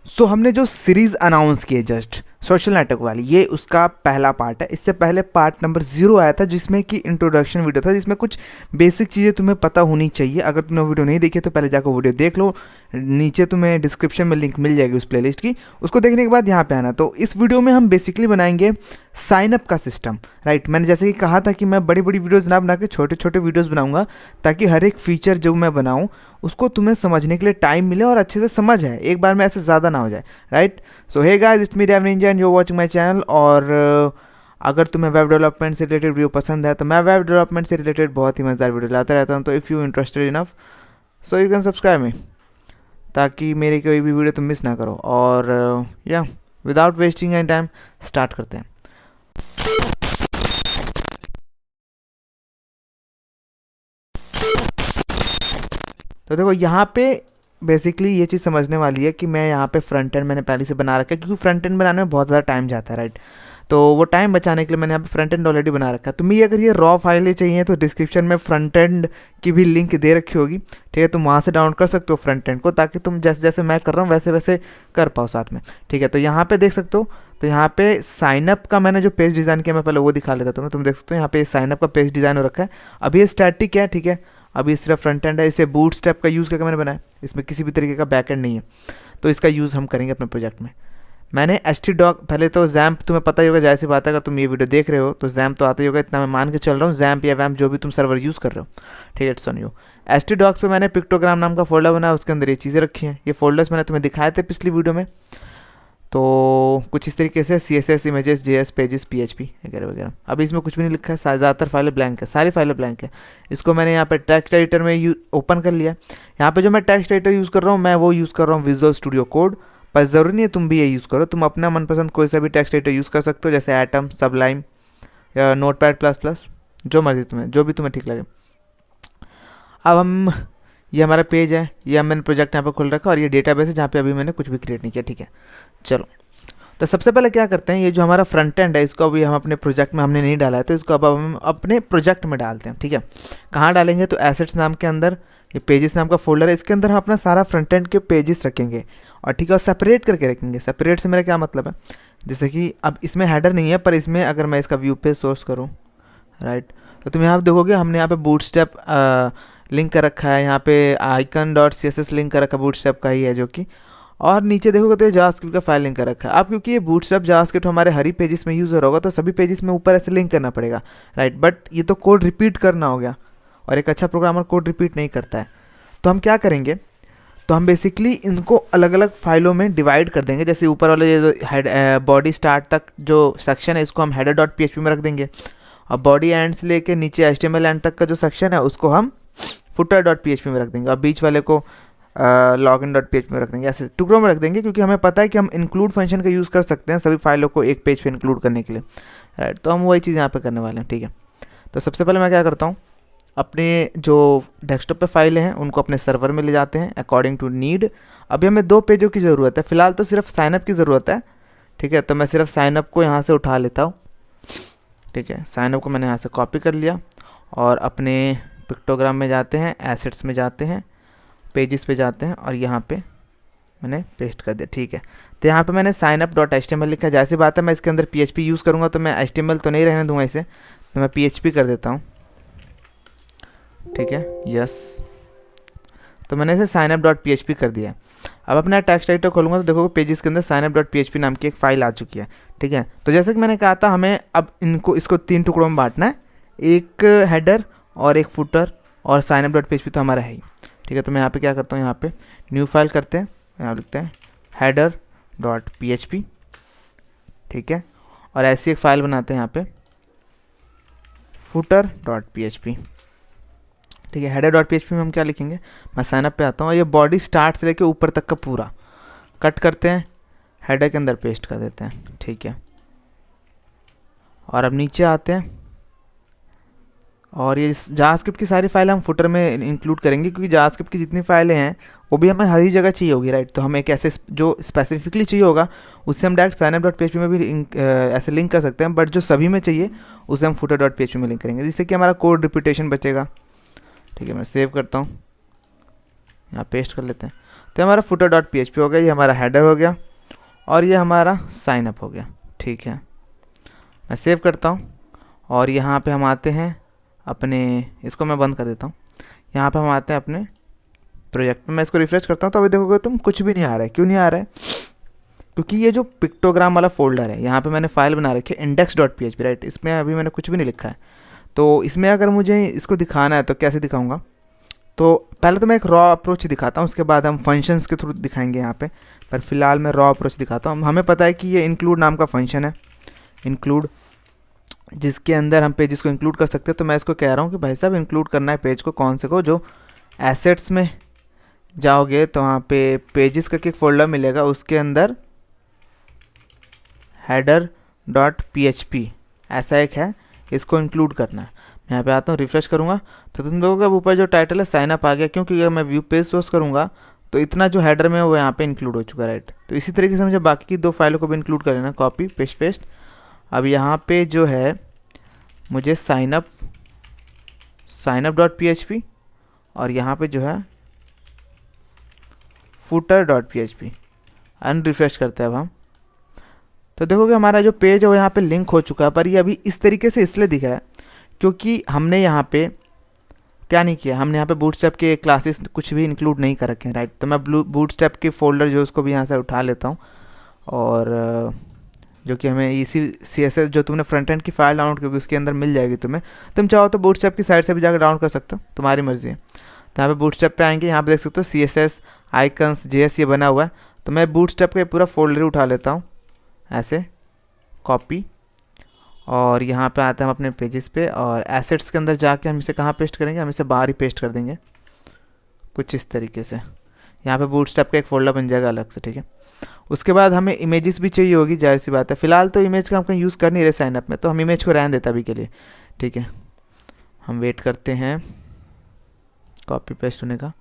सो हमने जो series announce की है जस्ट सोशल नेटवर्क वाली, ये उसका पहला पार्ट है। इससे पहले पार्ट नंबर 0 आया था जिसमें कि इंट्रोडक्शन वीडियो था, जिसमें कुछ बेसिक चीज़ें तुम्हें पता होनी चाहिए। अगर तुमने वीडियो नहीं देखी तो पहले जाकर वीडियो देख लो, नीचे तुम्हें डिस्क्रिप्शन में लिंक मिल जाएगी उस प्लेलिस्ट की, उसको देखने के बाद यहाँ पे आना। तो इस वीडियो में हम बेसिकली बनाएंगे साइन अप का सिस्टम, राइट। मैंने जैसे कि कहा था कि मैं बड़ी बड़ी वीडियोज़ ना बना के छोटे छोटे वीडियोज़ बनाऊंगा, ताकि हर एक फीचर जो मैं बनाऊँ उसको तुम्हें समझने के लिए टाइम मिले और अच्छे से समझ आए, एक बार में ऐसे ज़्यादा ना हो जाए, right. So hey guys, it's me Dave Ninja and you watching my channel. और अगर तुम्हें वेब डेवलपमेंट से रिलेटेड वीडियो पसंद है तो मैं वेब डेवलपमेंट से रिलेटेड बहुत ही मज़ेदार वीडियो लाता रहता हूँ। तो if you interested enough so you can subscribe मी, ताकि मेरी कोई भी वीडियो तुम मिस ना करो। और या without wasting any time start करते हैं। तो देखो यहाँ पे बेसिकली ये चीज़ समझने वाली है कि मैं यहाँ पे फ्रंट एंड मैंने पहले से बना रखा है, क्योंकि फ्रंट एंड बनाने में बहुत ज़्यादा टाइम जाता है, राइट। तो वो टाइम बचाने के लिए मैंने यहाँ पे फ्रंट एंड ऑलरेडी बना रखा है। तुम्हें अगर ये रॉ फाइलें चाहिए तो डिस्क्रिप्शन में फ्रंट एंड की भी लिंक दे रखी होगी, ठीक है। तुम वहाँ से डाउनलोड कर सकते हो फ्रंट एंड को, ताकि तुम जैसे जैसे मैं कर रहा हूँ वैसे वैसे कर पाओ साथ में, ठीक है। तो यहाँ पे देख सकते हो, तो यहाँ पे साइनअप का मैंने जो पेज डिज़ाइन किया मैं पहले वो दिखा लेता हूँ। तुम देख सकते हो यहाँ पे साइनअप का पेज डिज़ाइन हो रखा है। अभी ये स्टैटिक है, ठीक है, अभी सिर्फ फ्रंट एंड है। इसे बूट स्टेप का यूज़ करके मैंने बनाया, इसमें किसी भी तरीके का बैक एंड नहीं है, तो इसका यूज़ हम करेंगे अपने प्रोजेक्ट में। मैंने htdoc, पहले तो जैम्प तुम्हें पता ही होगा, जाहिर सी बात है, अगर तुम ये वीडियो देख रहे हो तो जैम्प तो आता ही होगा, इतना मैं मान के चल रहा हूँ। जैम्प या वैम्प जो भी तुम सर्वर यूज़ कर रहे हो, ठीक है, इट्स ऑन यू। htdocs पे मैंने पिक्टोग्राम नाम का फोल्डर बनाया, उसके अंदर ये चीज़ें रखी हैं। ये फोल्डर्स मैंने तुम्हें दिखाए थे पिछली वीडियो में। तो कुछ इस तरीके से CSS, images, JS, pages, PHP वगैरह वगैरह। अभी इसमें कुछ भी नहीं लिखा है, ज़्यादातर फाइलें ब्लैंक है, सारी फाइलें ब्लैंक है। इसको मैंने यहाँ पे टेक्स्ट एडिटर में ओपन कर लिया। यहाँ पे जो मैं टेक्स्ट एडिटर यूज़ कर रहा हूँ, मैं वो यूज़ कर रहा हूँ विजुअल स्टूडियो कोड। पर ज़रूरी नहीं है तुम भी ये यूज़ करो, तुम अपना मनपसंद कोई सा भी टेक्स्ट एडिटर यूज़ कर सकते हो, जैसे एटम, सबलाइम या नोटपैड++, जो मर्जी तुम्हें, जो भी तुम्हें ठीक लगे। अब हम, ये हमारा पेज है, ये मैंने प्रोजेक्ट यहाँ पे खोल रखा है, और ये डेटाबेस है जहाँ पे अभी मैंने कुछ भी क्रिएट नहीं किया, ठीक है। चलो, तो सबसे पहले क्या करते हैं, ये जो हमारा फ्रंट एंड है इसको अभी हम अपने प्रोजेक्ट में हमने नहीं डाला है, तो इसको अब हम अपने प्रोजेक्ट में डालते हैं, ठीक है। कहाँ डालेंगे, तो एसेट्स नाम के अंदर ये पेजेस नाम का फोल्डर है, इसके अंदर हम अपना सारा फ्रंट एंड के पेजेस रखेंगे, और ठीक है, और सेपरेट करके रखेंगे। सेपरेट से मेरा क्या मतलब है, जैसे कि अब इसमें हेडर नहीं है, पर इसमें अगर मैं इसका व्यू पे सोर्स करूँ, राइट, तो तुम यहाँ देखोगे हमने यहाँ पे बूटस्ट्रैप लिंक कर रखा है, यहाँ पे icon.css लिंक कर रखा है, बूटस्ट्रैप का ही है जो कि, और नीचे देखोगे तो ये जावास्क्रिप्ट का फाइल लिंक कर रखा है। अब क्योंकि ये बूटस्ट्रैप जावास्क्रिप्ट हमारे हर ही पेजेस में यूज़ हो रहा होगा, तो सभी पेजेस में ऊपर ऐसे लिंक करना पड़ेगा, राइट। बट ये तो कोड रिपीट करना हो गया, और एक अच्छा प्रोग्रामर कोड रिपीट नहीं करता है। तो हम क्या करेंगे, तो हम बेसिकली इनको अलग अलग फाइलों में डिवाइड कर देंगे। जैसे ऊपर वाले ये जो हेड बॉडी स्टार्ट तक जो सेक्शन है, इसको हम header.php में रख देंगे, और बॉडी एंड से लेके नीचे HTML एंड तक का जो सेक्शन है उसको हम footer.php में रख देंगे, और बीच वाले को login.php में रख देंगे। ऐसे टुकड़ों में रख देंगे, क्योंकि हमें पता है कि हम इंक्लूड फंक्शन का यूज़ कर सकते हैं सभी फाइलों को एक पेज पे इंक्लूड करने के लिए, राइट। तो हम वही चीज़ यहाँ पे करने वाले हैं, ठीक है। तो सबसे पहले मैं क्या करता हूँ, अपने जो डेस्कटॉप पे फाइलें हैं उनको अपने सर्वर में ले जाते हैं अकॉर्डिंग टू नीड। अभी हमें 2 पेजों की ज़रूरत है, फ़िलहाल तो सिर्फ साइनअप की ज़रूरत है, ठीक है। तो मैं सिर्फ साइनअप को यहाँ से उठा लेता हूँ, ठीक है। साइनअप को मैंने यहाँ से कॉपी कर लिया, और अपने पिक्टोग्राम में जाते हैं, एसेट्स में जाते हैं, पेजेस पे जाते हैं, और यहाँ पे मैंने पेस्ट कर दिया, ठीक है। तो यहाँ पे मैंने signup.html लिखा है। जैसी बात है मैं इसके अंदर PHP यूज़ करूँगा, तो मैं HTML तो नहीं रहने दूंगा इसे, तो मैं PHP कर देता हूँ, ठीक है, यस। तो मैंने इसे signup.php कर दिया। अब अपना टेक्स्ट एडिटर खोलूँगा तो देखोगे पेजेस के अंदर signup.php नाम की एक फ़ाइल आ चुकी है, ठीक है। तो जैसे कि मैंने कहा था, हमें अब इसको 3 टुकड़ों में बांटना है, एक हेडर और एक फुटर, और signup.php तो हमारा है ही, ठीक है। तो मैं यहाँ पे क्या करता हूँ, यहाँ पे न्यू फाइल करते हैं, यहाँ लिखते हैं header.php, ठीक है। और ऐसी एक फ़ाइल बनाते हैं यहाँ पे footer.php, ठीक है। header.php में हम क्या लिखेंगे, मैं साइनअप पे आता हूँ, और ये बॉडी स्टार्ट से लेके ऊपर तक का पूरा कट करते हैं, हेडर के अंदर पेस्ट कर देते हैं, ठीक है। और अब नीचे आते हैं, और ये जावास्क्रिप्ट की सारी फाइलें हम फुटर में इंक्लूड करेंगे, क्योंकि जावास्क्रिप्ट की जितनी फाइलें हैं वो भी हमें हर ही जगह चाहिए होगी, राइट। तो हमें एक ऐसे जो स्पेसिफिकली चाहिए होगा उससे हम डायरेक्ट signup.php में भी ऐसे लिंक कर सकते हैं, बट जो सभी में चाहिए उसे हम footer.php में लिंक करेंगे, जिससे कि हमारा कोड रिपीटेशन बचेगा, ठीक है। मैं सेव करता हूँ, यहाँ पेस्ट कर लेते हैं। तो हमारा footer डॉट पी हो गया, ये हमारा हेडर हो गया और ये हमारा साइन अप हो गया। ठीक है, मैं सेव करता हूँ और यहाँ पे हम आते हैं अपने, इसको मैं बंद कर देता हूँ। यहाँ पे हम आते हैं अपने प्रोजेक्ट में, मैं इसको रिफ्रेश करता हूँ तो अभी देखोगे तुम कुछ भी नहीं आ रहा है। क्यों नहीं आ रहा है? क्योंकि ये जो पिक्टोग्राम वाला फोल्डर है, यहाँ पे मैंने फाइल बना रखी है index.php, राइट, इसमें अभी मैंने कुछ भी नहीं लिखा है। तो इसमें अगर मुझे इसको दिखाना है तो कैसे दिखाऊंगा? तो पहले तो मैं एक रॉ अप्रोच दिखाता हूँ, उसके बाद हम फंक्शंस के थ्रू दिखाएंगे यहाँ पे, पर फिलहाल मैं रॉ अप्रोच दिखाता हूँ। हमें पता है कि ये इंक्लूड नाम का फंक्शन है, इंक्लूड, जिसके अंदर हम पेजेस को इंक्लूड कर सकते हैं। तो मैं इसको कह रहा हूँ कि भाई साहब इंक्लूड करना है पेज को, कौन से को, जो एसेट्स में जाओगे तो वहाँ पे पेजेस का एक फोल्डर मिलेगा, उसके अंदर header.php ऐसा एक है, इसको इंक्लूड करना है। मैं यहाँ पे आता हूँ, रिफ्रेश करूँगा तो तुम देखोगे ऊपर जो टाइटल है साइन अप आ गया, क्योंकि अगर मैं व्यू पेज सोर्स करूँगा तो इतना जो हेडर में है वो यहाँ पे इंक्लूड हो चुका है, राइट। तो इसी तरीके से मुझे बाकी की 2 फाइलों को भी इंक्लूड कर लेना, कॉपी पेस्ट। अब यहाँ पे जो है मुझे साइन अप डॉट php और यहाँ पे जो है footer डॉट php रिफ्रेश करते हैं अब हम, तो देखोगे हमारा जो पेज है वो यहाँ पे लिंक हो चुका है। पर ये अभी इस तरीके से इसलिए दिख रहा है क्योंकि हमने यहाँ पे क्या नहीं किया, हमने यहाँ पे बूटस्ट्रैप के क्लासेस कुछ भी इंक्लूड नहीं कर रखे हैं, राइट। तो मैं बूटस्ट्रैप के फोल्डर जो उसको भी यहाँ से उठा लेता हूँ और जो कि हमें इसी CSS जो तुमने फ्रंट एंड की फाइल डाउनलोड की उसके अंदर मिल जाएगी तुम्हें। तुम चाहो तो बूटस्ट्रैप की साइट से भी जाकर डाउनलोड कर सकते हो, तुम्हारी मर्जी है। तो यहाँ पे बूटस्ट्रैप पे आएंगे, यहाँ पे देख सकते हो CSS आइकन्स JS ये बना हुआ है। तो मैं बूटस्ट्रैप का पूरा फोल्डर उठा लेता हूँ ऐसे, कॉपी, और यहाँ पे आते हैं हम अपने पेजेस पे और एसेट्स के अंदर जाके हम इसे कहाँ पेस्ट करेंगे, हम इसे बाहर ही पेस्ट कर देंगे कुछ इस तरीके से। यहाँ पे बूटस्ट्रैप का एक फोल्डर बन जाएगा अलग से, ठीक है। उसके बाद हमें इमेजेस भी चाहिए होगी, जाहिर सी बात है। फिलहाल तो इमेज का हम कहीं यूज़ कर नहीं रहे साइन अप में, तो हम इमेज को रहने देते अभी के लिए, ठीक है। हम वेट करते हैं कॉपी पेस्ट होने का।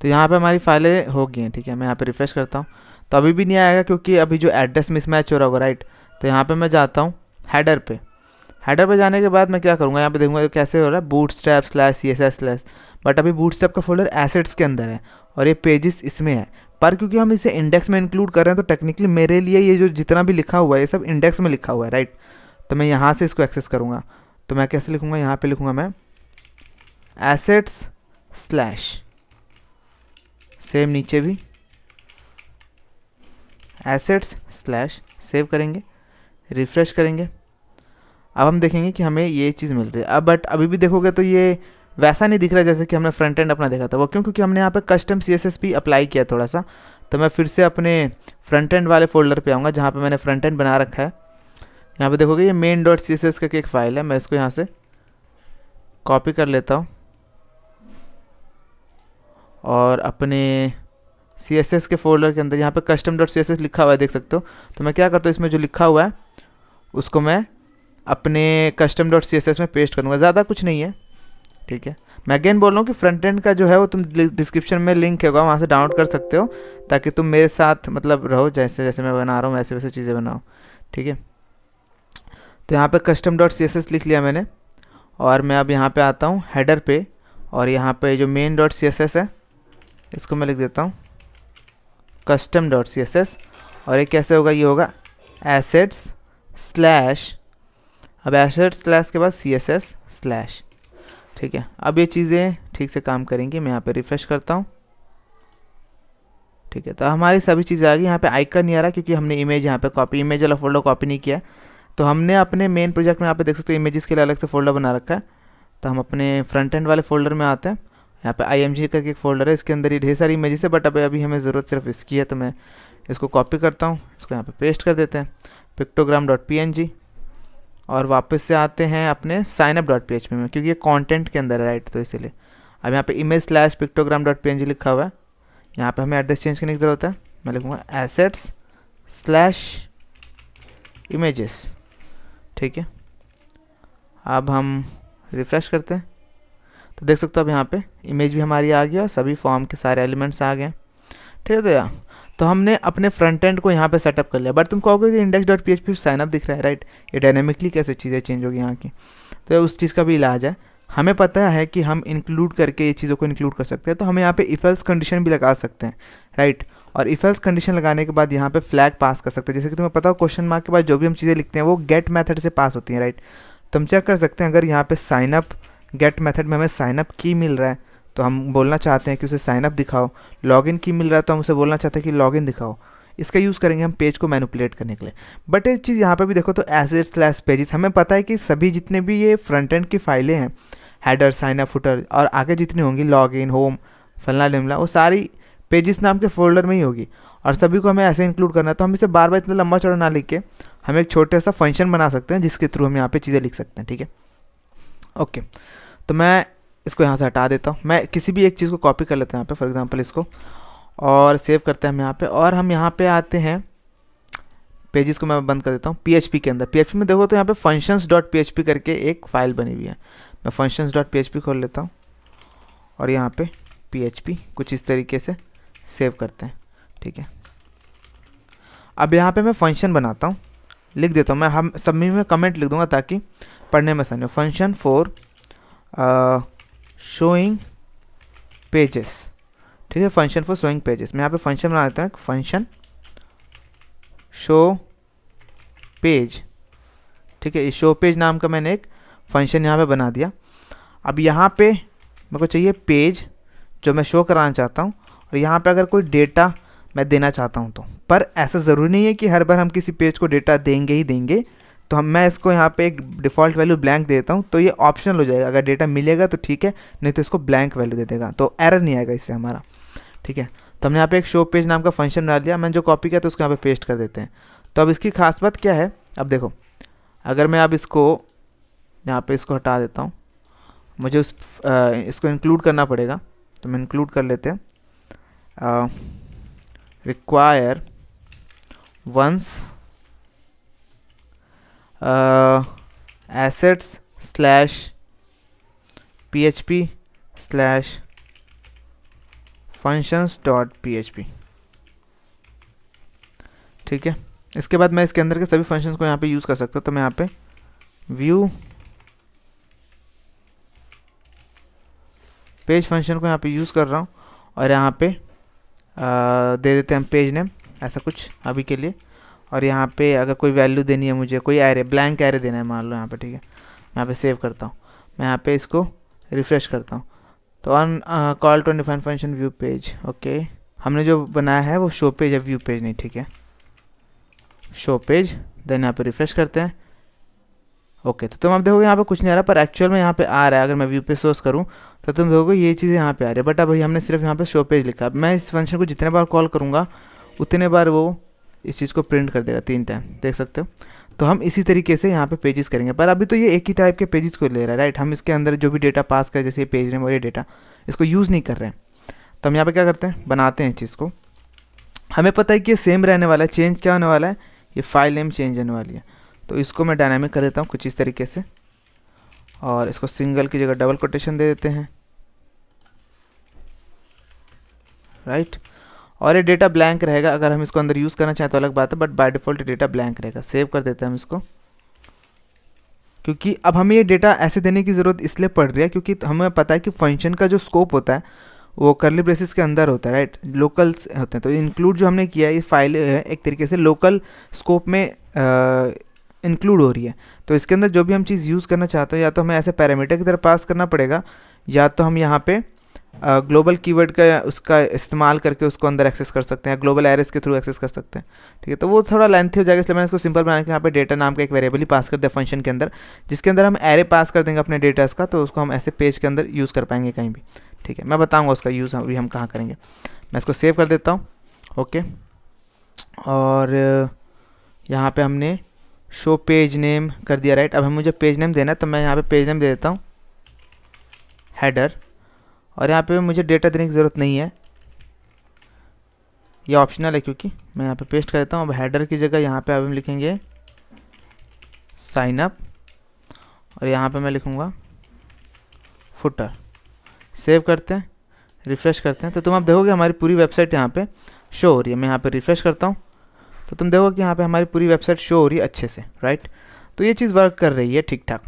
तो यहाँ पे हमारी फाइलें हो गई हैं, ठीक है। मैं यहाँ पे रिफ्रेश करता हूँ तो अभी भी नहीं आएगा क्योंकि अभी जो एड्रेस मिसमैच हो रहा होगा, राइट। तो यहाँ पे मैं जाता हूँ हेडर पे। हेडर पे जाने के बाद मैं क्या करूँगा, यहाँ पे देखूँगा कैसे हो रहा है बूटस्ट्रैप /CSS/, बट अभी बूटस्ट्रैप का फोल्डर एसेट्स के अंदर है और ये पेजेस इसमें है। पर क्योंकि हम इसे इंडेक्स में इंक्लूड कर रहे हैं तो टेक्निकली मेरे लिए ये जो जितना भी लिखा हुआ है ये सब इंडेक्स में लिखा हुआ है, राइट। तो मैं यहाँ से इसको एक्सेस करूँगा तो मैं कैसे लिखूँगा, यहाँ पे लिखूँगा मैं एसेट्स / सेम नीचे भी एसेट्स / सेव करेंगे, रिफ्रेश करेंगे। अब हम देखेंगे कि हमें ये चीज़ मिल रही है। अब बट अभी भी देखोगे तो ये वैसा नहीं दिख रहा जैसे कि हमने फ्रंट एंड अपना देखा था। वो क्योंकि हमने यहाँ पे कस्टम CSS भी अप्लाई किया थोड़ा सा। तो मैं फिर से अपने फ्रंट एंड वाले फोल्डर पे आऊँगा जहाँ पे मैंने फ्रंट एंड बना रखा है। यहाँ पे देखोगे ये main.css का एक फ़ाइल है, मैं इसको यहाँ से कॉपी कर लेता हूँ और अपने CSS के फोल्डर के अंदर यहाँ पे custom.css लिखा हुआ है, देख सकते हो। तो मैं क्या करता हूँ, इसमें जो लिखा हुआ है उसको मैं अपने custom.css में पेस्ट कर दूँगा, ज़्यादा कुछ नहीं है, ठीक है। मैं अगेन बोल रहा हूँ कि फ्रंट एंड का जो है वो तुम डिस्क्रिप्शन में लिंक होगा, वहाँ से डाउनलोड कर सकते हो ताकि तुम मेरे साथ मतलब रहो, जैसे जैसे मैं बना रहा हूँ वैसे वैसे चीज़ें बनाओ, ठीक है। तो यहाँ पे custom.css लिख लिया मैंने और मैं अब यहाँ पे आता हूँ हेडर पे और यहाँ पे जो main.css है इसको मैं लिख देता हूँ custom.css और ये कैसे होगा, ये होगा assets / अब assets / के बाद CSS/, ठीक है। अब ये चीज़ें ठीक से काम करेंगी। मैं यहाँ पे रिफ्रेश करता हूँ, ठीक है। तो हमारी सभी चीज़ें आ गई। यहाँ पे आइकन नहीं आ रहा क्योंकि हमने इमेज यहाँ पे कॉपी, इमेज वाला फोल्डर कॉपी नहीं किया। तो हमने अपने मेन प्रोजेक्ट में यहाँ पे देख सकते हो इमेजेस के लिए अलग से फोल्डर बना रखा है। तो हम अपने फ्रंट एंड वाले फोल्डर में आते हैं। यहाँ पे IMG करके एक फ़ोल्डर है, इसके अंदर ये ढेर सारी इमेजेस है, बट अभी हमें ज़रूरत सिर्फ इसकी है। तो मैं इसको कॉपी करता हूँ, इसको यहाँ पे पेस्ट कर देते हैं pictogram.png और वापस से आते हैं अपने signup.php में क्योंकि ये कंटेंट के अंदर है, राइट। तो इसीलिए अब यहाँ पे image / pictogram.png लिखा हुआ है। यहाँ पे हमें एड्रेस चेंज करने की ज़रूरत है। मैं लिखूँगा assets / images, ठीक है। अब हम रिफ़्रेश करते हैं तो देख सकते हो अब यहाँ पे इमेज भी हमारी आ गई और सभी फॉर्म के सारे एलिमेंट्स आ गए, ठीक है। तो हमने अपने फ्रंट एंड को यहाँ पे सेटअप कर लिया। बट तुम कहोगे कि index.php साइनअप दिख रहा है, राइट, ये डायनेमिकली कैसे चीज़ें चेंज होगी यहाँ की, तो उस चीज़ का भी इलाज है। हमें पता है कि हम इंक्लूड करके ये चीज़ों को इंक्लूड कर सकते हैं, तो हम यहाँ पे इफ एल्स कंडीशन भी लगा सकते हैं, राइट। और इफ एल्स कंडीशन लगाने के बाद यहाँ पे फ्लैग पास कर सकते हैं। जैसे कि तुम्हें पता हो क्वेश्चन मार्क के बाद जो भी हम चीज़ें लिखते हैं वो गेट मेथड से पास होती हैं, राइट। तो हम चेक कर सकते हैं अगर यहाँ पे साइनअप गेट मेथड में हमें साइनअप की मिल रहा है तो हम बोलना चाहते हैं कि उसे साइनअप दिखाओ, लॉगिन की मिल रहा है तो हम उसे बोलना चाहते हैं कि लॉगिन दिखाओ। इसका यूज़ करेंगे हम पेज को मैनिपुलेट करने के लिए। बट एक चीज़ यहाँ पे भी देखो तो एसेट/पेजेस, हमें पता है कि सभी जितने भी ये फ्रंट एंड की फाइलें हैं, हेडर, साइनअप, फुटर और आगे जितनी होंगी लॉगिन, होम, फलना लिमला, वो सारी पेजेस नाम के फोल्डर में ही होगी और सभी को हमें ऐसे इंक्लूड करना है। तो हम इसे बार बार इतना लंबा चौड़ा ना लिख के हम एक छोटा सा फंक्शन बना सकते हैं जिसके थ्रू हम यहाँ पे चीज़ें लिख सकते हैं, ठीक है। ओके, तो मैं इसको यहाँ से हटा देता हूँ। मैं किसी भी एक चीज़ को कॉपी कर लेता हूँ यहाँ पे, फॉर एग्जांपल इसको, और सेव करते हैं हम यहाँ पे। और हम यहाँ पे आते हैं, पेजेस को मैं बंद कर देता हूँ। PHP के अंदर, PHP में देखो तो यहाँ पे functions.php करके एक फाइल बनी हुई है। मैं functions.php खोल लेता हूँ और यहाँ पे PHP कुछ इस तरीके से सेव करते हैं, ठीक है। अब यहाँ पे मैं फंक्शन बनाता हूँ, लिख देता हूँ मैं, हम सब में कमेंट लिख दूंगा ताकि पढ़ने में आसानी हो। फंक्शन फॉर शोइंग पेजेस, ठीक है, फंक्शन फॉर शोइंग पेजेस। मैं यहाँ पे फंक्शन बना देता हूँ, फंक्शन शो पेज, ठीक है। इस शो पेज नाम का मैंने एक फंक्शन यहाँ पे बना दिया। अब यहाँ पे मेरे को चाहिए पेज जो मैं शो कराना चाहता हूँ, और यहाँ पे अगर कोई डेटा मैं देना चाहता हूँ तो, पर ऐसा ज़रूरी नहीं है कि हर बार हम किसी पेज को डेटा देंगे ही देंगे। तो मैं इसको यहाँ पे एक डिफ़ॉल्ट वैल्यू ब्लैंक देता हूँ, तो ये ऑप्शनल हो जाएगा। अगर डेटा मिलेगा तो ठीक है, नहीं तो इसको ब्लैंक वैल्यू दे देगा, तो एरर नहीं आएगा इससे हमारा, ठीक है। तो हमने यहाँ पे एक शो पेज नाम का फंक्शन डाल दिया। मैंने जो कॉपी किया तो उसको यहाँ पे पेस्ट कर देते हैं। तो अब इसकी खास बात क्या है, अब देखो, अगर मैं अब इसको यहाँ पे इसको हटा देता हूँ, मुझे इसको इंक्लूड करना पड़ेगा, तो मैं इंक्लूड कर लेते हैं। रिक्वायर वंस assets/php/functions, ठीक है। इसके बाद मैं इसके अंदर के सभी फंक्शंस को यहाँ पे यूज़ कर सकता हूँ। तो मैं यहाँ पे व्यू पेज फंक्शन को यहाँ पे यूज़ कर रहा हूँ, और यहाँ पे दे देते हैं हम पेज नेम, ऐसा कुछ अभी के लिए। और यहाँ पे अगर कोई वैल्यू देनी है मुझे, कोई एरे, ब्लैंक एरे देना है मान लो यहाँ पे, ठीक है। मैं यहाँ पे सेव करता हूँ, मैं यहाँ पे इसको रिफ़्रेश करता हूँ। तो on call to define function view page, okay. हमने जो बनाया है वो शो पेज है, व्यू पेज नहीं, ठीक है, शो पेज। देन यहाँ पे रिफ़्रेश करते हैं, ओके। तो तुम अब देखोगे यहाँ पे कुछ नहीं आ रहा, पर एक्चुअल में यहाँ पे आ रहा है। अगर मैं व्यू पेज सोर्स करूँ तो तुम देखोगे ये चीज़ें यहाँ पे आ रही है, बट अभी हमने सिर्फ यहाँ पे शो पेज लिखा। मैं इस फंक्शन को जितने बार कॉल करूँगा उतने बार वो इस चीज़ को प्रिंट कर देगा, 3 टाइम, देख सकते हो। तो हम इसी तरीके से यहाँ पे पेजेस करेंगे, पर अभी तो ये एक ही टाइप के पेजेस को ले रहा है, राइट। हम इसके अंदर जो भी डेटा पास करें, जैसे ये पेज नेम और ये डेटा, इसको यूज़ नहीं कर रहे हैं। तो हम यहाँ पे क्या करते हैं, बनाते हैं इस चीज़ को। हमें पता है कि ये सेम रहने वाला है, चेंज क्या होने वाला है, ये फाइल नेम चेंज होने वाली है। तो इसको मैं डायनामिक कर देता हूँ कुछ इस तरीके से, और इसको सिंगल की जगह डबल कोटेशन दे देते हैं, राइट। और ये डेटा ब्लैंक रहेगा। अगर हम इसको अंदर यूज़ करना चाहें तो अलग बात है, but by default data blank रहेगा। सेव कर देते हैं हम इसको, क्योंकि अब हमें ये डेटा ऐसे देने की ज़रूरत इसलिए पड़ रही है क्योंकि हमें पता है कि फंक्शन का जो स्कोप होता है वो कर्ली ब्रेसेस के अंदर होता है, राइट, लोकल्स होते हैं। तो इंक्लूड जो हमने किया है, ये फाइल एक तरीके से लोकल स्कोप में इंक्लूड हो रही है। तो इसके अंदर जो भी हम चीज़ यूज़ करना चाहते हैं, या तो हमें ऐसे पैरामीटर की तरह पास करना पड़ेगा, या तो हम यहाँ पे ग्लोबल कीवर्ड का उसका इस्तेमाल करके उसको अंदर एक्सेस कर सकते हैं, ग्लोबल एरेस के थ्रू एक्सेस कर सकते हैं, ठीक है। तो वो थोड़ा लेंथी हो जाएगा, इसलिए मैंने इसको सिंपल बनाने के लिए यहाँ पे डेटा नाम का एक वेरिएबल ही पास कर दिया फंक्शन के अंदर, जिसके अंदर हम एरे पास कर देंगे अपने डेटास का। तो उसको हम ऐसे पेज के अंदर यूज़ कर पाएंगे कहीं भी, ठीक है। मैं बताऊँगा उसका यूज़ अभी हम कहाँ करेंगे। मैं इसको सेव कर देता हूँ, ओके। और यहाँ पर हमने शो पेज नेम कर दिया, राइट। अब हम मुझे पेज नेम देना है, तो मैं यहाँ पे पेज नेम दे देता हूँ हेडर, और यहाँ पे मुझे डेटा देने की ज़रूरत नहीं है, ये ऑप्शनल है, क्योंकि मैं यहाँ पे पेस्ट कर देता हूँ। अब हेडर की जगह यहाँ पे अब हम लिखेंगे साइन अप, और यहाँ पे मैं लिखूँगा फुटर। सेव करते हैं, रिफ़्रेश करते हैं, तो तुम अब देखोगे हमारी पूरी वेबसाइट यहाँ पे शो हो रही है। मैं यहाँ पे रिफ्रेश करता हूँ तो तुम देखो कि यहाँ पे हमारी पूरी वेबसाइट शो हो रही है अच्छे से, राइट। तो ये चीज़ वर्क कर रही है ठीक ठाक।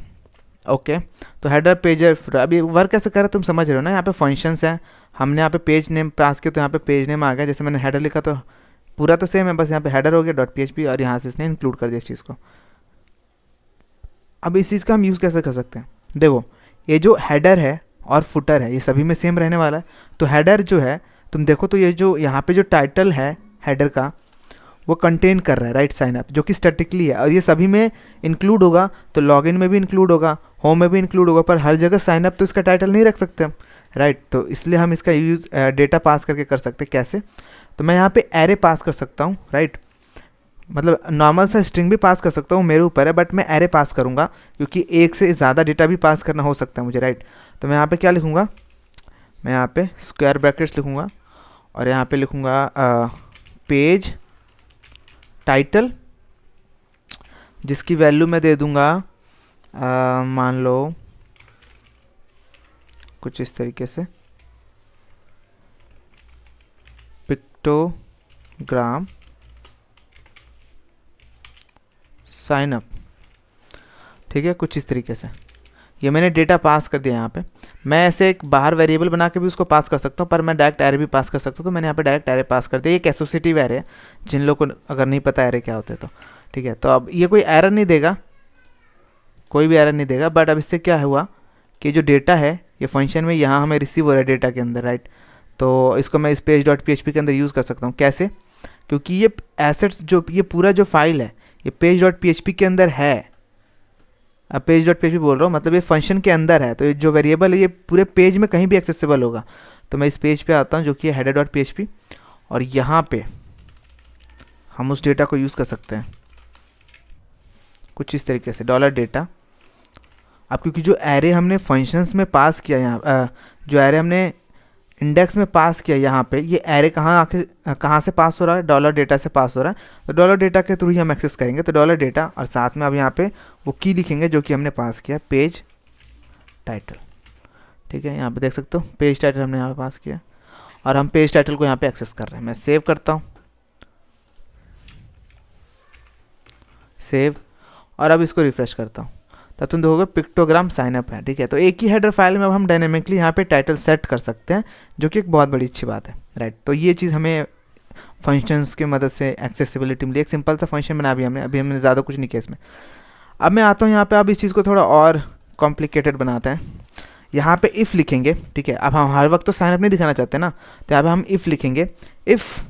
ओके, तो हेडर पेजर अभी वर्क कैसे कर रहा है तुम समझ रहे हो ना। यहाँ पे फंक्शंस हैं, हमने यहाँ पे पेज नेम पास किया तो यहाँ पे पेज नेम आ गया। जैसे मैंने हेडर लिखा तो पूरा तो सेम है, बस यहाँ पे हेडर हो गया .php और यहाँ से इसने इंक्लूड कर दिया इस चीज़ को। अब इस चीज़ का हम यूज़ कैसे कर सकते हैं, देखो ये जो हेडर है और फुटर है ये सभी में सेम रहने वाला है। तो हेडर जो है तुम देखो तो ये जो यहाँ पे जो टाइटल है हेडर का वो कंटेन कर रहा है, राइट, साइन अप, जो कि स्टैटिकली है और ये सभी में इंक्लूड होगा। तो लॉगिन में भी इंक्लूड होगा, होम में भी इंक्लूड होगा, पर हर जगह साइन अप तो इसका टाइटल नहीं रख सकते हम, राइट। तो इसलिए हम इसका यूज़ डेटा पास करके कर सकते हैं। कैसे, तो मैं यहाँ पे एरे पास कर सकता हूँ, राइट। मतलब नॉर्मल सा स्ट्रिंग भी पास कर सकता हूँ, मेरे ऊपर है, बट मैं एरे पास करूँगा क्योंकि एक से ज़्यादा डेटा भी पास करना हो सकता है मुझे, राइट। तो मैं यहाँ पे क्या लिखूँगा, मैं यहाँ पे स्क्वायर ब्रैकेट्स लिखूँगा और यहाँ पे लिखूँगा पेज टाइटल, जिसकी वैल्यू मैं दे दूँगा मान लो कुछ इस तरीके से, पिक्टोग्राम साइन अप, ठीक है, कुछ इस तरीके से। ये मैंने डेटा पास कर दिया यहाँ पे। मैं ऐसे एक बाहर वेरिएबल बना के भी उसको पास कर सकता हूँ, पर मैं डायरेक्ट एरे भी पास कर सकता हूँ। तो मैंने यहाँ पे डायरेक्ट एरे पास कर दिया। एक एसोसिएटिव एरे है, जिन लोगों को अगर नहीं पता एरे क्या होते तो, ठीक है। तो अब ये कोई एरर नहीं देगा, कोई भी एरर नहीं देगा, बट अब इससे क्या हुआ कि जो डेटा है ये फंक्शन में यहाँ हमें रिसीव हो रहा है डेटा के अंदर, राइट। तो इसको मैं इस पेज .php के अंदर यूज़ कर सकता हूँ। कैसे, क्योंकि ये एसेट्स जो ये पूरा जो फाइल है ये पेज .php के अंदर है। अब पेज .php बोल रहा हूँ, मतलब ये फंक्शन के अंदर है, तो ये जो वेरिएबल है ये पूरे पेज में कहीं भी एक्सेसिबल होगा। तो मैं इस पेज पे आता हूँ जो कि है header.php और यहाँ पे हम उस डेटा को यूज़ कर सकते हैं कुछ इस तरीके से $data। अब क्योंकि जो एरे हमने फंक्शंस में पास किया यहाँ जो एरे हमने इंडेक्स में पास किया यहाँ पे, ये एरे कहाँ से पास हो रहा है, $data से पास हो रहा है। तो $data के थ्रू ही हम एक्सेस करेंगे। तो $data और साथ में अब यहाँ पे वो की लिखेंगे जो कि हमने पास किया, पेज टाइटल, ठीक है। यहाँ पे देख सकते हो पेज टाइटल हमने यहाँ पे पास किया और हम पेज टाइटल को यहाँ पे एक्सेस कर रहे हैं। मैं सेव करता हूँ, सेव, और अब इसको रिफ्रेश करता हूँ तब तुम देखोगे पिक्टोग्राम साइन अप है, ठीक है। तो एक ही हेडर फाइल में अब हम डायनेमिकली यहाँ पे टाइटल सेट कर सकते हैं, जो कि एक बहुत बड़ी अच्छी बात है, राइट। तो ये चीज़ हमें फंक्शंस की मदद से एक्सेसिबिलिटी मिली। एक सिंपल सा फंक्शन बना भी हमने, अभी हमने ज़्यादा कुछ नहीं किया इसमें। अब मैं आता हूँ यहाँ पे, अब इस चीज़ को थोड़ा और कॉम्प्लिकेटेड बनाते हैं। यहाँ पे इफ़ लिखेंगे, ठीक है। अब हम हर वक्त तो साइन अप नहीं दिखाना चाहते ना, तो यहाँ पे हम इफ़ लिखेंगे, इफ़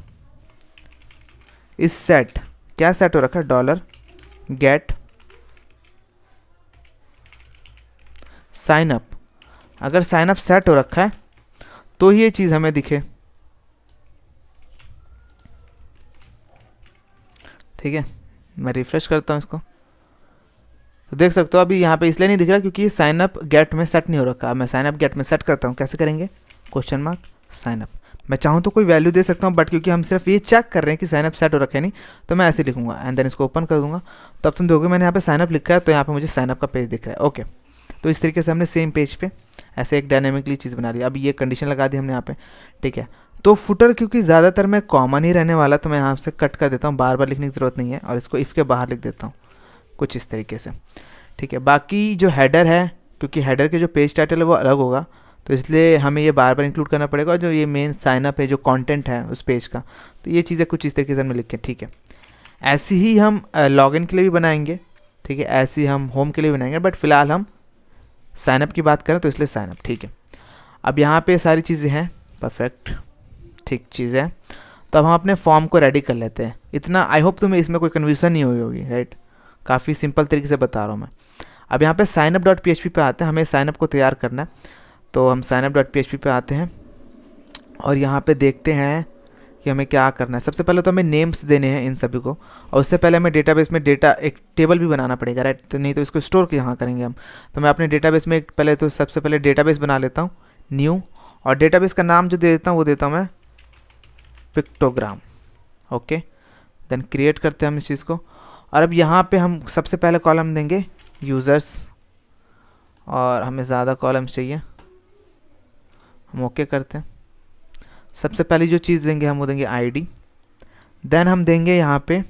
इस सेट, क्या सेट हो रखा है, $get साइन अप। अगर साइन अप सेट हो रखा है तो ये चीज़ हमें दिखे, ठीक है। मैं रिफ्रेश करता हूँ इसको तो देख सकते हो अभी यहाँ पे इसलिए नहीं दिख रहा क्योंकि साइन अप गेट में सेट नहीं हो रखा। मैं साइन अप गेट में सेट करता हूँ, कैसे करेंगे, क्वेश्चन मार्क साइन अप। मैं चाहूँ तो कोई वैल्यू दे सकता हूँ, बट क्योंकि हम सिर्फ ये चेक कर रहे हैं कि साइन अप सेट हो रखा है नहीं, तो मैं ऐसे लिखूंगा एंड देन इसको ओपन कर दूंगा। तब तुम देखोगे मैंने यहाँ पे साइन अप लिखा है, तो यहाँ पे मुझे साइन अप का पेज दिख रहा है। ओके, तो इस तरीके से हमने सेम पेज पे ऐसे एक डायनेमिकली चीज़ बना ली। अब ये कंडीशन लगा दी हमने यहाँ पे, ठीक है। तो फुटर क्योंकि ज़्यादातर मैं कॉमन ही रहने वाला, तो मैं यहाँ से कट कर देता हूँ, बार बार लिखने की ज़रूरत नहीं है, और इसको इफ़ के बाहर लिख देता हूँ कुछ इस तरीके से, ठीक है। बाकी जो हेडर है, क्योंकि हेडर के जो पेज टाइटल है वो अलग होगा, तो इसलिए हमें ये बार बार इंक्लूड करना पड़ेगा। और जो ये मेन साइनअप है, जो कंटेंट है उस पेज का, तो ये चीज़ें कुछ इस तरीके से हमने लिखे, ठीक है। ऐसी ही हम लॉगिन के लिए भी बनाएंगे, ठीक है, ऐसे ही हम होम के लिए बनाएंगे, बट फिलहाल हम साइनअप की बात करें तो इसलिए साइनअप, ठीक है। अब यहाँ पे सारी चीज़ें हैं, परफेक्ट, ठीक चीज़ है। तो अब हम अपने फॉर्म को रेडी कर लेते हैं। इतना आई होप तुम्हें इसमें कोई कन्फ्यूज़न नहीं हुई होगी, राइट। काफ़ी सिंपल तरीके से बता रहा हूँ मैं। अब यहाँ पे signup.php पे आते हैं, हमें साइनअप को तैयार करना है। तो हम signup.php पे आते हैं और यहाँ पे देखते हैं कि हमें क्या करना है। सबसे पहले तो हमें नेम्स देने हैं इन सभी को, और उससे पहले हमें डेटाबेस में डेटा एक टेबल भी बनाना पड़ेगा, राइट। तो नहीं तो इसको स्टोर यहाँ करेंगे हम। तो मैं अपने डेटाबेस में पहले तो सबसे पहले डेटाबेस बना लेता हूँ, न्यू, और डेटाबेस का नाम जो दे देता हूँ वो देता हूँ मैं पिक्टोग्राम। ओके, देन क्रिएट करते हैं हम इस चीज़ को। और अब यहाँ पे हम सबसे पहले कॉलम देंगे यूज़र्स, और हमें ज़्यादा कॉलम्स चाहिए, हम ओके करते हैं। सबसे पहली जो चीज़ देंगे हम वो देंगे आईडी, देन हम देंगे यहाँ पे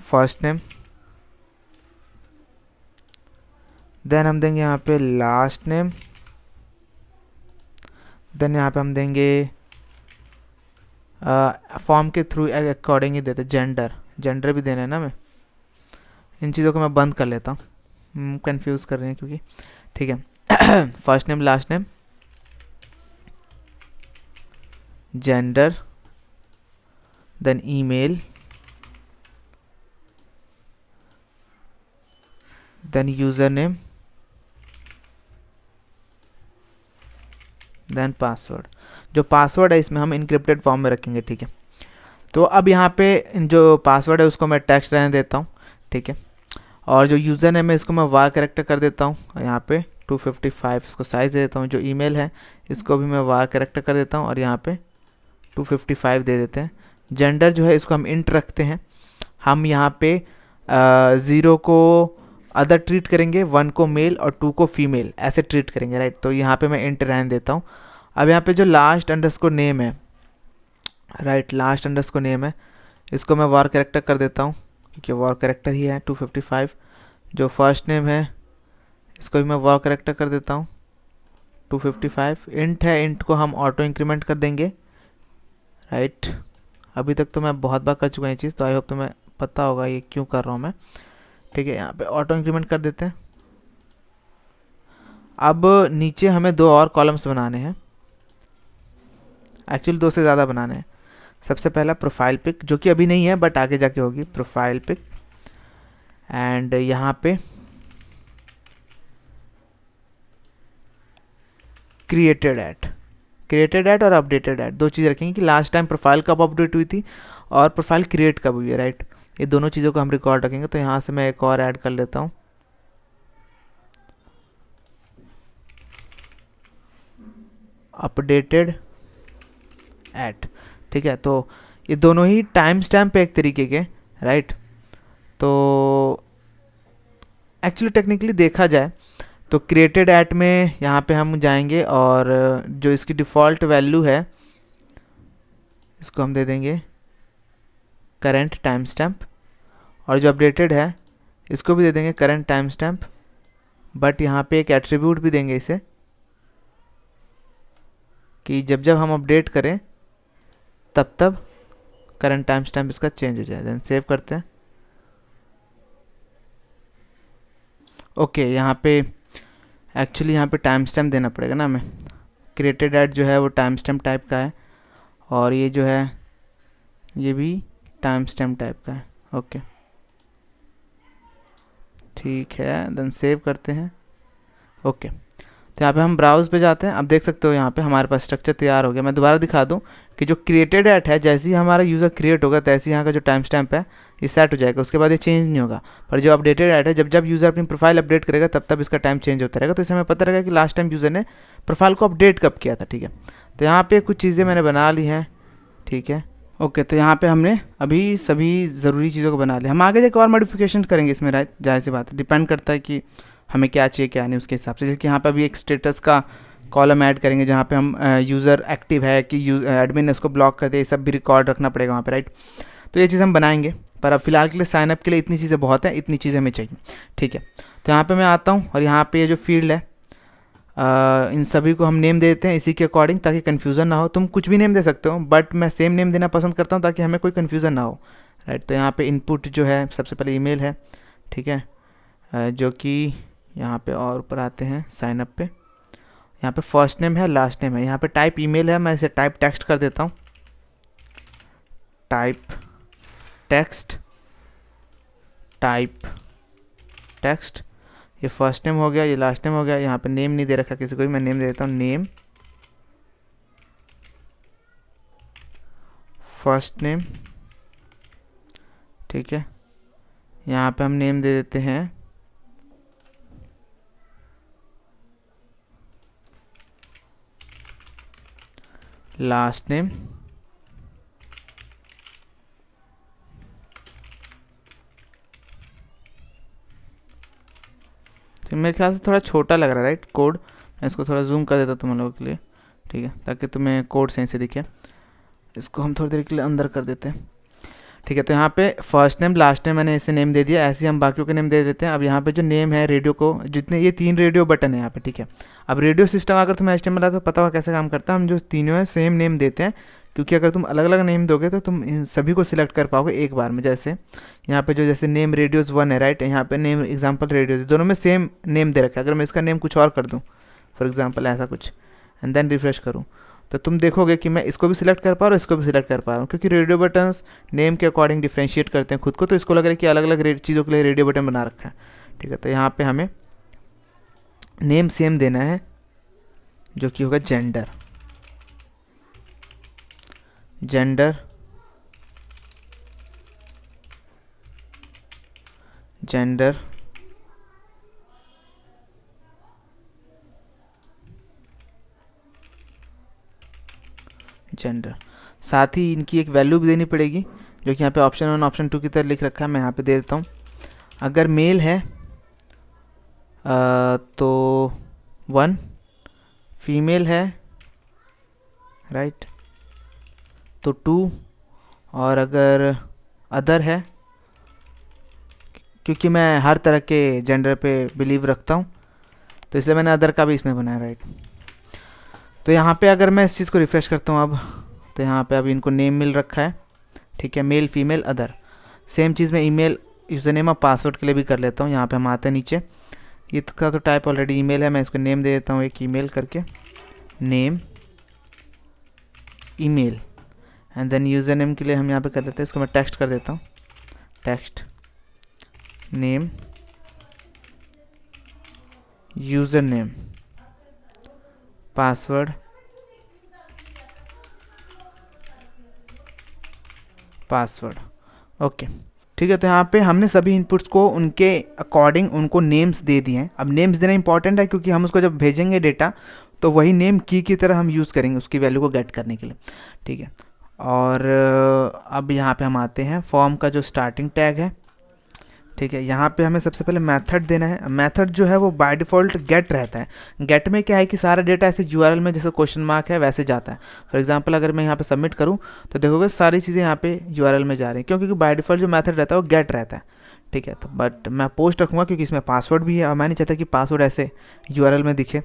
फर्स्ट नेम, देन हम देंगे यहाँ पे लास्ट नेम, देन यहाँ पे हम देंगे फॉर्म के थ्रू अकॉर्डिंग ही देते, जेंडर, जेंडर भी देना है ना। मैं इन चीज़ों को मैं बंद कर लेता हूँ, कंफ्यूज कर रहे हैं क्योंकि, ठीक है। First name, last name, gender, then email, then user name, then password. जो पासवर्ड है इसमें हम इनक्रिप्टेड फॉर्म में रखेंगे, ठीक है। तो अब यहाँ पे जो पासवर्ड है उसको मैं टेक्स्ट रहने देता हूँ, ठीक है। और जो यूज़र नेम है इसको मैं वार कैरेक्टर कर देता हूँ, यहाँ पे 255 इसको साइज़ दे देता हूँ। जो ईमेल है इसको भी मैं वार कैरेक्टर कर देता हूँ और यहाँ पे 255 दे देते हैं। जेंडर जो है इसको हम इंट रखते हैं। हम यहाँ पे 0 को अदर ट्रीट करेंगे, 1 को मेल और 2 को फीमेल, ऐसे ट्रीट करेंगे, राइट। तो यहाँ पे मैं इंट रहने देता हूँ। अब यहाँ पे जो लास्ट अंडरस्कोर नेम है, राइट, लास्ट अंडरस्कोर नेम है, इसको मैं वार कैरेक्टर कर देता हूँ क्योंकि वार कैरेक्टर ही है 255। जो फर्स्ट नेम है इसको भी मैं वार कैरेक्टर कर देता हूँ 255। इंट है, इंट को हम ऑटो इंक्रीमेंट कर देंगे, राइट। अभी तक तो मैं बहुत बार कर चुका हूँ ये चीज़, तो आई होप तुम्हें पता होगा ये क्यों कर रहा हूँ मैं, ठीक है। यहाँ पे ऑटो इंक्रीमेंट कर देते हैं। अब नीचे हमें 2 और कॉलम्स बनाने हैं, एक्चुअली 2 से ज़्यादा बनाने हैं। सबसे पहला प्रोफाइल पिक, जो कि अभी नहीं है बट आगे जाके होगी, प्रोफाइल पिक। एंड यहाँ पे क्रिएटेड एट, क्रिएटेड एट और अपडेटेड एट, 2 चीज़ रखेंगे कि लास्ट टाइम प्रोफाइल कब अपडेट हुई थी और प्रोफाइल क्रिएट कब हुई है, राइट। ये दोनों चीज़ों को हम रिकॉर्ड रखेंगे। तो यहाँ से मैं एक और ऐड कर लेता हूँ, अपडेटेड एट, ठीक है। तो ये दोनों ही टाइम स्टैम्प है एक तरीके के, राइट। तो एक्चुअली टेक्निकली देखा जाए तो क्रिएटेड एट में यहाँ पे हम जाएंगे और जो इसकी डिफ़ॉल्ट वैल्यू है इसको हम दे देंगे करंट टाइम स्टैम्प, और जो अपडेटेड है इसको भी दे देंगे करंट टाइम स्टैम्प। बट यहाँ पे एक एट्रीब्यूट भी देंगे इसे कि जब जब हम अपडेट करें तब तब करंट टाइम स्टैम्प इसका चेंज हो जाए। देन सेव करते हैं। ओके, यहाँ पे एक्चुअली यहाँ पे टाइम स्टैम्प देना पड़ेगा ना हमें। क्रिएटेड एट जो है वो टाइम स्टैम्प टाइप का है और ये जो है ये भी टाइम स्टैम्प टाइप का है। ओके, ठीक है, देन सेव करते हैं। ओके, तो यहाँ पे हम ब्राउज पे जाते हैं। अब देख सकते हो यहाँ पे हमारे पास स्ट्रक्चर तैयार हो गया। मैं दोबारा दिखा दूँ कि जो क्रिएटेड एट है, जैसे ही हमारा यूज़र क्रिएट होगा तैसे ही यहाँ का जो टाइम स्टैम्प है ये सेट हो जाएगा, उसके बाद ये चेंज नहीं होगा। पर जो अपडेटेड एट है, जब जब यूज़र अपनी प्रोफाइल अपडेट करेगा तब तब इसका टाइम चेंज होता रहेगा। तो इससे हमें पता रहेगा कि लास्ट टाइम यूज़र ने प्रोफाइल को अपडेट कब किया था, ठीक है। तो यहाँ पर कुछ चीज़ें मैंने बना ली हैं, ठीक है। ओके, तो यहाँ पे हमने अभी सभी ज़रूरी चीज़ों को बना लिया। हम आगे जाकर और मॉडिफिकेशन करेंगे इसमें, राइट, जाहिर सी बात है, डिपेंड करता है कि हमें क्या चाहिए क्या नहीं उसके हिसाब से। जैसे कि यहाँ पे अभी एक स्टेटस का कॉलम ऐड करेंगे जहाँ पे हम यूज़र एक्टिव है कि एडमिन ने उसको ब्लॉक कर दे, ये सब भी रिकॉर्ड रखना पड़ेगा वहाँ पे, राइट। तो ये चीज़ हम बनाएंगे, पर अब फिलहाल के लिए साइनअप के लिए इतनी चीज़ें बहुत हैं, इतनी चीज़ें हमें चाहिए, ठीक है। तो यहाँ पर मैं आता हूँ और यहाँ पर ये जो फील्ड है इन सभी को हम नेम दे देते हैं इसी के अकॉर्डिंग, ताकि कन्फ्यूज़न ना हो। तुम कुछ भी नेम दे सकते हो बट मैं सेम नेम देना पसंद करता हूँ ताकि हमें कोई कन्फ्यूज़न ना हो, राइट। तो यहाँ पे इनपुट जो है सबसे पहले ईमेल है, ठीक है, जो कि यहाँ पे और ऊपर आते हैं साइन अप पे। यहाँ पे फर्स्ट नेम है, लास्ट नेम है। यहाँ पे टाइप ईमेल है, मैं इसे टाइप टेक्स्ट कर देता हूँ, टाइप टेक्स्ट, टाइप टेक्स्ट। ये फर्स्ट नेम हो गया, ये लास्ट नेम हो गया। यहाँ पे नेम नहीं दे रखा किसी को भी, मैं नेम दे देता हूँ, नेम, फर्स्ट नेम, ठीक है। यहाँ पे हम नेम दे देते हैं लास्ट नेम, तो मेरे ख्याल से थोड़ा छोटा लग रहा है, राइट, कोड। मैं इसको थोड़ा जूम कर देता तुम लोगों के लिए, ठीक है, ताकि तुम्हें कोड सही से दिखे। इसको हम थोड़ी देर के लिए अंदर कर देते हैं। ठीक है, तो यहाँ पे फर्स्ट नेम लास्ट नेम मैंने इसे नेम दे दिया, ऐसे ही हम बाकियों के नेम दे देते हैं। अब यहाँ पे जो नेम है रेडियो को, जितने ये 3 रेडियो बटन है यहाँ पे, ठीक है। अब रेडियो सिस्टम अगर तुम्हें HTML है तो पता होगा कैसे काम करता है। हम जो तीनों है सेम नेम देते हैं, क्योंकि अगर तुम अलग अलग नेम दोगे तो तुम इन सभी को सिलेक्ट कर पाओगे एक बार में। जैसे यहाँ पे जो जैसे नेम रेडियोज़ 1 है, राइट, यहाँ पे नेम एग्जाम्पल रेडियोज़, दोनों में सेम नेम दे रखा है। अगर मैं इसका नेम कुछ और कर दूँ, फॉर एग्जाम्पल ऐसा कुछ, एंड देन रिफ्रेश करूँ, तो तुम देखोगे कि मैं इसको भी सिलेक्ट कर पा रहा हूँ, इसको भी सिलेक्ट कर पा रहा हूँ, क्योंकि रेडियो बटन्स नेम के अकॉर्डिंग डिफ्रेंशिएट करते हैं खुद को। तो इसको लग रहा है कि अलग अलग चीज़ों के लिए रेडियो बटन बना रखा है। ठीक है, तो यहाँ पे हमें नेम सेम देना है, जो कि होगा जेंडर। जेंडर जेंडर जेंडर, साथ ही इनकी एक वैल्यू भी देनी पड़ेगी, जो कि यहाँ पे ऑप्शन 1 ऑप्शन 2 की तरह लिख रखा है। मैं यहाँ पे दे देता हूँ। अगर मेल है तो 1, फीमेल है, राइट, तो 2, और अगर अदर है, क्योंकि मैं हर तरह के जेंडर पे बिलीव रखता हूँ तो इसलिए मैंने अदर का भी इसमें बनाया, राइट। तो यहाँ पे अगर मैं इस चीज़ को रिफ़्रेश करता हूँ अब, तो यहाँ पे अभी इनको नेम मिल रखा है, ठीक है, मेल फीमेल अदर। सेम चीज़ मैं ईमेल यूज़र नेम और पासवर्ड के लिए भी कर लेता हूँ। यहाँ पे हम आते हैं नीचे, इसका तो टाइप ऑलरेडी ईमेल है, मैं इसको नेम दे देता हूँ एक ईमेल करके, name email, and then user name के लिए हम यहाँ पे कर देते हैं, इसको मैं टेक्स्ट कर देता हूँ, text name user name password okay. ठीक है, तो यहाँ पे हमने सभी इनपुट्स को उनके अकॉर्डिंग उनको नेम्स दे दिए हैं। अब नेम्स देना इंपॉर्टेंट है, क्योंकि हम उसको जब भेजेंगे डेटा तो वही नेम की तरह हम यूज़ करेंगे उसकी वैल्यू को गेट करने के लिए। ठीक है, और अब यहाँ पे हम आते हैं फॉर्म का जो स्टार्टिंग टैग है। ठीक है, यहाँ पे हमें सबसे पहले मेथड देना है। मेथड जो है वो बाय डिफ़ॉल्ट गेट रहता है। गेट में क्या है कि सारा डेटा ऐसे यूआरएल में जैसे क्वेश्चन मार्क है वैसे जाता है। फॉर एग्जांपल अगर मैं यहाँ पे सबमिट करूँ तो देखोगे सारी चीज़ें यहाँ पे यूआरएल में जा रही हैं, क्योंकि बाय डिफ़ॉल्ट जो मेथड रहता है वो गेट रहता है। ठीक है, तो बट मैं पोस्ट रखूँगा क्योंकि इसमें पासवर्ड भी है और मैं नहीं चाहता कि पासवर्ड ऐसे यूआरएल में दिखे।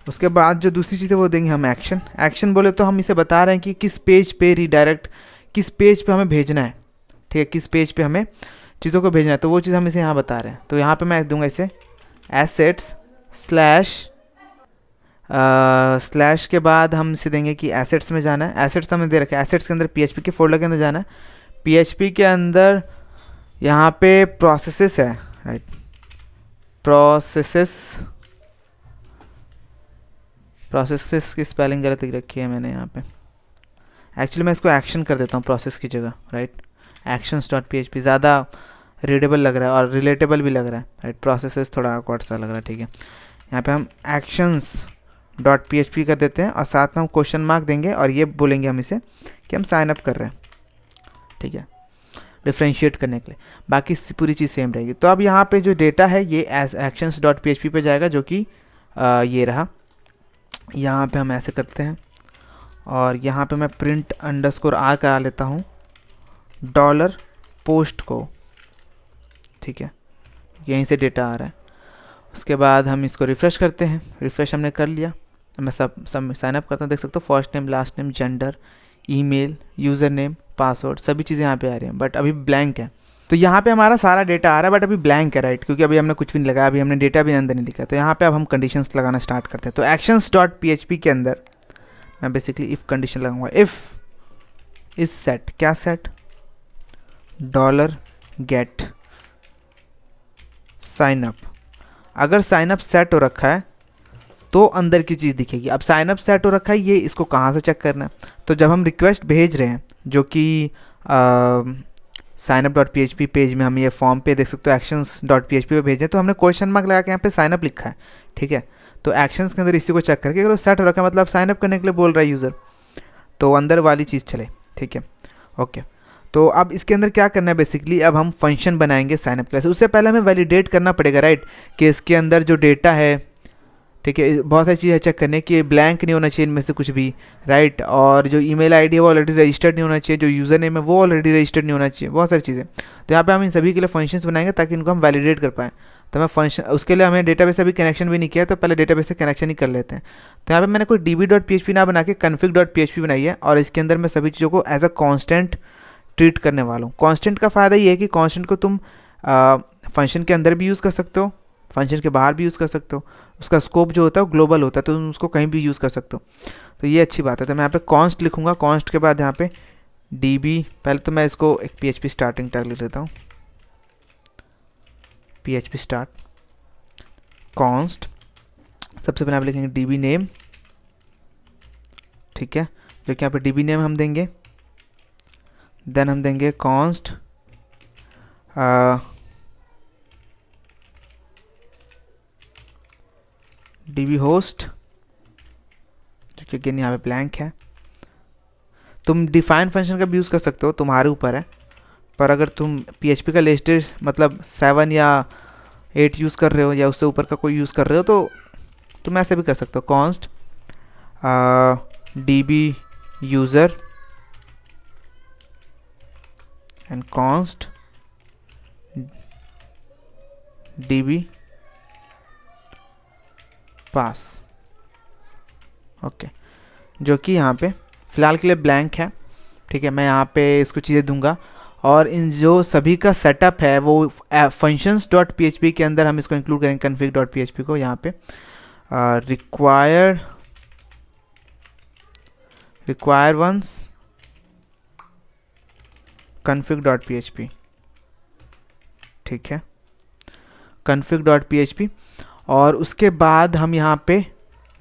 उसके बाद जो दूसरी चीज़ है वो देंगे हम एक्शन। एक्शन बोले तो हम इसे बता रहे हैं कि किस पेज पे रीडायरेक्ट, किस पेज पे हमें भेजना है। ठीक है, किस पेज पे हमें चीज़ों को भेजना है, तो वो चीज़ हम इसे यहाँ बता रहे हैं। तो यहाँ पे मैं दूंगा इसे एसेट्स स्लैश के बाद हम इसे देंगे कि एसेट्स में जाना है। एसेट्स हमने दे रखा है, एसेट्स के अंदर PHP के फोल्डर के अंदर जाना है। PHP के अंदर यहाँ पे प्रोसेसेस है, राइट, प्रोसेसेस की स्पेलिंग गलत लिख रखी है मैंने यहाँ पे। एक्चुअली मैं इसको एक्शन कर देता हूँ प्रोसेस की जगह, राइट। actions.php ज़्यादा रीडेबल लग रहा है और रिलेटेबल भी लग रहा है, राइट। प्रोसेसेस थोड़ा awkward सा लग रहा है, ठीक है। यहाँ पे हम actions.php कर देते हैं और साथ में हम क्वेश्चन मार्क देंगे और ये बोलेंगे हम इसे कि हम साइन अप कर रहे हैं, ठीक है, डिफ्रेंशिएट करने के लिए। बाकी पूरी चीज़ सेम रहेगी। तो अब यहाँ पे जो डेटा है ये actions.php पे जाएगा, जो कि ये रहा। यहाँ पे हम ऐसे करते हैं और यहाँ पे मैं print_r करा लेता हूँ $पोस्ट को, ठीक है, यहीं से डेटा आ रहा है। उसके बाद हम इसको रिफ़्रेश करते हैं। रिफ़्रेश हमने कर लिया, मैं सब साइन अप करता हूँ। देख सकते हो first name, last name, gender, email, user name, password, सभी चीज़ें यहाँ पे आ रही हैं, बट अभी ब्लैंक है। तो यहाँ पे हमारा सारा डेटा आ रहा है बट अभी ब्लैंक है, राइट, क्योंकि अभी हमने कुछ भी नहीं लगाया, अभी हमने डेटा भी अंदर नहीं लिखा। तो यहाँ पे अब हम कंडीशंस लगाना स्टार्ट करते हैं। तो actions.php के अंदर मैं बेसिकली इफ़ कंडीशन लगाऊंगा। इफ़ इज सेट, क्या सेट, $गेट साइन अप। अगर साइन अप सेट हो रखा है तो अंदर की चीज़ दिखेगी। अब साइन अप सेट हो रखा है, ये इसको कहाँ से चेक करना है? तो जब हम रिक्वेस्ट भेज रहे हैं, जो कि signup.php पेज में हम ये फॉर्म पे देख सकते हो actions.php पे भेजें, तो हमने क्वेश्चन मार्क लगा के यहाँ पे साइन अप लिखा है, ठीक है। तो एक्शंस के अंदर इसी को चेक करके अगर वो सेट हो रखा है मतलब साइन अप करने के लिए बोल रहा है यूज़र, तो अंदर वाली चीज़ चले, ठीक है, ओके। तो अब इसके अंदर क्या करना है बेसिकली, अब हम फंक्शन बनाएंगे साइनअप क्लास। उससे पहले हमें वैलिडेट करना पड़ेगा, राइट, कि इसके अंदर जो डेटा है ठीक है, बहुत सारी चीज़ें चेक करने की, ब्लैंक नहीं होना चाहिए इनमें से कुछ भी, राइट। और जो ईमेल आईडी है वो ऑलरेडी रजिस्टर्ड नहीं होना चाहिए, जो यूज़र नेम है वो ऑलरेडी रजिस्टर्ड नहीं होना चाहिए, बहुत सारी चीज़ें। तो यहाँ पे हम इन सभी के लिए फंक्शंस बनाएंगे ताकि इनको हम वैलिडेट कर पाएँ। तो मैं फंक्शन, उसके लिए हमें डेटाबेस से अभी कनेक्शन भी नहीं किया, तो पहले डेटाबेस से कनेक्शन ही कर लेते हैं। तो यहाँ पे मैंने कोई db.php ना बना के config.php बनाई है, और इसके अंदर मैं सभी चीज़ों को एज अ कॉन्स्टेंट ट्रीट करने वाला हूँ। कॉन्स्टेंट का फ़ायदा ये है कि कॉन्स्टेंट को तुम फंक्शन के अंदर भी यूज़ कर सकते हो, फंक्शन के बाहर भी यूज़ कर सकते हो, उसका स्कोप जो होता है वो ग्लोबल होता है, तो तुम उसको कहीं भी यूज़ कर सकते हो। तो ये अच्छी बात है। तो मैं यहाँ पे कॉन्स्ट लिखूँगा, कॉन्स्ट के बाद यहाँ पे db, पहले तो मैं इसको एक php स्टार्टिंग टैग लिख देता हूँ, php स्टार्ट कॉन्स्ट। सबसे पहले आप लिखेंगे db नेम, ठीक है, जो कि यहाँ पे db नेम हम देंगे। देन हम देंगे कॉन्स्ट db होस्ट, जो कि अगेन यहाँ पे ब्लैंक है। तुम डिफाइन फंक्शन का भी यूज़ कर सकते हो, तुम्हारे ऊपर है। पर अगर तुम PHP का लेटेस्ट मतलब 7 या 8 यूज़ कर रहे हो या उससे ऊपर का कोई यूज़ कर रहे हो, तो तुम ऐसे भी कर सकते हो, const db user and const db pass, okay, जो कि यहाँ पे फ़िलहाल के लिए ब्लैंक है, ठीक है। मैं यहाँ पे इसको चीज़ें दूंगा, और इन जो सभी का सेटअप है वो functions.php के अंदर हम इसको इंक्लूड करेंगे, config.php को यहाँ पे require once config.php, ठीक है, config.php। और उसके बाद हम यहाँ पे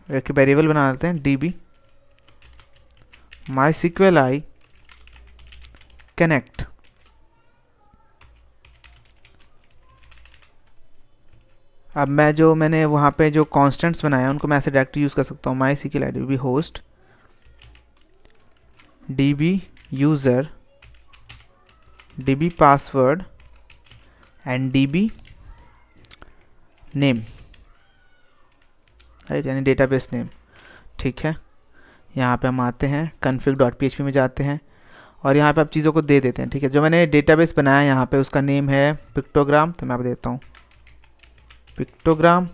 एक वेरिएबल बना देते हैं db mysqli connect। अब मैंने वहाँ पे जो कॉन्स्टेंट्स बनाया उनको मैं ऐसे डायरेक्ट यूज़ कर सकता हूँ, mysqli db host db user db password and db name, right, यानी डेटाबेस नेम, ठीक है। यहाँ पे हम आते हैं config.php में जाते हैं, और यहाँ पे आप चीज़ों को दे देते हैं, ठीक है। जो मैंने डेटाबेस बनाया यहाँ पे उसका नेम है पिक्टोग्राम, तो मैं आप देता हूँ पिक्टोग्राम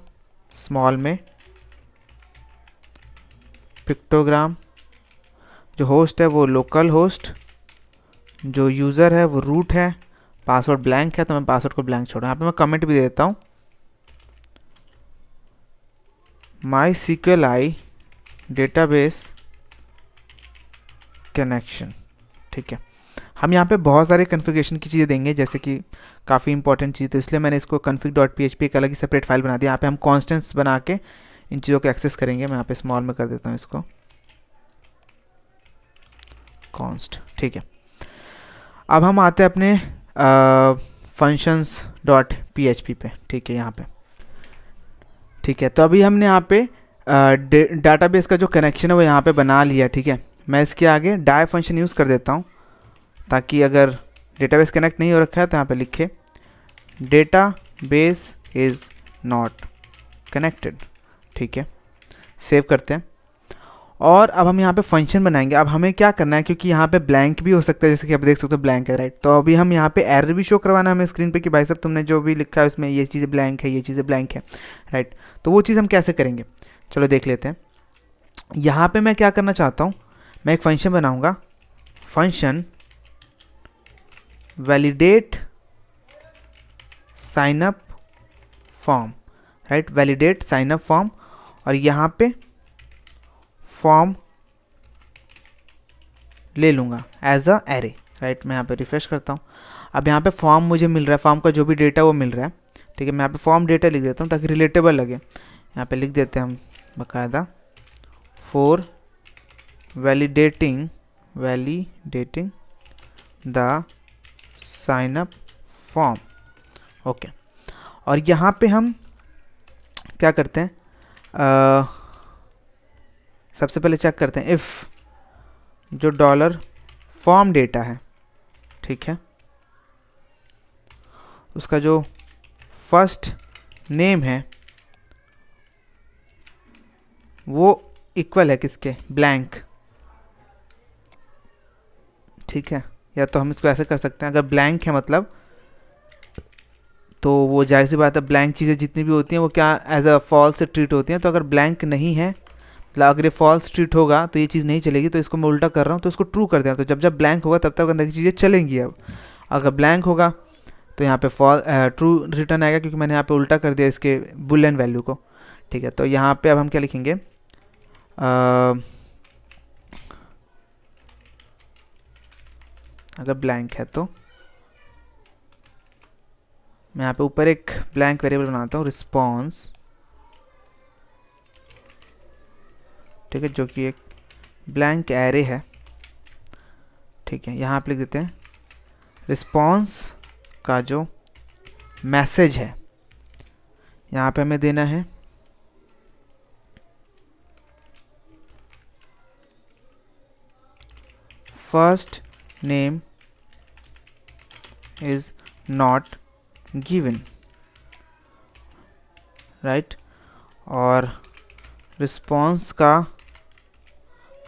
स्मॉल में, पिक्टोग्राम। जो होस्ट है वो लोकल होस्ट, जो यूज़र है वो रूट है, पासवर्ड ब्लैंक है, तो मैं पासवर्ड को ब्लैंक छोड़ा। यहाँ पे मैं कमेंट भी दे देता हूँ mysqli डेटाबेस कनेक्शन, ठीक है। हम यहाँ पे बहुत सारे कॉन्फ़िगरेशन की चीज़ें देंगे, जैसे कि काफ़ी इंपॉर्टेंट चीज़, तो इसलिए मैंने इसको config.php एक अलग ही सेपरेट फाइल बना दिया। यहाँ पे हम कॉन्स्टेंट्स बना के इन चीज़ों को एक्सेस करेंगे। मैं यहाँ पे स्मॉल में कर देता हूँ इसको कॉन्स्ट, ठीक है। अब हम आते हैं अपने functions.php पे, ठीक है, यहाँ पे, ठीक है। तो अभी हमने यहाँ पे डाटाबेस का जो कनेक्शन है वो यहाँ पे बना लिया, ठीक है। मैं इसके आगे डाई फंक्शन यूज़ कर देता हूँ, ताकि अगर डेटाबेस कनेक्ट नहीं हो रखा है तो यहाँ पे लिखे डेटाबेस इज़ नॉट कनेक्टेड, ठीक है। सेव करते हैं, और अब हम यहाँ पे फंक्शन बनाएंगे। अब हमें क्या करना है, क्योंकि यहाँ पे ब्लैंक भी हो सकता है, जैसे कि आप देख सकते हो ब्लैंक है, राइट। तो अभी हम यहाँ पे एरर भी शो करवाना है हमें स्क्रीन पे कि भाई साहब तुमने जो भी लिखा है उसमें ये चीज़ें ब्लैंक है, ये चीज़ें ब्लैंक है, राइट। तो वो चीज़ हम कैसे करेंगे, चलो देख लेते हैं। यहाँ पे मैं क्या करना चाहता हूँ, मैं एक फंक्शन बनाऊँगा, function validate signup form, right, validate signup form, और यहाँ पे फॉर्म ले लूँगा एज अ एरे, राइट। मैं यहाँ पे रिफ्रेश करता हूँ, अब यहाँ पे फॉर्म मुझे मिल रहा है, फॉर्म का जो भी डेटा वो मिल रहा है, ठीक है। मैं यहाँ पे फॉर्म डेटा लिख देता हूँ ताकि रिलेटेबल लगे। यहाँ पे लिख देते हैं हम बाकायदा for validating the signup form, okay. और यहाँ पे हम क्या करते हैं, सबसे पहले चेक करते हैं इफ़ जो डॉलर फॉर्म डेटा है, ठीक है, उसका जो फर्स्ट नेम है वो इक्वल है किसके, ब्लैंक, ठीक है। या तो हम इसको ऐसे कर सकते हैं, अगर ब्लैंक है मतलब तो वो जाहिर सी बात है ब्लैंक चीज़ें जितनी भी होती हैं वो क्या एज अ फॉल्स ट्रीट होती हैं। तो अगर ब्लैंक नहीं है, मतलब अगर ये फॉल्स ट्रीट होगा तो ये चीज़ नहीं चलेगी। तो इसको मैं उल्टा कर रहा हूँ, तो इसको ट्रू कर दें, तो जब जब ब्लैंक होगा तब तक अंदर की चीज़ें चलेंगी। अब अगर ब्लैंक होगा तो यहाँ पे ट्रू रिटर्न आएगा, क्योंकि मैंने यहाँ पे उल्टा कर दिया इसके बुलियन वैल्यू को, ठीक है। तो यहाँ पे अब हम क्या लिखेंगे, अगर ब्लैंक है तो मैं यहाँ पे ऊपर एक ब्लैंक वेरिएबल बनाता हूँ, रिस्पॉन्स, ठीक है, जो कि एक ब्लैंक एरे है, ठीक है। यहाँ पे लिख देते हैं रिस्पॉन्स का जो मैसेज है यहाँ पे हमें देना है first name is not given, right. और रिस्पॉन्स का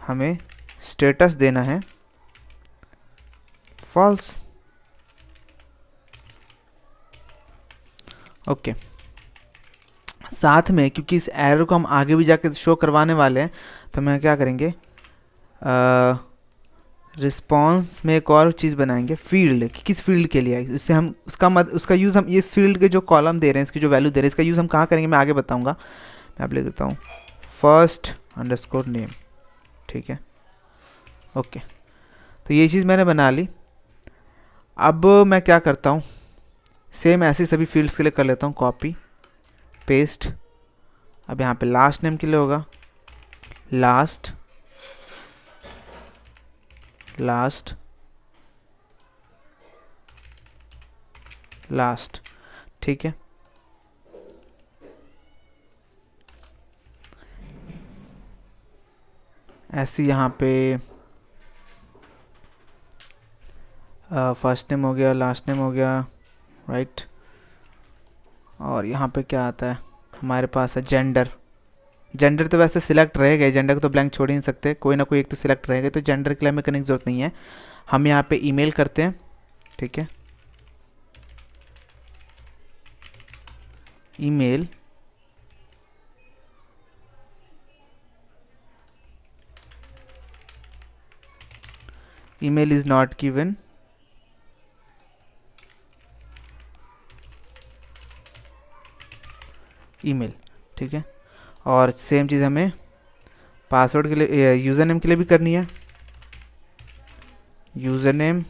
हमें स्टेटस देना है फॉल्स, ओके। साथ में क्योंकि इस एरर को हम आगे भी जाके शो करवाने वाले हैं, तो मैं क्या करेंगे, रिस्पॉन्स में एक और चीज़ बनाएंगे, फील्ड, कि किस फील्ड के लिए है। इससे हम उसका यूज़ हम इस फील्ड के जो कॉलम दे रहे हैं, इसकी जो वैल्यू दे रहे हैं, इसका यूज़ हम कहाँ करेंगे मैं आगे बताऊंगा। मैं आप लिख देता हूँ फर्स्ट अंडरस्कोर नेम, ठीक है, ओके। तो ये चीज़ मैंने बना ली। अब मैं क्या करता हूँ, सेम ऐसे सभी फील्ड्स के लिए कर लेता हूँ, कॉपी पेस्ट। अब यहाँ पे लास्ट नेम के लिए होगा लास्ट लास्ट, ठीक है। ऐसे यहाँ पे फर्स्ट नेम हो गया, लास्ट नेम हो गया, राइट। और यहाँ पे क्या आता है हमारे पास है जेंडर। जेंडर तो वैसे सिलेक्ट रहेगा, जेंडर को तो ब्लैंक छोड़ ही नहीं सकते, कोई ना कोई एक तो सिलेक्ट रहेगा, तो जेंडर के लिए हमें करने की जरूरत नहीं है। हम यहाँ पे ईमेल करते हैं, ठीक है, email, email is not given, email, ठीक है। और सेम चीज़ हमें पासवर्ड के लिए, यूज़र नेम के लिए भी करनी है, user name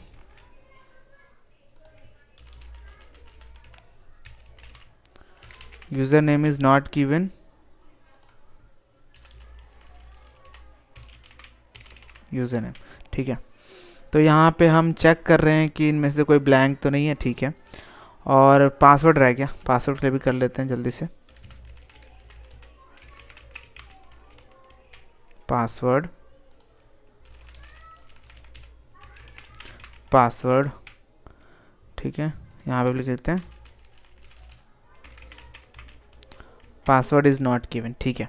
is not given, user name, ठीक है। तो यहाँ पे हम चेक कर रहे हैं कि इनमें से कोई ब्लैंक तो नहीं है, ठीक है। और पासवर्ड रह गया, पासवर्ड के लिए भी कर लेते हैं जल्दी से, पासवर्ड ठीक है। यहाँ पे लिख देते हैं पासवर्ड इज़ नॉट गिवन, ठीक है।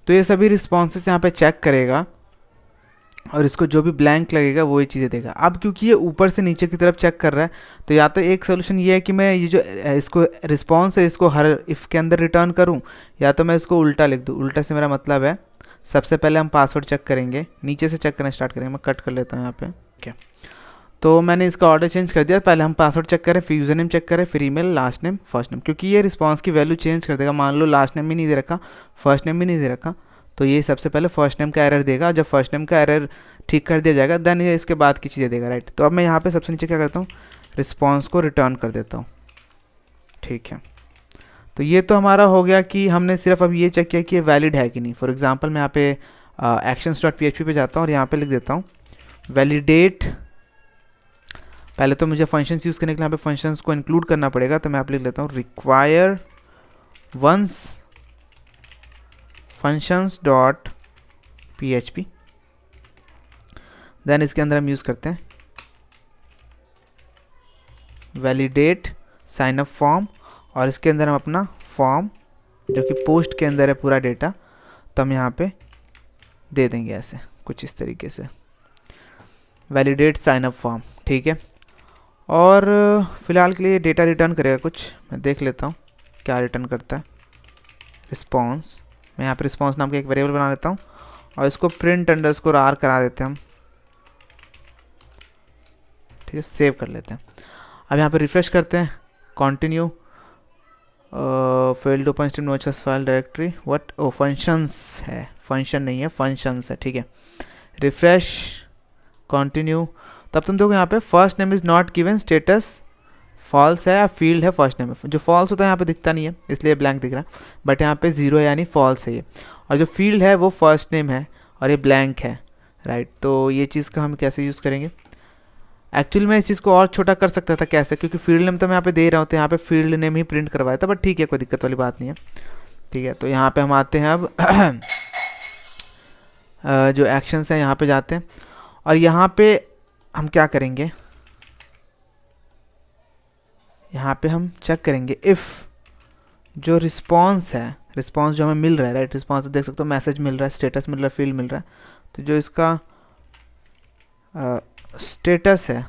तो ये सभी रिस्पॉन्सेस यहाँ पे चेक करेगा और इसको जो भी ब्लैंक लगेगा वो ये चीज़ें देगा। अब क्योंकि ये ऊपर से नीचे की तरफ चेक कर रहा है, तो या तो एक सोल्यूशन ये है कि मैं ये जो इसको रिस्पॉन्स है इसको हर इफ़ के अंदर रिटर्न करूँ, या तो मैं इसको उल्टा लिख दूँ। उल्टा से मेरा मतलब है सबसे पहले हम पासवर्ड चेक करेंगे, नीचे से चेक करना स्टार्ट करेंगे। मैं कट कर लेता हूँ यहाँ पे, ओके। तो मैंने इसका ऑर्डर चेंज कर दिया, पहले हम पासवर्ड चेक करें, फिर यूज़र नेम चेक करें, फिर email, last name, first name, क्योंकि ये रिस्पॉन्स की वैल्यू चेंज कर देगा। मान लो लास्ट नेम भी नहीं दे रखा, फर्स्ट नेम भी नहीं दे रखा, तो ये सबसे पहले फर्स्ट नेम का एरर देगा। जब फर्स्ट नेम का एरर ठीक कर दिया जाएगा देन ये इसके बाद की चीज़ें देगा, राइट। तो अब मैं यहाँ पे सबसे नीचे क्या करता हूँ, रिस्पॉन्स को रिटर्न कर देता हूँ, ठीक है। तो ये तो हमारा हो गया कि हमने सिर्फ अब ये चेक किया कि ये वैलिड है कि नहीं। फॉर एग्जांपल मैं यहाँ पे actions.php पे जाता हूँ और यहाँ पे लिख देता हूँ वैलिडेट। पहले तो मुझे फंक्शंस यूज़ करने के लिए यहाँ पे फंक्शंस को इंक्लूड करना पड़ेगा, तो मैं आप लिख लेता हूँ require once functions dot php। Then इसके अंदर हम यूज़ करते हैं वैलिडेट साइन अप फॉर्म, और इसके अंदर हम अपना फॉर्म जो कि पोस्ट के अंदर है पूरा डेटा, तो हम यहाँ पे दे देंगे ऐसे कुछ इस तरीके से, वैलिडेट साइन अप फॉर्म, ठीक है। और फ़िलहाल के लिए डेटा रिटर्न करेगा कुछ, मैं देख लेता हूँ क्या रिटर्न करता है। रिस्पॉन्स, मैं यहाँ पे रिस्पॉन्स नाम का एक वेरिएबल बना लेता हूँ और इसको प्रिंट अंडरस्कोर आर करा देते हैं हम, ठीक है, सेव कर लेते हैं। अब यहाँ पे रिफ्रेश करते हैं, continue, failed open stream no एचएस file directory, what, oh functions है, फंक्शन नहीं है फंक्शंस है, ठीक है। रिफ्रेश, कंटिन्यू, तब तुम देखो यहाँ पे first name is not given, status false है या फील्ड है फर्स्ट नेम में। जो फॉल्स होता है यहाँ पे दिखता नहीं है इसलिए ब्लैंक दिख रहा है, बट यहाँ पे जीरो है यानी फॉल्स है ये। और जो फील्ड है वो फर्स्ट नेम है और ये ब्लैंक है, राइट। तो ये चीज़ का हम कैसे यूज़ करेंगे, एक्चुअली मैं इस चीज़ को और छोटा कर सकता था कैसे, क्योंकि फील्ड नेम तो मैं यहाँ पे दे रहा हूँ तो यहाँ पे फील्ड नेम ही प्रिंट करवाया था, बट ठीक है कोई दिक्कत वाली बात नहीं है, ठीक है। तो यहाँ पे हम आते हैं अब जो एक्शंस हैं यहाँ पे जाते हैं और यहाँ पे हम क्या करेंगे, यहाँ पे हम चेक करेंगे इफ़ जो रिस्पॉन्स है, रिस्पॉन्स जो हमें मिल रहा है, राइट, रिस्पॉन्स देख सकते हो, मैसेज मिल रहा है, स्टेटस मिल रहा है, फील्ड मिल रहा है, तो जो इसका स्टेटस है,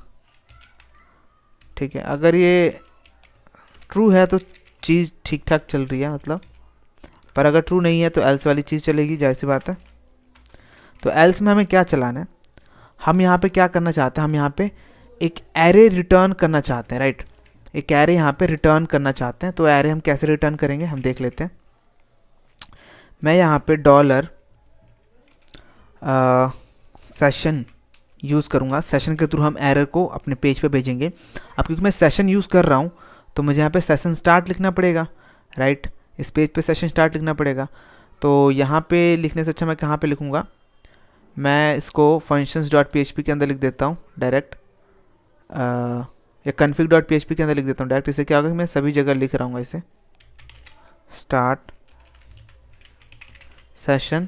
ठीक है, अगर ये ट्रू है तो चीज़ ठीक ठाक चल रही है मतलब, पर अगर ट्रू नहीं है तो एल्स वाली चीज़ चलेगी, जाहिर सी बात है। तो एल्स में हमें क्या चलाना है, हम यहाँ पे क्या करना चाहते हैं, हम यहाँ पे एक एरे रिटर्न करना चाहते हैं, राइट, एक एरे यहाँ पे रिटर्न करना चाहते हैं। तो एरे हम कैसे रिटर्न करेंगे हम देख लेते हैं। मैं यहाँ पे डॉलर सेशन यूज़ करूँगा, सेशन के थ्रू हम एरर को अपने पेज पे भेजेंगे। अब क्योंकि मैं सेशन यूज़ कर रहा हूँ तो मुझे यहाँ पे सेशन स्टार्ट लिखना पड़ेगा, राइट, इस पेज पे सेशन स्टार्ट लिखना पड़ेगा। तो यहाँ पे लिखने से अच्छा मैं कहाँ पे लिखूँगा, मैं इसको functions.php के अंदर लिख देता हूँ डायरेक्ट, या config.php के अंदर लिख देता हूँ डायरेक्ट। इससे क्या होगा कि मैं सभी जगह लिख रहा हूँ इसे, स्टार्ट सेशन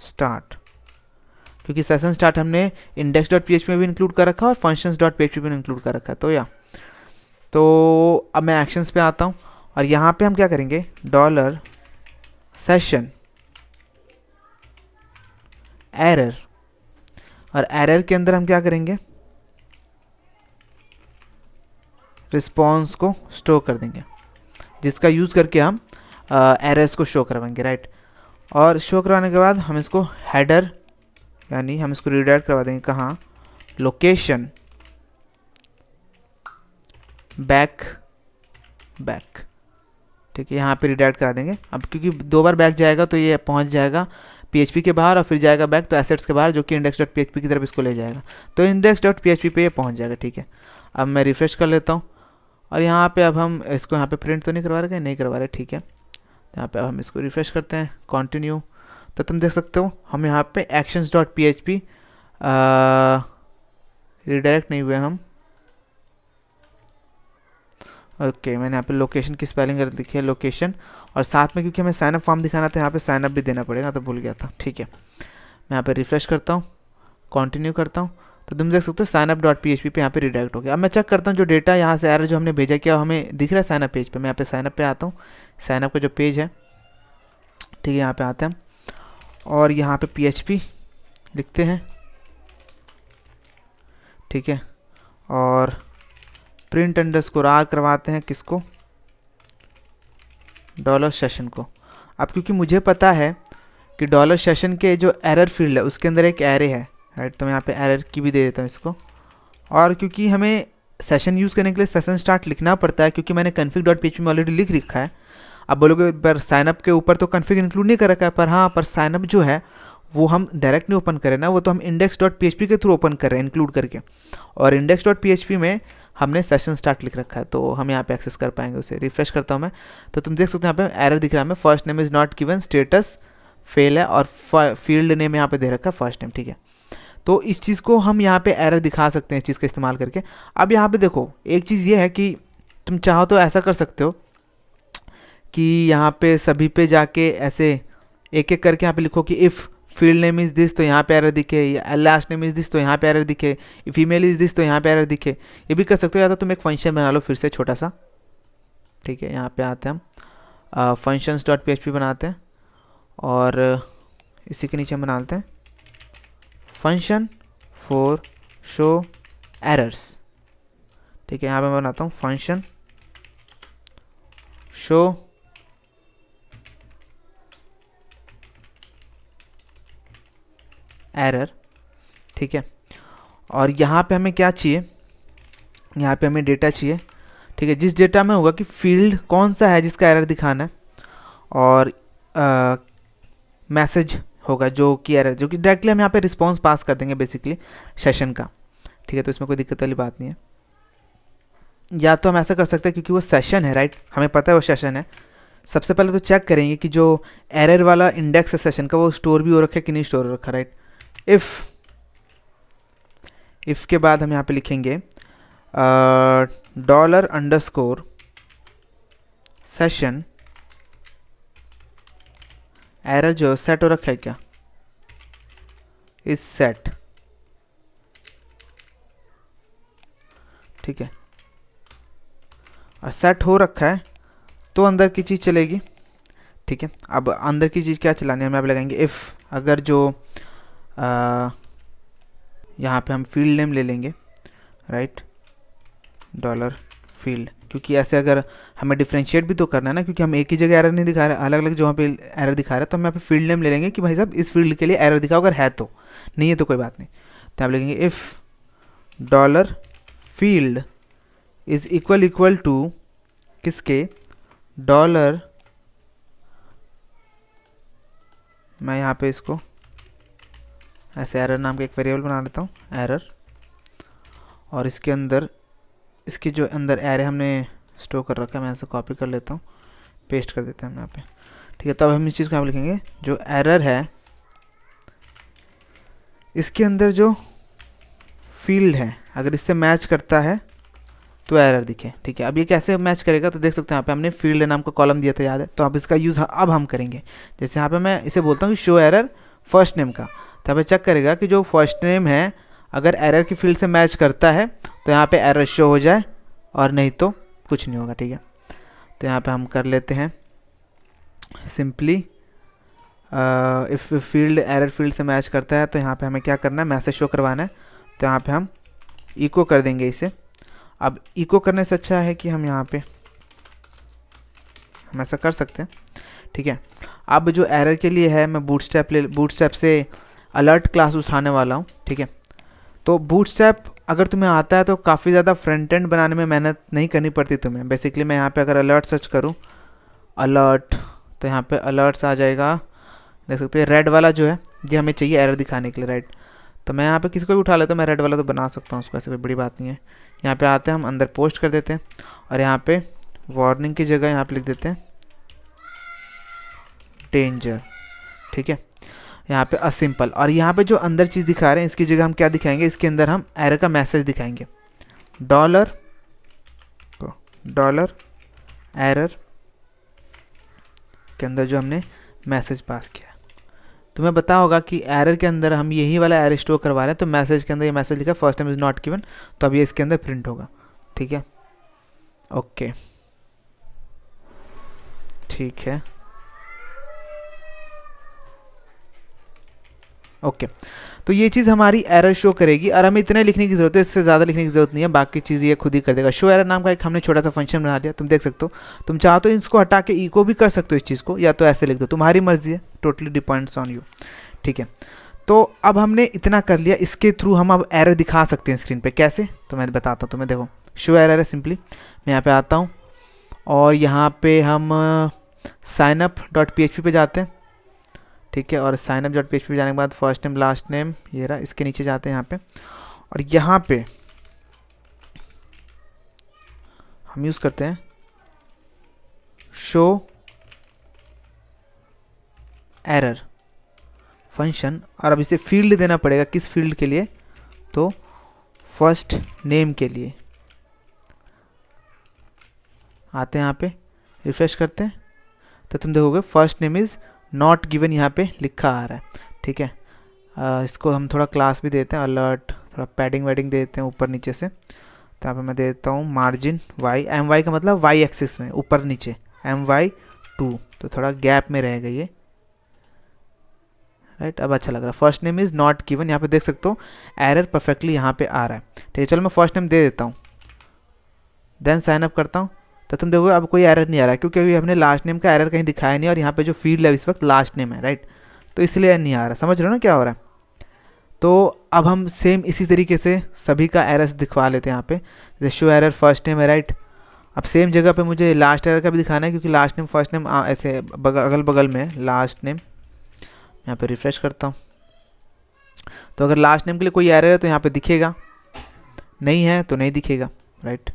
स्टार्ट, क्योंकि सेशन स्टार्ट हमने index.php में भी इंक्लूड कर रखा है और functions.php में इंक्लूड कर रखा है। तो अब मैं एक्शंस पे आता हूँ और यहाँ पे हम क्या करेंगे, डॉलर सेशन एरर, और एरर के अंदर हम क्या करेंगे, रिस्पॉन्स को स्टोर कर देंगे, जिसका यूज़ करके हम एरर्स को शो करवाएंगे, राइट। और शो करवाने के बाद हम इसको हेडर यानी हम इसको रीडायरेक्ट करवा देंगे कहाँ, लोकेशन बैक, ठीक है, यहाँ पे रीडायरेक्ट करा देंगे। अब क्योंकि 2 बार बैक जाएगा तो ये पहुँच जाएगा PHP के बाहर और फिर जाएगा बैक तो एसेट्स के बाहर, जो कि index.php की तरफ इसको ले जाएगा, तो index.php पे ये पहुँच जाएगा, ठीक है। अब मैं रिफ्रेश कर लेता हूँ और यहाँ पे अब हम इसको यहाँ पे प्रिंट तो नहीं करवा रहे, नहीं करवा रहे, ठीक है। यहाँ पे अब हम इसको रिफ्रेश करते हैं, कंटिन्यू, तो तुम देख सकते हो हम यहाँ पे actions.php रिडायरेक्ट नहीं हुए हम, ओके। मैंने यहाँ पे लोकेशन की स्पेलिंग कर लिखी है लोकेशन, और साथ में क्योंकि हमें साइन अप फॉर्म दिखाना था यहाँ पे साइन अप भी देना पड़ेगा, तो भूल गया था, ठीक है। मैं यहाँ पे रिफ्रेश करता हूँ, कंटिन्यू करता हूँ, तो तुम देख सकते हो साइन अप डॉट PHP पे यहाँ पे रिडायरेक्ट हो गया। अब मैं चेक करता हूँ जो डेटा यहाँ से एरर जो हमने भेजा क्या हमें दिख रहा है साइन अप पेज पे। मैं यहाँ पे साइन अप पे आता हूँ, साइन अप का जो पेज है, ठीक है, यहाँ पे आते हैं और यहाँ पे PHP लिखते हैं, ठीक है, और प्रिंट अंडरस्कोर आर करवाते हैं किसको, डॉलर सेशन को। अब क्योंकि मुझे पता है कि डॉलर सेशन के जो एरर फील्ड है उसके अंदर एक एरे है, राइट, तो मैं यहाँ पे एरर की भी दे देता हूँ इसको। और क्योंकि हमें सेशन यूज़ करने के लिए सेशन स्टार्ट लिखना पड़ता है, क्योंकि मैंने config.php में ऑलरेडी लिख रखा है। अब बोलोगे पर साइनअप के ऊपर तो config इंक्लूड नहीं कर रखा है, पर हाँ, पर साइनअप जो है वो हम डायरेक्ट नहीं ओपन करें ना, वो तो हम index.php के थ्रू ओपन कर रहे हैं इंक्लूड करके, और index.php में हमने सेशन स्टार्ट लिख रखा है, तो हम यहाँ पे एक्सेस कर पाएंगे उसे। रिफ्रेश करता हूँ मैं, तो तुम देख सकते हो यहाँ पे एरर दिख रहा है हमें, first name is not given, status fail है, और फील्ड नेम यहाँ पे दे रखा है फर्स्ट नेम, ठीक है। तो इस चीज़ को हम यहाँ पे एरर दिखा सकते हैं इस चीज़ का इस्तेमाल करके। अब यहाँ पे देखो एक चीज़ ये है कि तुम चाहो तो ऐसा कर सकते हो कि यहाँ पे सभी पे जाके ऐसे एक एक करके यहाँ पे लिखो कि if field name is this तो यहाँ पे एरर दिखे, या लास्ट नेम इज़ दिस तो यहाँ पे एरर दिखे, फीमेल इज़ दिस तो यहाँ पे एरर दिखे। ये भी कर सकते हो, या तो तुम एक फंक्शन बना लो फिर से छोटा सा, ठीक है। यहाँ पे आते हैं हम functions.php बनाते हैं और इसी के नीचे हम बना लेते हैं फंक्शन फॉर शो एरर्स। ठीक है, यहाँ पे मैं बनाता हूँ फंक्शन शो एरर। ठीक है, और यहाँ पे हमें क्या चाहिए, यहाँ पे हमें डेटा चाहिए। ठीक है, जिस डेटा में होगा कि फील्ड कौन सा है जिसका एरर दिखाना है, और मैसेज होगा जो कि एरर, जो कि डायरेक्टली हम यहाँ पे रिस्पॉन्स पास कर देंगे बेसिकली सेशन का। ठीक है, तो इसमें कोई दिक्कत वाली बात नहीं है। या तो हम ऐसा कर सकते हैं क्योंकि वो सेशन है, राइट, हमें पता है वो सेशन है। सबसे पहले तो चेक करेंगे कि जो एरर वाला इंडेक्स है सेशन का वो स्टोर भी हो रखा है कि नहीं स्टोर हो रखा, राइट। इफ़ के बाद हम यहाँ पे लिखेंगे $_ सेशन एरर जो सेट हो रखा है क्या, इस सेट। ठीक है, और सेट हो रखा है तो अंदर की चीज़ चलेगी। ठीक है, अब अंदर की चीज़ क्या चलानी है, हम यहाँ पे लगाएंगे इफ़, अगर जो यहाँ पे हम फील्ड नेम ले लेंगे, राइट, $फील्ड, क्योंकि ऐसे अगर हमें डिफ्रेंशिएट भी तो करना है ना, क्योंकि हम एक ही जगह एरर नहीं दिखा रहे, अलग अलग जगह पे एरर दिखा रहे हैं, तो हम यहाँ पे फील्ड नेम ले लेंगे कि भाई साहब इस फील्ड के लिए एरर दिखाओ, अगर है तो, नहीं है तो कोई बात नहीं। तो आप लिखेंगे if $field is equal to किसके, डॉलर, मैं यहाँ पे इसको ऐसे एरर नाम का एक वेरिएबल बना लेता हूँ, एरर, और इसके अंदर इसकी जो अंदर एरे हमने स्टोर कर रखा है, मैं ऐसे कॉपी कर लेता हूँ, पेस्ट कर देते हैं हम यहाँ पे। ठीक है, तब हम इस चीज़ को यहाँ पे लिखेंगे जो एरर है इसके अंदर जो फील्ड है अगर इससे मैच करता है तो एरर दिखे। ठीक है, अब ये कैसे मैच करेगा, तो देख सकते हैं यहाँ पे हमने फील्ड नाम का कॉलम दिया था, याद है, तो अब इसका यूज़ अब हम करेंगे। जैसे यहाँ पे मैं इसे बोलता हूँ शो एरर फर्स्ट नेम का, तो यहाँ पे चेक करेगा कि जो फर्स्ट नेम है अगर एरर की फील्ड से मैच करता है तो यहाँ पे एरर शो हो जाए, और नहीं तो कुछ नहीं होगा। ठीक है, तो यहाँ पे हम कर लेते हैं simply if field error field से मैच करता है तो यहाँ पे हमें क्या करना है, मैसेज शो करवाना है, तो यहाँ पे हम इको कर देंगे इसे। अब इको करने से अच्छा है कि हम यहाँ पे हम ऐसा कर सकते हैं। ठीक है, अब जो एरर के लिए है मैं बूटस्ट्रैप से अलर्ट क्लास उठाने वाला हूँ। ठीक है, तो बूटस्ट्रैप अगर तुम्हें आता है तो काफ़ी ज़्यादा फ्रंट एंड बनाने में मेहनत नहीं करनी पड़ती तुम्हें। बेसिकली मैं यहाँ पे अगर अलर्ट सर्च करूँ अलर्ट, तो यहाँ पे अलर्ट्स आ जाएगा, देख सकते हैं रेड वाला जो है ये हमें चाहिए एरर दिखाने के लिए, राइट। तो मैं यहाँ पे किसी को भी उठा लेता हूँ, मैं रेड वाला तो बना सकता हूँ उसको, ऐसे कोई बड़ी बात नहीं है। यहाँ पे आते हैं हम अंदर पोस्ट कर देते हैं, और यहाँ पे वार्निंग की जगह यहाँ पे लिख देते हैं डेंजर। ठीक है, यहाँ पे असिंपल, और यहाँ पे जो अंदर चीज़ दिखा रहे हैं इसकी जगह हम क्या दिखाएंगे, इसके अंदर हम एरर का मैसेज दिखाएंगे, डॉलर एरर के अंदर जो हमने मैसेज पास किया। तुम्हें पता होगा कि एरर के अंदर हम यही वाला एरर स्टोर करवा रहे हैं, तो मैसेज के अंदर ये मैसेज लिखा first time is not given, तो अब ये इसके अंदर प्रिंट होगा। ठीक है, ओके, ठीक है, ओके। तो ये चीज़ हमारी एरर शो करेगी, और हमें इतने लिखने की ज़रूरत है, इससे ज़्यादा लिखने की ज़रूरत नहीं है, बाकी चीज़ ये खुद ही कर देगा। शो एरर नाम का एक हमने छोटा सा फंक्शन बना दिया, तुम देख सकते हो। तुम चाहो तो इसको हटा के इको भी कर सकते हो इस चीज़ को, या तो ऐसे लिख दो, तुम्हारी मर्जी है, टोटली डिपेंड्स ऑन यू। ठीक है, तो अब हमने इतना कर लिया, इसके थ्रू हम अब एरर दिखा सकते हैं स्क्रीन पे। कैसे, तो मैं बताता हूँ तुम्हें। देखो शो एरर है, सिंपली मैं यहाँ पे आता हूँ और यहाँ पे हम signup.php पे जाते हैं। ठीक है, और signup.php पे जाने के बाद फर्स्ट नेम लास्ट नेम ये रहा, इसके नीचे जाते हैं यहाँ पे, और यहाँ पे हम यूज़ करते हैं शो एरर फंक्शन, और अब इसे फील्ड देना पड़ेगा, किस फील्ड के लिए, तो फर्स्ट नेम के लिए। आते हैं यहाँ पे, रिफ्रेश करते हैं, तो तुम देखोगे first name is not given यहाँ पे लिखा आ रहा है। ठीक है, इसको हम थोड़ा क्लास भी देते हैं, अलर्ट, थोड़ा पैडिंग वैडिंग देते हैं ऊपर नीचे से। तो यहाँ पे मैं देता हूँ मार्जिन वाई, एम वाई का मतलब वाई एक्सिस में ऊपर नीचे, MY2, तो थोड़ा गैप में रहेगा ये। राइट। अब अच्छा लग रहा है। First name is not given, यहाँ पे देख सकते हो एरर परफेक्टली यहाँ पे आ रहा है। ठीक है, चलो मैं फर्स्ट नेम दे देता हूँ, देन साइन अप करता हूँ। तो तुम देखोगे अब कोई एरर नहीं आ रहा है, क्योंकि अभी हमने लास्ट नेम का एरर कहीं दिखाया नहीं, और यहाँ पे जो फील्ड है इस वक्त लास्ट नेम है, राइट। तो इसलिए नहीं आ रहा, समझ रहे हो ना क्या हो रहा है। तो अब हम सेम इसी तरीके से सभी का एरर्स दिखवा लेते हैं यहाँ पे, जैसे शो एरर फर्स्ट नेम है, राइट। अब सेम जगह पे मुझे लास्ट एरर का भी दिखाना है, क्योंकि लास्ट नेम फर्स्ट नेम ऐसे अगल बगल में है लास्ट नेम। यहाँ पे रिफ्रेश करता हूँ, तो अगर लास्ट नेम के लिए कोई एरर है तो यहाँ पे दिखेगा, नहीं है तो नहीं दिखेगा, राइट।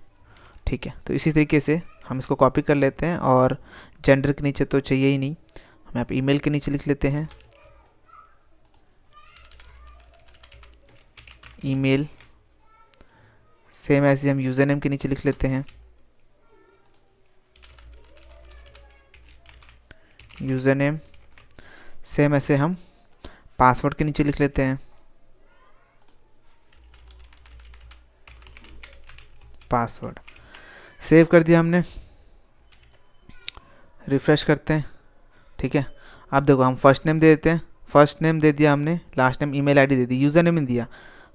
ठीक है, तो इसी तरीके से हम इसको कॉपी कर लेते हैं, और जेंडर के नीचे तो चाहिए ही नहीं, हम यहाँ पे ईमेल के नीचे लिख लेते हैं ईमेल। सेम ऐसे हम यूज़र नेम के नीचे लिख लेते हैं यूज़र नेम। सेम ऐसे हम पासवर्ड के नीचे लिख लेते हैं पासवर्ड। सेव कर दिया हमने, रिफ्रेश करते हैं। ठीक है, अब देखो हम फर्स्ट नेम दे देते हैं, फर्स्ट नेम दे दिया हमने, लास्ट नेम ईमेल आईडी दे दी, यूज़र नेम नहीं दिया।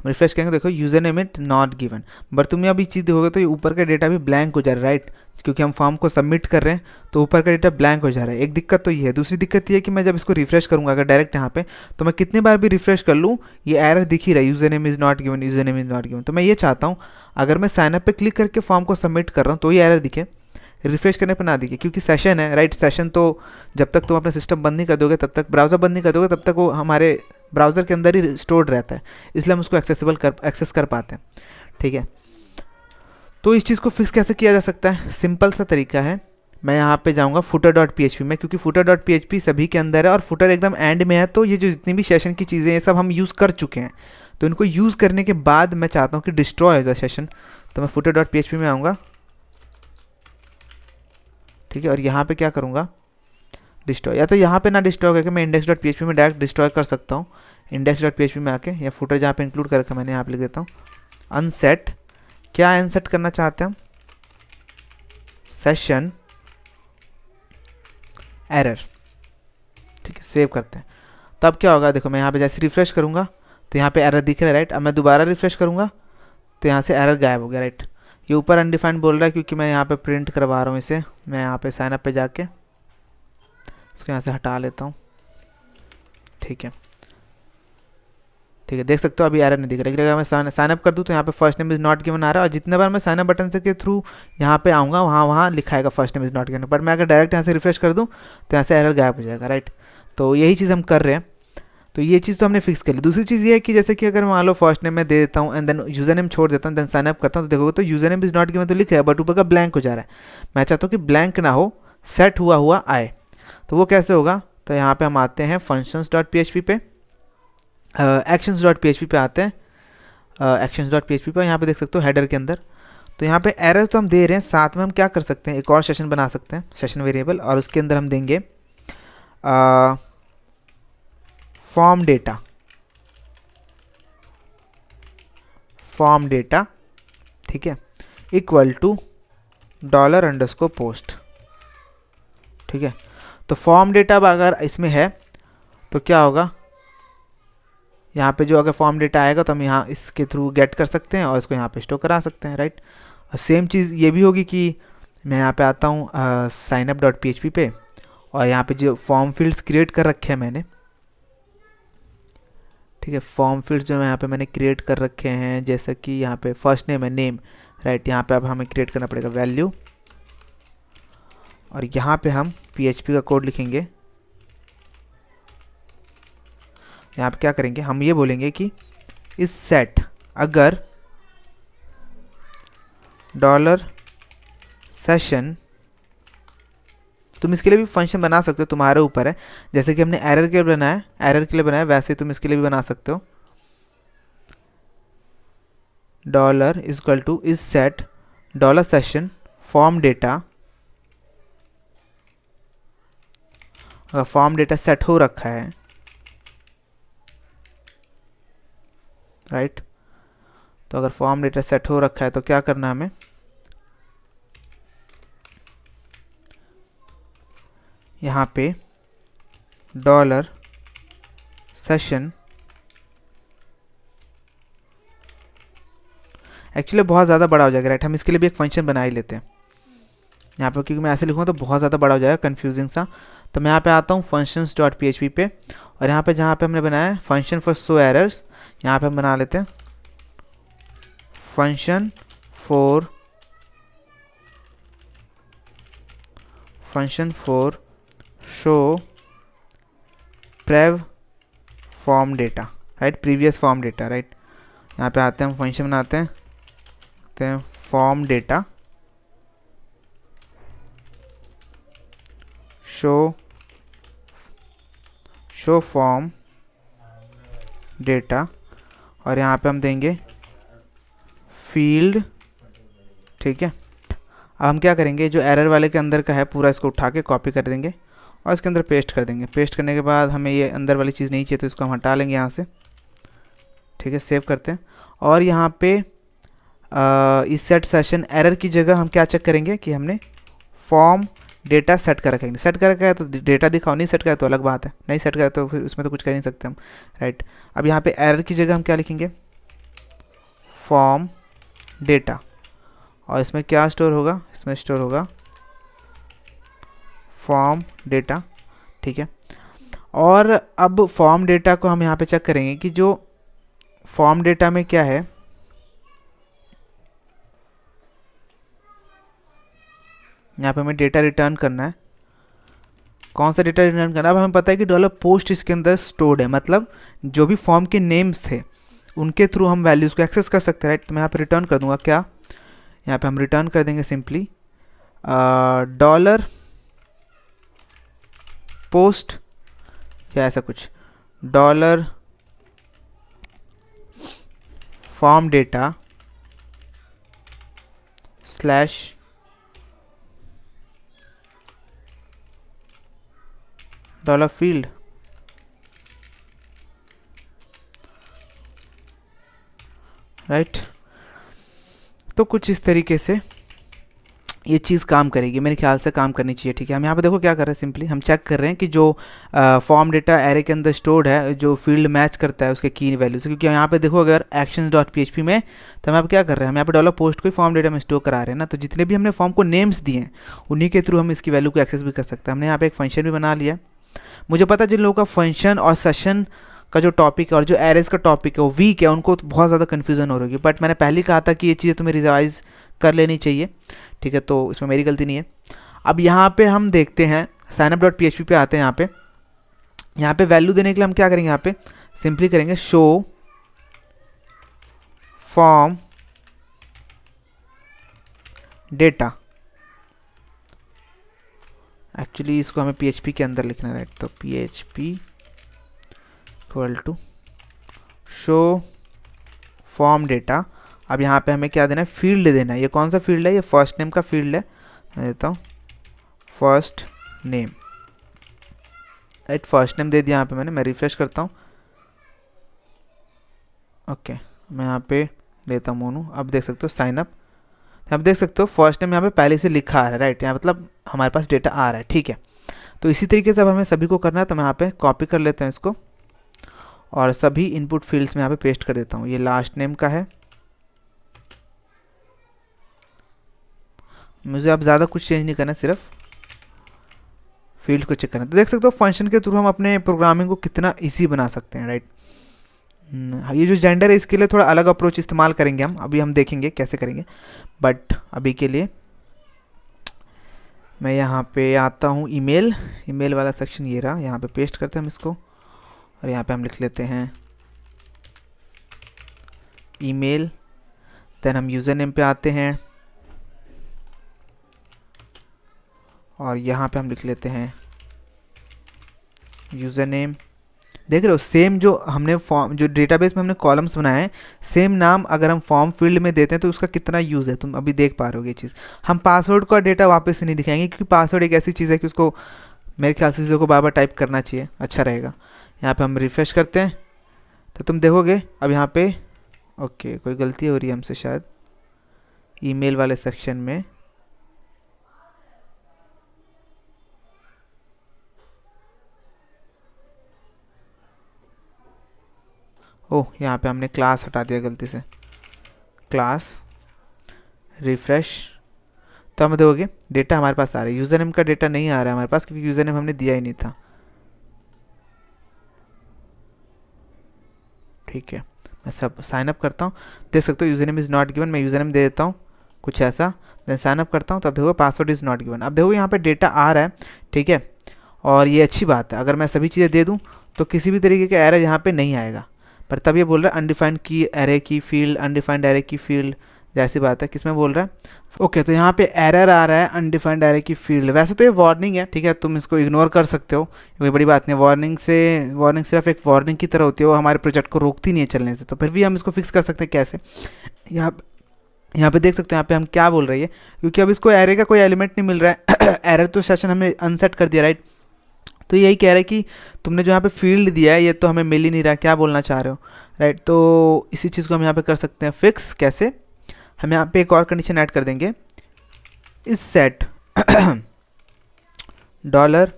हम रिफ्रेश करेंगे, देखो user name it not given. But तुम्हें अभी चीज़ देखोगे तो ये ऊपर का डेटा भी ब्लैंक हो जा रहा है, राइट, क्योंकि हम फॉर्म को सबमिट कर रहे हैं तो ऊपर का डेटा ब्लैंक हो जा रहा है। एक दिक्कत तो ये है। दूसरी दिक्कत ये है कि मैं जब इसको रिफ्रेश करूँगा अगर डायरेक्ट यहाँ पे, तो मैं कितनी बार भी रिफ्रेश कर लूँ ये एरर दिख ही रहा है, user name is not given, user name is not given. तो मैं ये चाहता हूँ अगर मैं साइनअप पे क्लिक करके फॉर्म को सबमिट कर रहा हूँ तो ये एरर दिखे, रिफ्रेश करने पर ना दिखे, क्योंकि सेशन है, राइट। सेशन तो जब तक तुम अपना सिस्टम बंद नहीं कर दोगे, तब तक ब्राउज़र बंद नहीं कर दोगे, तब तक वो हमारे ब्राउज़र के अंदर ही स्टोर्ड रहता है, इसलिए हम उसको एक्सेस कर पाते हैं। ठीक है, तो इस चीज़ को फिक्स कैसे किया जा सकता है, सिंपल सा तरीका है। मैं यहाँ पे जाऊँगा footer.php में, क्योंकि footer.php सभी के अंदर है और फुटर एकदम एंड में है, तो ये जो जितनी भी सेशन की चीज़ें ये सब हम यूज़ कर चुके हैं, तो इनको यूज़ करने के बाद मैं चाहता हूँ कि डिस्ट्रॉय हो जाए सेशन। तो मैं footer.php में आऊँगा, ठीक है, और यहाँ पे क्या करूँगा, डिस्ट्रॉय। या तो यहाँ पे ना डिस्ट्रॉय करके मैं index.php में डायरेक्ट डिस्ट्रॉय कर सकता हूँ, index.php में आके, या फुटर जहाँ पे इंक्लूड करके मैंने यहाँ पे लिख देता हूँ अनसेट। क्या अनसेट करना चाहते हैं हम, सेशन एरर। ठीक है, सेव करते हैं। तब क्या होगा, देखो मैं यहाँ पे जैसे रिफ्रेश करूँगा तो यहाँ पे एरर दिख रहा है, राइट। अब मैं दोबारा रिफ्रेश करूँगा तो यहाँ से एरर गायब हो गया, राइट। ये ऊपर अनडिफाइंड बोल रहा है क्योंकि मैं यहाँ पे प्रिंट करवा रहा हूँ इसे। मैं यहाँ पे साइन अप पे जाके इसको यहाँ से हटा लेता हूँ। ठीक है, ठीक है, देख सकते हो अभी एरर नहीं दिख रहा है। अगर मैं साइन अप कर दूँ तो यहाँ पे first name is not given आ रहा है, और जितने बार मैं साइन अप बटन से के थ्रू यहाँ पे आऊँगा वहाँ लिखाएगा first name is not given. पर मैं अगर डायरेक्ट यहाँ से रिफ्रेश कर दूँ तो यहाँ से एरर गायब हो जाएगा, राइट। तो यही चीज़ हम कर रहे हैं, तो ये चीज़ तो हमने फिक्स कर ली। दूसरी चीज़ ये है कि जैसे कि अगर मान लो फर्स्ट नेम मैं दे देता हूँ एंड देन यूज़र नेम छोड़ देता हूँ, देन साइन अप करता हूँ, तो देखोगे तो user name is not given तो लिखा है, बट ऊपर का ब्लैंक हो जा रहा है। मैं चाहता हूँ कि ब्लैंक ना हो, सेट हुआ हुआ आए। तो वो कैसे होगा, तो यहाँ पे हम आते हैं functions.php पे, actions.php पे आते हैं, actions.php पे यहाँ पे देख सकते हो हेडर के अंदर। तो यहाँ पे एरर तो हम दे रहे हैं, साथ में हम क्या कर सकते हैं, एक और सेशन बना सकते हैं, सेशन वेरिएबल, और उसके अंदर हम देंगे फॉर्म डेटा, ठीक है, इक्वल टू $_post। ठीक है, तो फॉर्म डेटा अगर इसमें है तो क्या होगा, यहाँ पे जो अगर फॉर्म डेटा आएगा तो हम यहाँ इसके थ्रू गेट कर सकते हैं और इसको यहाँ पे स्टोर करा सकते हैं, राइट। और सेम चीज़ ये भी होगी कि मैं यहाँ पे आता हूँ signup.php पे, और यहाँ पे जो फॉर्म फील्ड्स क्रिएट कर रखे हैं मैंने, ठीक है, फॉर्म फील्ड्स जो यहाँ पे मैंने क्रिएट कर रखे हैं, जैसा कि यहाँ पे फर्स्ट नेम है नेम, राइट। यहाँ पे अब हमें क्रिएट करना पड़ेगा वैल्यू, और यहाँ पे हम PHP का कोड लिखेंगे। यहाँ पे क्या करेंगे, हम ये बोलेंगे कि इस सेट अगर $session, तुम इसके लिए भी फंक्शन बना सकते हो, तुम्हारे ऊपर है। जैसे कि हमने एरर के लिए बनाया वैसे तुम इसके लिए भी बना सकते हो। $= इस सेट $session फॉर्म डेटा, अगर फॉर्म डेटा सेट हो रखा है, राइट। तो अगर फॉर्म डेटा सेट हो रखा है तो क्या करना है हमें, यहाँ पे सेशन एक्चुअली बहुत ज़्यादा बड़ा हो जाएगा, राइट। हम इसके लिए भी एक फंक्शन बना ही लेते हैं यहाँ पे, क्योंकि मैं ऐसे लिखूँगा तो बहुत ज़्यादा बड़ा हो जाएगा, कन्फ्यूजिंग सा। तो मैं यहाँ पे आता हूँ फंक्शंस डॉट php पे, और यहाँ पे जहाँ पे हमने बनाया है फंक्शन फॉर शो एरर्स, यहाँ पे हम बना लेते हैं function for show prev form data, right, previous form data, right. यहाँ पे आते हैं, हम फंक्शन बनाते हैं form data show form data, और यहाँ पे हम देंगे फील्ड, ठीक है। अब हम क्या करेंगे, जो एरर वाले के अंदर का है पूरा इसको उठा के कॉपी कर देंगे और इसके अंदर पेस्ट कर देंगे। पेस्ट करने के बाद हमें ये अंदर वाली चीज़ नहीं चाहिए तो इसको हम हटा लेंगे यहाँ से, ठीक है। सेव करते हैं, और यहाँ पे इस सेट सेशन एरर की जगह हम क्या चेक करेंगे कि हमने फॉर्म डेटा सेट कर रखेंगे। सेट कर रखा है तो डेटा दिखाओ, नहीं सेट करा तो अलग बात है, नहीं सेट करा तो फिर उसमें तो कुछ कर नहीं सकते हम, राइट। अब यहाँ पे एरर की जगह हम क्या लिखेंगे, फॉर्म डेटा, और इसमें क्या स्टोर होगा, इसमें स्टोर होगा फॉर्म डेटा, ठीक है। और अब फॉर्म डेटा को हम यहाँ पे चेक करेंगे कि जो फॉर्म डेटा में क्या है, यहाँ पे हमें डेटा रिटर्न करना है। कौन सा डेटा रिटर्न करना है, अब हमें पता है कि डॉलर पोस्ट इसके अंदर स्टोर्ड है, मतलब जो भी फॉर्म के नेम्स थे उनके थ्रू हम वैल्यूज़ को एक्सेस कर सकते हैं, राइट। तो मैं यहाँ पे रिटर्न कर दूंगा क्या, यहाँ पे हम रिटर्न कर देंगे सिंपली डॉलर पोस्ट या ऐसा कुछ, dollar form data slash dollar field, right. तो कुछ इस तरीके से ये चीज़ काम करेगी, मेरे ख्याल से काम करनी चाहिए, ठीक है। हम यहाँ पे देखो क्या कर रहे हैं, सिंपली हम चेक कर रहे हैं कि जो फॉर्म डेटा एरे के अंदर स्टोर्ड है, जो फील्ड मैच करता है उसके की वैल्यू से, क्योंकि यहाँ पे देखो अगर एक्शन डॉट php में, तो हम यहाँ पे क्या कर रहे हैं, हम यहाँ पे डॉलर पोस्ट को ही फॉर्म डेटा में स्टोर करा रहे हैं ना। तो जितने भी हमने फॉर्म को नेम्स दिए हैं उन्हीं के थ्रू हम इसकी वैल्यू को एक्सेस भी कर सकते हैं। हमने यहाँ पे एक फंक्शन भी बना लिया। मुझे पता है जिन लोगों का फंक्शन और सेशन का जो टॉपिक है और जो एरेज का टॉपिक है वो वीक है, उनको तो बहुत ज़्यादा कन्फ्यूजन हो रही है, बट मैंने पहले कहा था कि ये चीज़ें तुम्हें रिवाइज कर लेनी चाहिए, ठीक है। तो इसमें मेरी गलती नहीं है। अब यहाँ पे हम देखते हैं साइनअप डॉट php पे आते हैं। यहाँ पे वैल्यू देने के लिए हम क्या करेंगे, यहाँ पे सिंपली करेंगे शो फॉर्म डेटा। एक्चुअली इसको हमें php के अंदर लिखना है, राइट। तो php equal to show form data. अब यहाँ पे हमें क्या देना है, फील्ड देना है। ये कौन सा फील्ड है, ये फर्स्ट नेम का फील्ड है, मैं देता हूँ first name, right. First name दे दिया यहाँ पे मैंने, मैं रिफ्रेश करता हूँ, ओके। मैं यहाँ पे देता हूँ मोनू, अब देख सकते हो साइन अप, अब देख सकते हो फर्स्ट नेम यहाँ पे पहले से लिखा आ रहा है, राइट। यहाँ मतलब हमारे पास डेटा आ रहा है, ठीक है। तो इसी तरीके से अब हमें सभी को करना है, तो मैं यहाँ पे कॉपी कर लेते हैं इसको और सभी इनपुट फील्ड्स में यहाँ पे पेस्ट कर देता हूँ। ये लास्ट नेम का है, मुझे अब ज़्यादा कुछ चेंज नहीं करना, सिर्फ फील्ड को चेक करना। तो देख सकते हो फंक्शन के थ्रू हम अपने प्रोग्रामिंग को कितना इजी बना सकते हैं, राइट। ये जो जेंडर है इसके लिए थोड़ा अलग अप्रोच इस्तेमाल करेंगे हम, अभी हम देखेंगे कैसे करेंगे, बट अभी के लिए मैं यहाँ पे आता हूँ ईमेल वाला सेक्शन ये रहा, यहाँ पे पेस्ट करते हैं हम इसको, और यहाँ पे हम लिख लेते हैं ईमेल। देन हम यूज़र नेम पे आते हैं और यहाँ पे हम लिख लेते हैं यूज़र नेम। देख रहे हो सेम जो हमने फॉर्म, जो डेटाबेस में हमने कॉलम्स बनाए हैं, सेम नाम अगर हम फॉर्म फील्ड में देते हैं तो उसका कितना यूज़ है, तुम अभी देख पा रहे हो ये चीज़। हम पासवर्ड का डेटा वापस से नहीं दिखाएंगे, क्योंकि पासवर्ड एक ऐसी चीज़ है कि उसको मेरे ख्याल से चीज़ों को बार बार टाइप करना चाहिए, अच्छा रहेगा। यहाँ पे हम रिफ्रेश करते हैं तो तुम देखोगे अब यहाँ पे ओके कोई गलती हो रही है हमसे शायद ईमेल वाले सेक्शन में। ओह, यहाँ पे हमने क्लास हटा दिया गलती से, क्लास रिफ्रेश। तो हम देखोगे डेटा हमारे पास आ रहा है, यूज़र नेम का डेटा नहीं आ रहा है हमारे पास क्योंकि यूज़र नेम हमने दिया ही नहीं था। ठीक है, मैं सब साइन अप करता हूँ, देख सकते हो user name is not given, मैं यूज़र नेम दे देता हूँ कुछ ऐसा, देन साइन अप करता हूँ। तो अब देखो पासवर्ड इज़ नॉट गिवन। अब देखो यहाँ पे डेटा आ रहा है, ठीक है, और ये अच्छी बात है। अगर मैं सभी चीज़ें दे दूँ तो किसी भी तरीके का एरर यहाँ पे नहीं आएगा। पर तब ये बोल रहा है अनडिफाइंड की एरे की फील्ड, अनडिफाइंड एरे की फील्ड, जैसी बात है। किसमें बोल रहा है? ओके, तो यहाँ पे एरर आ रहा है अनडिफाइंड एरे की फील्ड। वैसे तो ये वार्निंग है, ठीक है, तुम इसको इग्नोर कर सकते हो, कोई बड़ी बात नहीं। वार्निंग सिर्फ एक वार्निंग की तरह होती है, वो हमारे प्रोजेक्ट को रोकती नहीं है चलने से। तो फिर भी हम इसको फिक्स कर सकते हैं कैसे। यहाँ यहाँ पे देख सकते हो, यहाँ पे हम क्या बोल रही है, क्योंकि अब इसको एरे का कोई एलिमेंट नहीं मिल रहा है एरर तो सेशन हमने अनसेट कर दिया, राइट। तो यही कह रहा है कि तुमने जो यहाँ पे फील्ड दिया है ये तो हमें मिल ही नहीं रहा, क्या बोलना चाह रहे हो, राइट। तो इसी चीज़ को हम यहाँ पे कर सकते हैं फिक्स। कैसे? हम यहाँ पे एक और कंडीशन ऐड कर देंगे, इस सेट डॉलर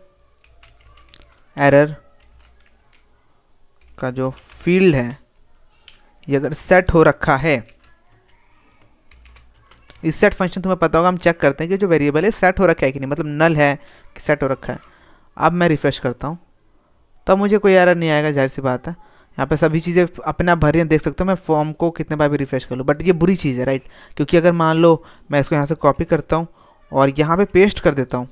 एरर का जो फील्ड है ये अगर सेट हो रखा है, इस सेट फंक्शन तुम्हें पता होगा, हम चेक करते हैं कि जो वेरिएबल है सेट हो रखा है कि नहीं, मतलब नल है कि सेट हो रखा है। अब मैं रिफ्रेश करता हूँ तब मुझे कोई एरर नहीं आएगा, जाहिर सी बात है। यहाँ पे सभी चीज़ें अपने आप भरी हैं, देख सकते हो। मैं फॉर्म को कितने बार भी रिफ्रेश कर लूँ, बट ये बुरी चीज़ है, राइट। क्योंकि अगर मान लो मैं इसको यहाँ से कॉपी करता हूँ और यहाँ पे पेस्ट कर देता हूँ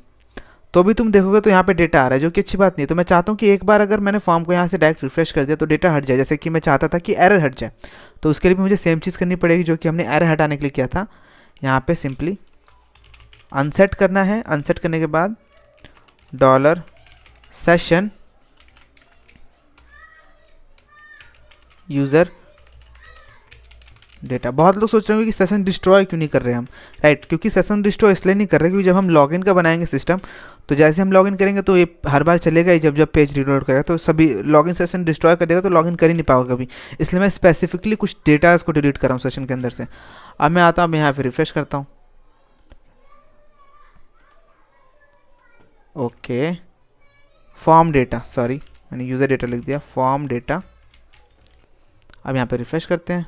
तो भी तुम देखोगे तो यहाँ पे डेटा आ रहा है, जो कि अच्छी बात नहीं है। तो मैं चाहता हूँ कि एक बार अगर मैंने फॉर्म को यहाँ से डायरेक्ट रिफ्रेश कर दिया तो डेटा हट जाए, जैसे कि मैं चाहता था कि एरर हट जाए। तो उसके लिए भी मुझे सेम चीज़ करनी पड़ेगी जो कि हमने एरर हटाने के लिए किया था। यहाँ पे सिंपली अनसेट करना है, अनसेट करने के बाद डॉलर सेशन यूज़र डेटा। बहुत लोग सोच रहे होंगे कि सेशन डिस्ट्रॉय क्यों नहीं कर रहे हम, राइट। क्योंकि सेशन डिस्ट्रॉय इसलिए नहीं कर रहे क्योंकि जब हम लॉगिन का बनाएंगे सिस्टम, तो जैसे हम लॉगिन करेंगे तो ये हर बार चलेगा ही, जब जब पेज रीलोड करेगा तो सभी लॉगिन सेशन डिस्ट्रॉय कर देगा, तो लॉगिन कर ही नहीं पाओगे कभी। इसलिए मैं स्पेसिफिकली कुछ डेटा को डिलीट कर रहा हूँ सेशन के अंदर से। अब मैं आता हूँ, मैं यहाँ पर रिफ्रेश करता हूँ। ओके, फॉर्म डेटा, सॉरी मैंने यूज़र डेटा लिख दिया, फॉर्म डेटा। अब यहाँ पे रिफ्रेश करते हैं,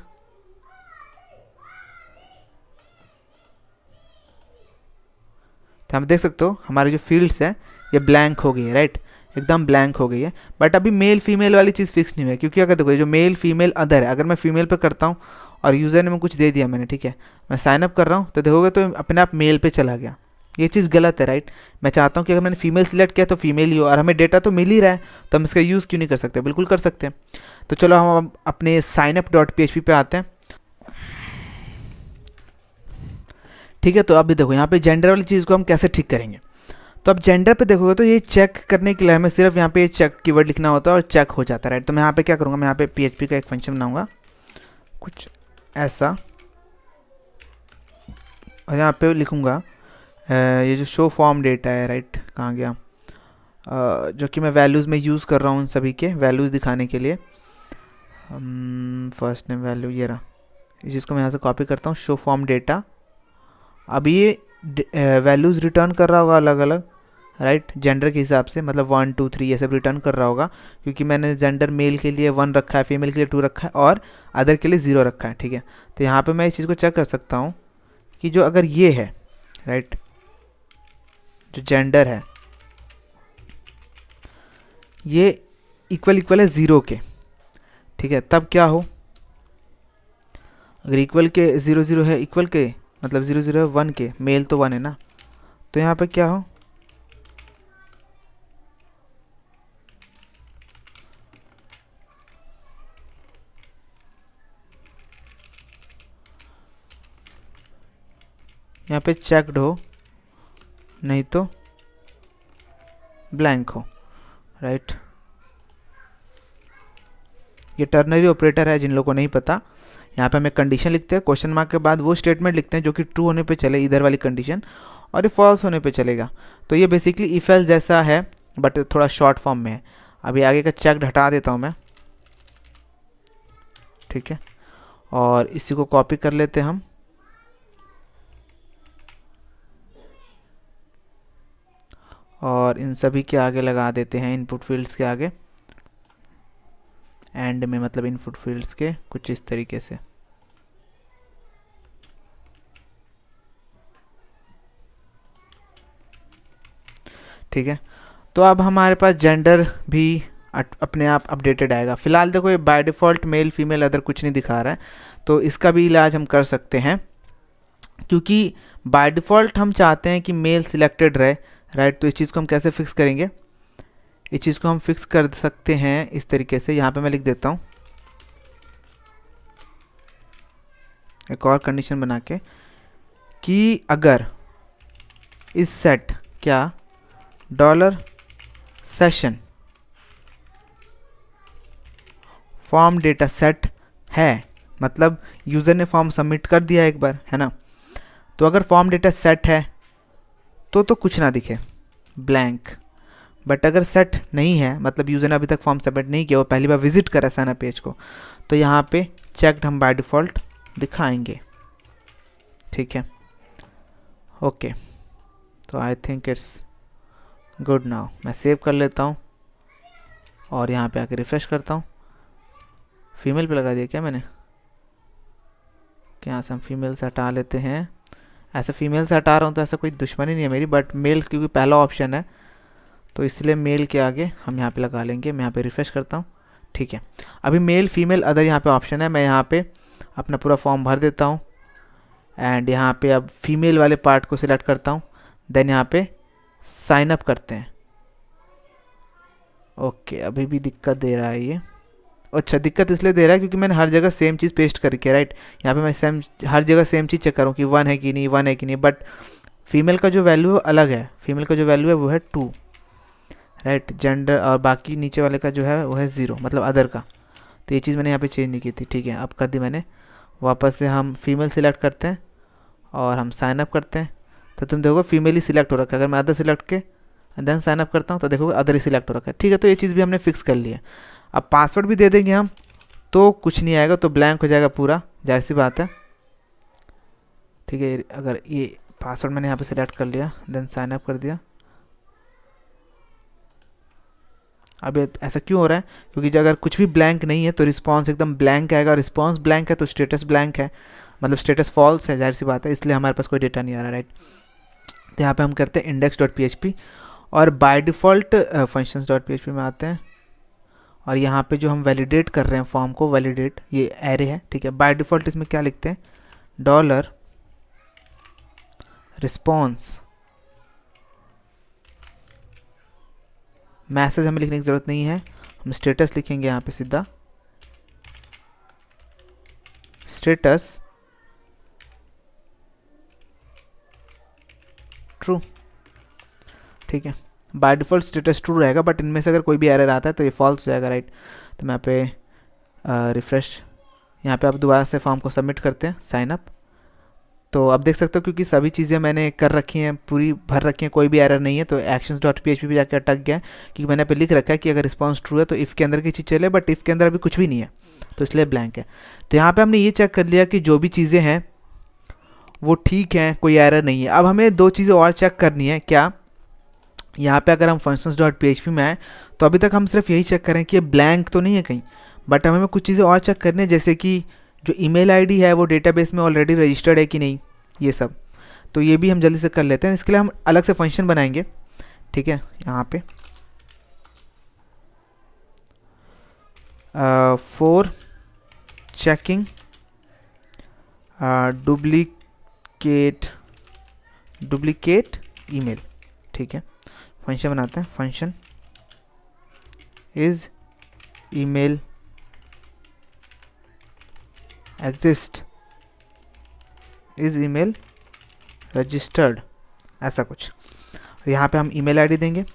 तो हम देख सकते हो हमारी जो फील्ड्स है ये ब्लैंक हो गई है, राइट, एकदम ब्लैंक हो गई है। बट अभी मेल फीमेल वाली चीज़ फिक्स नहीं हुई है, क्योंकि अगर देखो ये जो मेल फीमेल अदर है, अगर मैं फीमेल पे करता हूँ और यूज़र ने मैं कुछ दे दिया मैंने, ठीक है, मैं साइन अप कर रहा हूँ तो देखोगे तो अपने आप मेल पे चला गया। ये चीज़ गलत है, राइट। मैं चाहता हूँ कि अगर मैंने फीमेल सिलेक्ट किया तो फीमेल ही हो, और हमें डेटा तो मिल ही रहा है, तो हम इसका यूज़ क्यों नहीं कर सकते? बिल्कुल कर सकते हैं। तो चलो हम अब अपने signup.php पे आते हैं, ठीक है। तो अभी देखो यहाँ पे जेंडर वाली चीज़ को हम कैसे ठीक करेंगे। तो अब जेंडर पे देखोगे तो ये चेक करने के लिए हमें सिर्फ यहाँ पे चेक कीवर्ड लिखना होता है और चेक हो जाता है, राइट। तो मैं यहाँ पे क्या करूँगा, मैं यहाँ पे PHP का एक फंक्शन बनाऊँगा कुछ ऐसा, और यहाँ पे लिखूँगा ये जो शो फॉर्म डेटा है, राइट, कहाँ गया, जो कि मैं वैल्यूज़ में यूज़ कर रहा हूँ, उन सभी के वैल्यूज़ दिखाने के लिए। फर्स्ट नेम वैल्यू ये रहा, इस चीज़ को मैं यहाँ से कॉपी करता हूँ, शो फॉर्म डेटा। अब ये वैल्यूज़ रिटर्न कर रहा होगा अलग अलग, राइट, जेंडर के हिसाब से, मतलब 1 2 3 ये सब रिटर्न कर रहा होगा, क्योंकि मैंने जेंडर मेल के लिए 1 रखा है, फीमेल के लिए 2 रखा है और अदर के लिए 0 रखा है, ठीक है। तो यहाँ पे मैं इस चीज़ को चेक कर सकता हूँ कि जो अगर ये है, राइट, जो जेंडर है ये इक्वल है 0 के, ठीक है, तब क्या हो, अगर इक्वल के 0 0 है, इक्वल के मतलब 0 0 है 1 के, मेल तो 1 है ना, तो यहाँ पे क्या हो, यहाँ पे चेक्ड हो, नहीं तो ब्लैंक हो, राइट। ये टर्नरी ऑपरेटर है, जिन लोगों को नहीं पता। यहाँ पे हम एक कंडीशन लिखते हैं, क्वेश्चन मार्क के बाद वो स्टेटमेंट लिखते हैं जो कि ट्रू होने पे चले, इधर वाली कंडीशन, और ये फॉल्स होने पे चलेगा। तो ये बेसिकली इफ एल्स जैसा है, बट थोड़ा शॉर्ट फॉर्म में है। अभी आगे का चेक हटा देता हूँ मैं, ठीक है, और इसी को कॉपी कर लेते हैं हम, और इन सभी के आगे लगा देते हैं, इनपुट फील्ड्स के आगे, एंड में, मतलब इनपुट फील्ड्स के कुछ इस तरीके से। ठीक है, तो अब हमारे पास जेंडर भी अपने आप अपडेटेड आएगा। फिलहाल देखो ये by default male female other कुछ नहीं दिखा रहा है, तो इसका भी इलाज हम कर सकते हैं, क्योंकि बाय डिफ़ॉल्ट हम चाहते हैं कि मेल सिलेक्टेड रहे, राइट। तो इस चीज़ को हम कैसे फिक्स करेंगे, इस चीज़ को हम फिक्स कर सकते हैं इस तरीके से। यहाँ पे मैं लिख देता हूँ एक और कंडीशन बना के कि अगर इस सेट क्या dollar session form data set है, मतलब यूज़र ने फॉर्म सबमिट कर दिया एक बार, है ना। तो अगर फॉर्म डेटा सेट है तो कुछ ना दिखे, ब्लैंक। बट अगर सेट नहीं है, मतलब यूज़र ने अभी तक फॉर्म सबमिट नहीं किया, वो पहली बार विजिट करा साइन अप पेज को, तो यहाँ पे चेक्ड हम बाय डिफ़ॉल्ट दिखाएंगे। ठीक है, ओके, तो I think it's good now. मैं सेव कर लेता हूँ और यहाँ पे आके रिफ्रेश करता हूँ। फीमेल पे लगा दिया क्या मैंने, क्या से हम फीमेल से हटा लेते हैं। ऐसा फीमेल से हटा रहा हूँ तो ऐसा कोई दुश्मनी नहीं है मेरी, बट मेल क्योंकि पहला ऑप्शन है तो इसलिए मेल के आगे हम यहाँ पे लगा लेंगे। मैं यहाँ पे रिफ्रेश करता हूँ। ठीक है, अभी मेल फीमेल अदर यहाँ पे ऑप्शन है। मैं यहाँ पे अपना पूरा फॉर्म भर देता हूँ एंड यहाँ पे अब फीमेल वाले पार्ट को सिलेक्ट करता हूँ, देन यहाँ पे साइन अप करते हैं। ओके, अभी भी दिक्कत दे रहा है ये। अच्छा, दिक्कत इसलिए दे रहा है क्योंकि मैंने हर जगह सेम चीज़ पेस्ट करके, राइट। यहाँ पे मैं सेम हर जगह सेम चीज़ चेक करूँ कि 1 है कि नहीं, 1 है कि नहीं, बट फीमेल का जो वैल्यू है अलग है। फीमेल का जो वैल्यू है वो है 2, राइट। जेंडर और बाकी नीचे वाले का जो है वो है 0, मतलब अदर का। तो ये चीज़ मैंने यहाँ पे चेंज नहीं की थी। ठीक है, अब कर दी मैंने। वापस से हम फीमेल सिलेक्ट करते हैं और हम साइन अप करते हैं, तो तुम देखो फीमेल ही सिलेक्ट हो रखा है। अगर मैं अदर सिलेक्ट के देन साइन अप करता हूँ तो देखो अदर ही सिलेक्ट हो रखा है। ठीक है, तो ये चीज़ भी हमने फिक्स कर ली है। अब पासवर्ड भी दे देंगे हम तो कुछ नहीं आएगा, तो ब्लैंक हो जाएगा पूरा, जाहिर सी बात है। ठीक है, अगर ये पासवर्ड मैंने यहाँ पे सिलेक्ट कर लिया देन साइन अप कर दिया। अब ऐसा क्यों हो रहा है, क्योंकि अगर कुछ भी ब्लैंक नहीं है तो रिस्पॉन्स एकदम ब्लैंक आएगा, रिस्पॉन्स ब्लैंक है तो स्टेटस ब्लैंक है, मतलब स्टेटस फॉल्स है, जाहिर सी बात है, इसलिए हमारे पास कोई डेटा नहीं आ रहा, राइट। तो यहाँ पे हम करते हैं index.php और बाय डिफ़ॉल्ट functions.php में आते हैं और यहाँ पे जो हम वैलिडेट कर रहे हैं फॉर्म को, वैलिडेट ये एरे है। ठीक है, बाय डिफ़ॉल्ट इसमें क्या लिखते हैं, डॉलर रिस्पॉन्स। मैसेज हमें लिखने की ज़रूरत नहीं है, हम स्टेटस लिखेंगे यहाँ पे सीधा, स्टेटस ट्रू। ठीक है, बाय डिफ़ॉल्ट स्टेटस ट्रू रहेगा, बट इनमें से अगर कोई भी एरर आता है तो ये फॉल्स हो जाएगा, राइट। तो मैं यहाँ पे रिफ्रेश, यहाँ पे आप दोबारा से फॉर्म को सबमिट करते हैं, साइन अप। तो अब देख सकते हो क्योंकि सभी चीज़ें मैंने कर रखी हैं, पूरी भर रखी हैं, कोई भी एरर नहीं है, तो actions.php पे जाकर अटक गया क्योंकि मैंने पे लिख रखा है कि अगर रिस्पॉन्स ट्रू है तो इफ़ के अंदर की चीज़ चले, बट इफ़ के अंदर अभी कुछ भी नहीं है तो इसलिए ब्लैंक है। तो यहाँ पे हमने ये चेक कर लिया कि जो भी चीज़ें हैं वो ठीक हैं, कोई एरर नहीं है। अब हमें दो चीज़ें और चेक करनी है। क्या, यहाँ पे अगर हम functions.php में आए तो अभी तक हम सिर्फ यही चेक करें कि ये ब्लैंक तो नहीं है कहीं, बट हमें कुछ चीज़ें और चेक करनी है, जैसे कि जो ईमेल आईडी है वो डेटाबेस में ऑलरेडी रजिस्टर्ड है कि नहीं, ये सब। तो ये भी हम जल्दी से कर लेते हैं। इसके लिए हम अलग से फंक्शन बनाएंगे। ठीक है, यहाँ पे फॉर चेकिंग डुप्लीकेट ईमेल। ठीक है, फंक्शन बनाते हैं, function is email exist is email registered, ऐसा कुछ। यहाँ पे हम ईमेल आईडी देंगे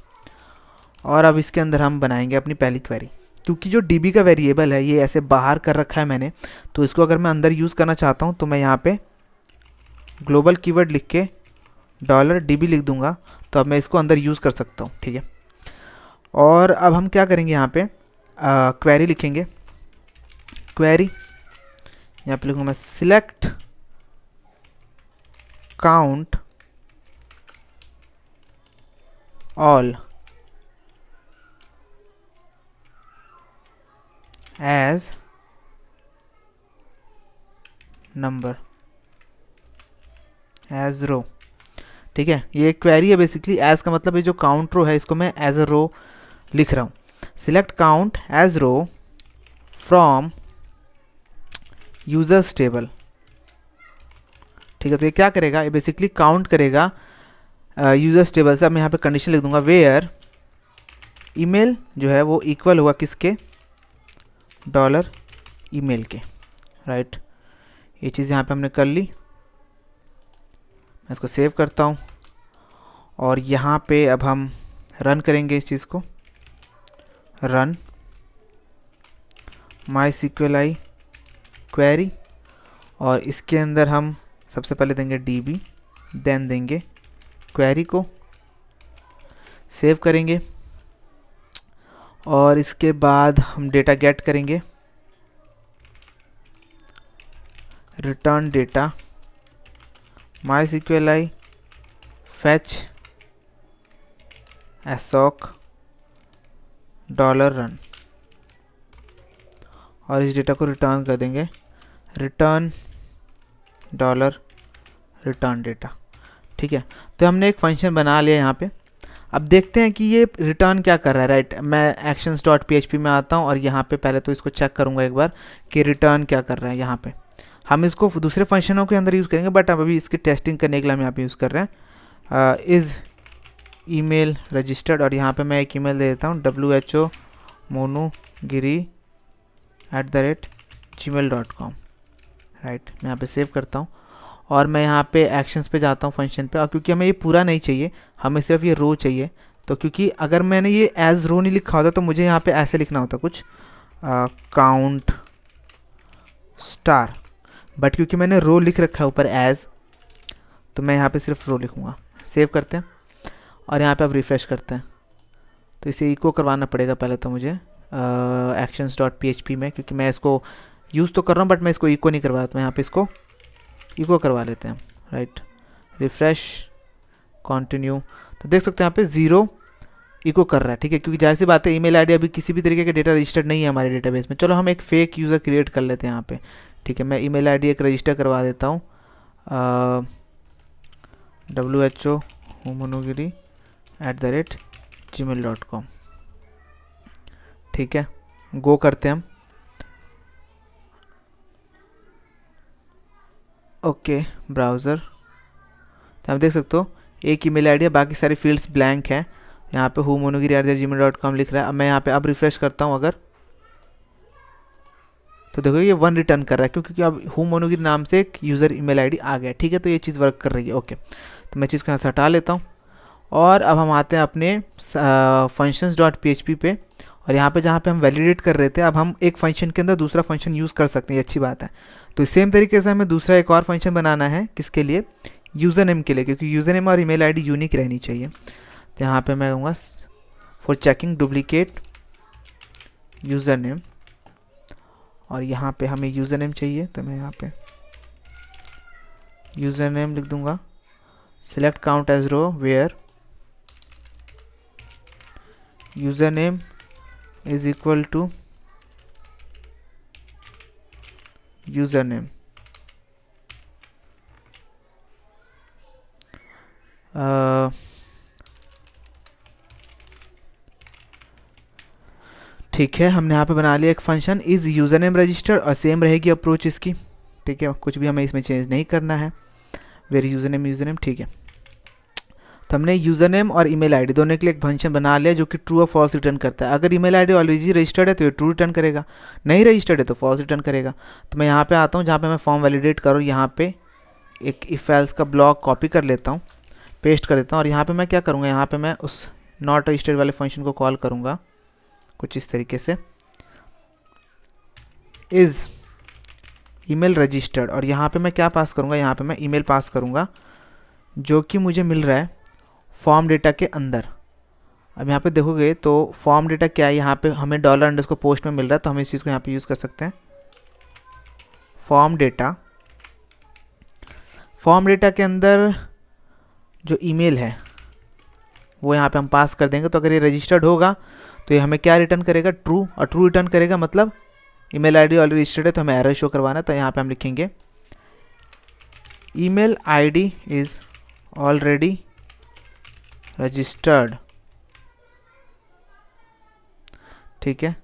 और अब इसके अंदर हम बनाएंगे अपनी पहली क्वेरी। क्योंकि जो डीबी का वेरिएबल है ये ऐसे बाहर कर रखा है मैंने, तो इसको अगर मैं अंदर यूज़ करना चाहता हूँ तो मैं यहाँ पे ग्लोबल कीवर्ड लिख के $db लिख दूंगा, तो अब मैं इसको अंदर यूज़ कर सकता हूँ। ठीक है, और अब हम क्या करेंगे, यहाँ पे क्वेरी लिखेंगे। क्वेरी यहाँ पे लिखूँगा मैं select count all as number as row. ठीक है, ये क्वेरी है बेसिकली। एज का मतलब ये जो काउंट रो है इसको मैं एज अ रो लिख रहा हूँ। Select count as row from users table. ठीक है, तो ये क्या करेगा, ये बेसिकली काउंट करेगा यूजर्स टेबल से। अब मैं यहाँ पे कंडीशन लिख दूंगा वेयर ईमेल जो है वो इक्वल होगा किसके, डॉलर ईमेल के। राइट, ये चीज़ यहाँ पे हमने कर ली। मैं इसको सेव करता हूँ और यहाँ पे अब हम रन करेंगे इस चीज़ को। रन MySQLi क्वेरी, और इसके अंदर हम सबसे पहले देंगे DB, देन देंगे क्वेरी को, सेव करेंगे और इसके बाद हम डेटा गेट करेंगे। Return data MySQLi fetch assoc $run, और इस डेटा को रिटर्न कर देंगे रिटर्न डॉलर रिटर्न डेटा। ठीक है, तो हमने एक फंक्शन बना लिया यहाँ पे। अब देखते हैं कि ये रिटर्न क्या कर रहा है। राइट, मैं actions.php में आता हूँ और यहाँ पे पहले तो इसको चेक करूँगा एक बार कि रिटर्न क्या कर रहा है। यहाँ पे हम इसको दूसरे फंक्शनों के अंदर यूज़ करेंगे, बट अब अभी इसकी टेस्टिंग करने के लिए हम यहाँ पे यूज़ कर रहे हैं इज़ ईमेल रजिस्टर्ड, और यहाँ पे मैं एक ईमेल दे देता हूँ WHO monugiri@gmail.com। राइट, मैं यहाँ पे सेव करता हूँ और मैं यहाँ पे एक्शंस पे जाता हूँ फंक्शन पे। और क्योंकि हमें ये पूरा नहीं चाहिए, हमें सिर्फ ये रो चाहिए, तो क्योंकि अगर मैंने ये एज रो नहीं लिखा होता तो मुझे यहाँ पे ऐसे लिखना होता कुछ काउंट स्टार, बट क्योंकि मैंने रो लिख रखा है ऊपर एज, तो मैं यहाँ पे सिर्फ रो लिखूँगा। सेव करते हैं और यहाँ पे अब रिफ़्रेश करते हैं, तो इसे इको करवाना पड़ेगा पहले तो मुझे actions.php में, क्योंकि मैं इसको यूज़ तो कर रहा हूँ बट मैं इसको इको नहीं करवा रहा, तो यहाँ पे इसको इको करवा लेते हैं। राइट, रिफ़्रेश कंटिन्यू, तो देख सकते हैं यहाँ पे 0 इको कर रहा है। ठीक है, क्योंकि जाहिर सी बात है ईमेल आईडी अभी किसी भी तरीके का डेटा रजिस्टर्ड नहीं है हमारे डेटाबेस में। चलो हम एक फेक यूज़र क्रिएट कर लेते हैं यहाँ पे। ठीक है, मैं ईमेल आईडी एक रजिस्टर करवा देता हूँ WHO monugiri@gmail.com। ठीक है, गो करते हैं हम। ओके, ब्राउज़र, तो आप देख सकते हो एक ईमेल आईडी है, बाकी सारी फील्ड्स ब्लैंक हैं। यहाँ पे monugiri@gmail.com लिख रहा है। अब मैं यहाँ पे अब रिफ़्रेश करता हूँ अगर, तो देखो ये 1 रिटर्न कर रहा है, क्योंकि अब monugiri नाम से एक यूज़र ईमेल आईडी आ गया। ठीक है, तो ये चीज़ वर्क कर रही है। ओके, तो मैं चीज़ को यहाँ से हटा लेता हूँ और अब हम आते हैं अपने functions.php पे, और यहाँ पे जहाँ पे हम वैलिडेट कर रहे थे, अब हम एक फंक्शन के अंदर दूसरा फंक्शन यूज़ कर सकते हैं। अच्छी बात है। तो सेम तरीके से हमें दूसरा एक और फंक्शन बनाना है, किसके लिए, यूज़र नेम के लिए, क्योंकि यूज़र नेम और ईमेल आईडी यूनिक रहनी चाहिए। तो यहाँ पे मैं कहूँगा for checking duplicate user name, और यहाँ पे हमें यूज़र नेम चाहिए, तो मैं यहाँ पे यूज़र नेम लिख दूँगा। Select count as row where user name is equal to user name. ठीक है, हमने यहाँ पे बना लिया एक function is user name registered, और सेम रहेगी अप्रोच इसकी। ठीक है, कुछ भी हमें इसमें चेंज नहीं करना है। Very user name. ठीक है, तो हमने यूज़र नेम और ईमेल आईडी दोनों के लिए एक फंक्शन बना लिया जो कि ट्रू और फॉल्स रिटर्न करता है। अगर ईमेल आईडी ऑलरेडी रजिस्टर्ड है तो ये ट्रू रिटर्न करेगा, नहीं रजिस्टर्ड है तो फॉल्स रिटर्न करेगा। तो मैं यहाँ पे आता हूँ जहाँ पे मैं फॉर्म वैलिडेट करूँ, यहाँ पे एक इफ एल्स का ब्लॉक कॉपी कर लेता हूँ, पेस्ट कर देता हूँ, और यहाँ पे मैं क्या करूँगा, यहाँ पे मैं उस नॉट रजिस्टर्ड वाले फंक्शन को कॉल करूँगा कुछ इस तरीके से, इज़ ईमेल रजिस्टर्ड, और यहाँ पे मैं क्या पास करूँगा, यहाँ पे मैं ईमेल पास करूँगा जो कि मुझे मिल रहा है फॉर्म डेटा के अंदर। अब यहाँ पे देखोगे तो फॉर्म डेटा क्या है, यहाँ पे हमें $_ में मिल रहा है, तो हम इस चीज़ को यहाँ पे यूज़ कर सकते हैं। फॉर्म डेटा के अंदर जो ईमेल है वो यहाँ पे हम पास कर देंगे। तो अगर ये रजिस्टर्ड होगा तो ये हमें क्या रिटर्न करेगा, ट्रू, और ट्रू रिटर्न करेगा मतलब ईमेल आईडी ऑलरेडी रजिस्टर्ड है तो हमें एरर शो करवाना है, तो यहाँ पे हम लिखेंगे email ID is already registered, ठीक है।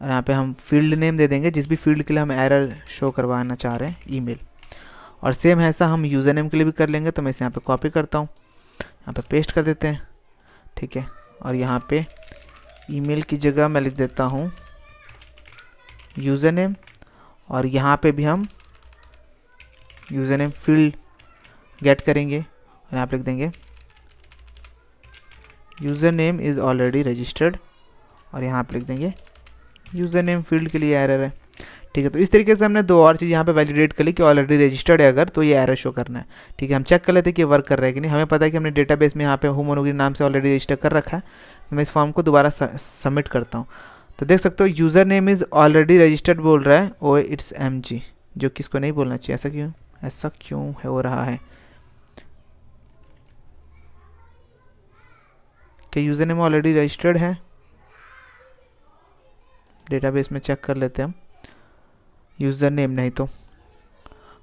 और यहाँ पे हम फील्ड नेम दे देंगे जिस भी फील्ड के लिए हम एरर शो करवाना चाह रहे हैं, ईमेल। और सेम ऐसा हम यूज़र नेम के लिए भी कर लेंगे, तो मैं इसे यहाँ पे कॉपी करता हूँ, यहाँ पे पेस्ट कर देते हैं, ठीक है। और यहाँ पे ईमेल की जगह मैं लिख देता हूँ यूज़र नेम, और यहाँ पे भी हम यूज़र नेम फील्ड गेट करेंगे और यहाँ पे लिख देंगे user name is already registered, और यहाँ पे लिख देंगे यूज़र नेम फील्ड के लिए एरर है, ठीक है। तो इस तरीके से हमने दो और चीज़ यहाँ पे वैलिडेट कर ली कि ऑलरेडी रजिस्टर्ड है अगर, तो ये एरर शो करना है, ठीक है। हम चेक कर लेते हैं कि वर्क कर रहा है कि नहीं। हमें पता है कि हमने डेटाबेस में यहाँ पे होम मोनोग्री नाम से ऑलरेडी रजिस्टर कर रखा है। मैं इस फॉर्म को दोबारा सबमिट करता हूँ, तो देख सकते हो user name is already registered बोल रहा है ओ इट्स MG, जो कि इसको नहीं बोलना चाहिए। ऐसा क्यों हो रहा है कि यूज़र नेम ऑलरेडी रजिस्टर्ड है। डेटाबेस में चेक कर लेते हैं हम, यूज़र नेम नहीं तो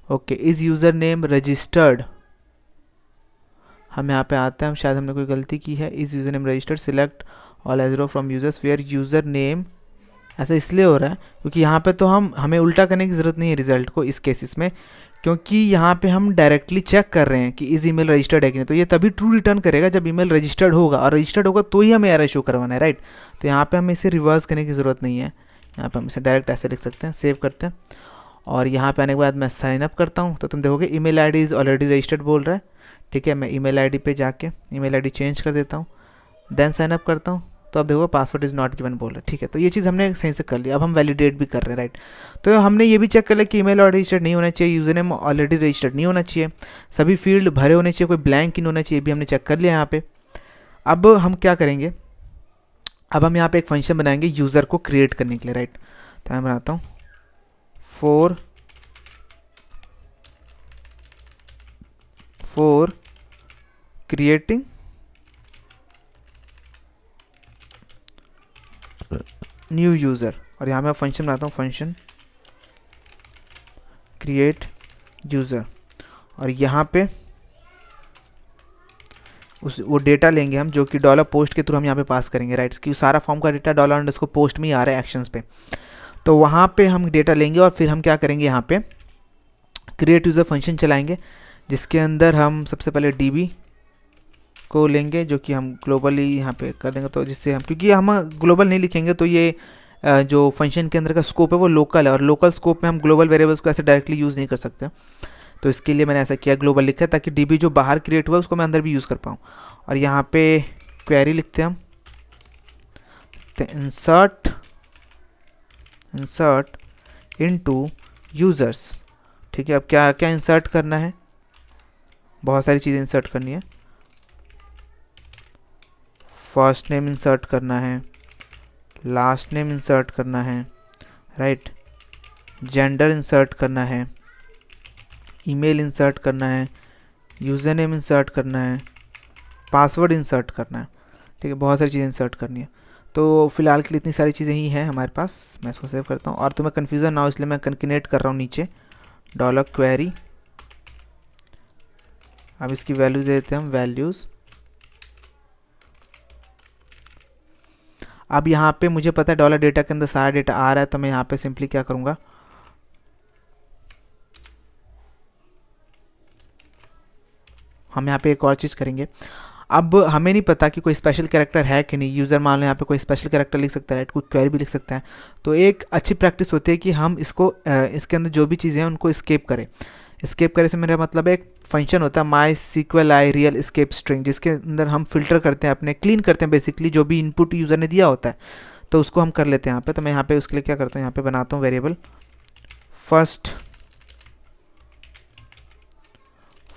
okay, is user name registered. हम यहाँ पे आते हैं, हम शायद हमने कोई गलती की है। Is user name registered, select all as row from users where user name. ऐसा इसलिए हो रहा है क्योंकि यहाँ पे तो हमें उल्टा करने की ज़रूरत नहीं है रिजल्ट को इस केसेस में, क्योंकि यहाँ पे हम डायरेक्टली चेक कर रहे हैं कि इस ईमेल रजिस्टर्ड है कि नहीं। तो ये तभी ट्रू रिटर्न करेगा जब ईमेल रजिस्टर्ड होगा, और रजिस्टर्ड होगा तो ही हमें एरर शो करवाना है, राइट। तो यहाँ पे हमें इसे रिवर्स करने की ज़रूरत नहीं है, यहाँ पे हम इसे डायरेक्ट ऐसे लिख सकते हैं। सेव करते हैं और यहाँ पे आने के बाद मैं साइन अप करता हूँ, तो तुम देखोगे email ID is already registered बोल रहा है, ठीक है। मैं ईमेल आईडी पे जाके ईमेल आईडी चेंज कर देता हूँ, देन साइन अप करता हूँ, तो अब देखो पासवर्ड इज़ नॉट गिवन बोल रहा है, ठीक है। तो ये चीज़ हमने सही से कर लिया। अब हम वैलिडेट भी कर रहे हैं, राइट। तो हमने ये भी चेक कर लिया कि ईमेल ऑलरेडी रजिस्टर्ड नहीं होना चाहिए, यूज़र नेम ऑलरेडी रजिस्टर्ड नहीं होना चाहिए, सभी फील्ड भरे होने चाहिए, कोई ब्लैंक नहीं होना चाहिए, भी हमने चेक कर लिया यहाँ पे। अब हम क्या करेंगे, अब हम यहाँ पे एक फंक्शन बनाएंगे यूज़र को क्रिएट करने के लिए, राइट। तो मैं बनाता हूँ फॉर क्रिएटिंग न्यू यूज़र, और यहाँ मैं फंक्शन बनाता हूँ फंक्शन क्रिएट यूज़र, और यहाँ पे वो डेटा लेंगे हम जो कि डॉलर पोस्ट के थ्रू हम यहाँ पे पास करेंगे, राइट। क्योंकि सारा फॉर्म का डेटा डॉलर अंडरस्कोर पोस्ट में ही आ रहा है एक्शंस पे, तो वहाँ पे हम डेटा लेंगे और फिर हम क्या करेंगे, यहाँ पे क्रिएट यूज़र फंक्शन चलाएंगे जिसके अंदर हम सबसे पहले DB को लेंगे जो कि हम ग्लोबली यहाँ पे कर देंगे, तो जिससे हम, क्योंकि हम ग्लोबल नहीं लिखेंगे तो ये जो फंक्शन के अंदर का स्कोप है वो लोकल है, और लोकल स्कोप में हम ग्लोबल वेरिएबल्स को ऐसे डायरेक्टली यूज़ नहीं कर सकते। तो इसके लिए मैंने ऐसा किया, ग्लोबल लिखा है ताकि DB जो बाहर क्रिएट हुआ उसको मैं अंदर भी यूज़ कर पाऊँ। और यहाँ पे क्वेरी लिखते हैं हम, इंसर्ट इनटू यूज़र्स, ठीक है। अब क्या क्या इंसर्ट करना है, बहुत सारी चीज़ें इंसर्ट करनी है। फर्स्ट नेम इंसर्ट करना है, लास्ट नेम इंसर्ट करना है, राइट। जेंडर इंसर्ट करना है, ईमेल इंसर्ट करना है, यूज़र नेम इंसर्ट करना है, पासवर्ड इंसर्ट करना है, ठीक है। बहुत सारी चीज़ें इंसर्ट करनी है। तो फिलहाल के लिए इतनी सारी चीज़ें ही हैं हमारे पास। मैं इसको सेव करता हूँ, और तुम्हें कन्फ्यूज़न ना हो इसलिए मैं कंकेनेट कर रहा हूँ नीचे $क्वेरी। अब इसकी वैल्यूज दे देते हैं हम वैल्यूज़। अब यहाँ पे मुझे पता है डॉलर डेटा के अंदर सारा डेटा आ रहा है, तो मैं यहाँ पे सिंपली क्या करूँगा, हम यहाँ पे एक और चीज़ करेंगे। अब हमें नहीं पता कि कोई स्पेशल कैरेक्टर है कि नहीं, यूज़र मान लो यहाँ पे कोई स्पेशल कैरेक्टर लिख सकता है, राइट, कोई क्वेरी भी लिख सकता है। तो एक अच्छी प्रैक्टिस होती है कि हम इसको इसके अंदर जो भी चीज़ें हैं उनको स्केप करें। स्केप करे से मेरा मतलब एक फंक्शन होता है MySQLi रियल स्केप स्ट्रिंग, जिसके अंदर हम फिल्टर करते हैं, अपने क्लीन करते हैं बेसिकली जो भी इनपुट यूज़र ने दिया होता है, तो उसको हम कर लेते हैं यहाँ पे। तो मैं यहाँ पे उसके लिए क्या करता हूँ, यहाँ पे बनाता हूँ वेरिएबल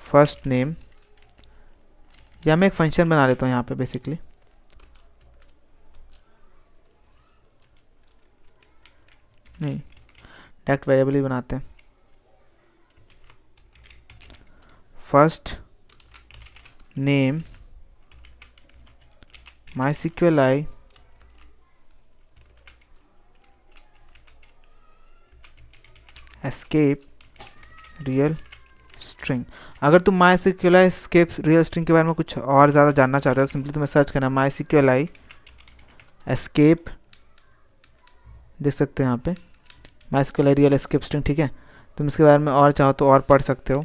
फर्स्ट नेम, या मैं एक फंक्शन बना लेता हूँ यहाँ पे बेसिकली, नहीं डायरेक्ट वेरिएबल ही बनाते हैं। First name MySQLi escape real string. अगर तुम माई SQLi एस्केप रियल स्ट्रिंग के बारे में कुछ और ज़्यादा जानना चाहते हो, सिंपली तुम्हें सर्च करना माई SQLi एस्केप, देख सकते हो यहाँ पे माई SQLi रियल एस्केप स्ट्रिंग। ठीक है, तुम इसके बारे में और चाहो तो और पढ़ सकते हो।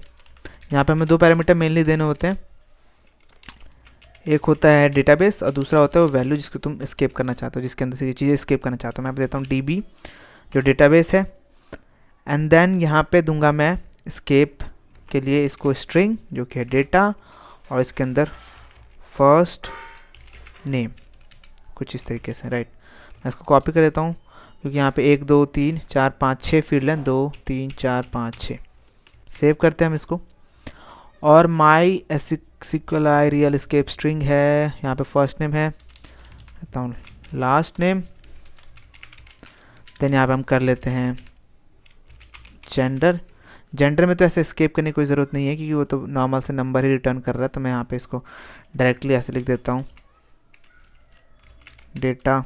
यहाँ पे हमें दो पैरामीटर मेनली देने होते हैं, एक होता है डेटाबेस और दूसरा होता है वो वैल्यू जिसको तुम एस्केप करना चाहते हो, जिसके अंदर से ये चीज़ें एस्केप करना चाहते हो। मैं देता हूँ DB जो डेटाबेस है, एंड देन यहाँ पे दूंगा मैं एस्केप के लिए इसको स्ट्रिंग जो कि है डेटा, और इसके अंदर फर्स्ट नेम, कुछ इस तरीके से। राइट, मैं इसको कॉपी कर देता हूँ क्योंकि यहाँ पे 1 2 3 4 5 6 फील्ड हैं, 2 3 4 5 6। सेव करते हैं हम इसको। और माई SQLi रियल एस्केप स्ट्रिंग है, यहाँ पे फर्स्ट नेम है, कहता हूँ लास्ट नेम, देन यहाँ पे हम कर लेते हैं जेंडर। जेंडर में तो ऐसे एस्केप करने की कोई ज़रूरत नहीं है क्योंकि वो तो नॉर्मल से नंबर ही रिटर्न कर रहा है, तो मैं यहाँ पे इसको डायरेक्टली ऐसे लिख देता हूँ डेटा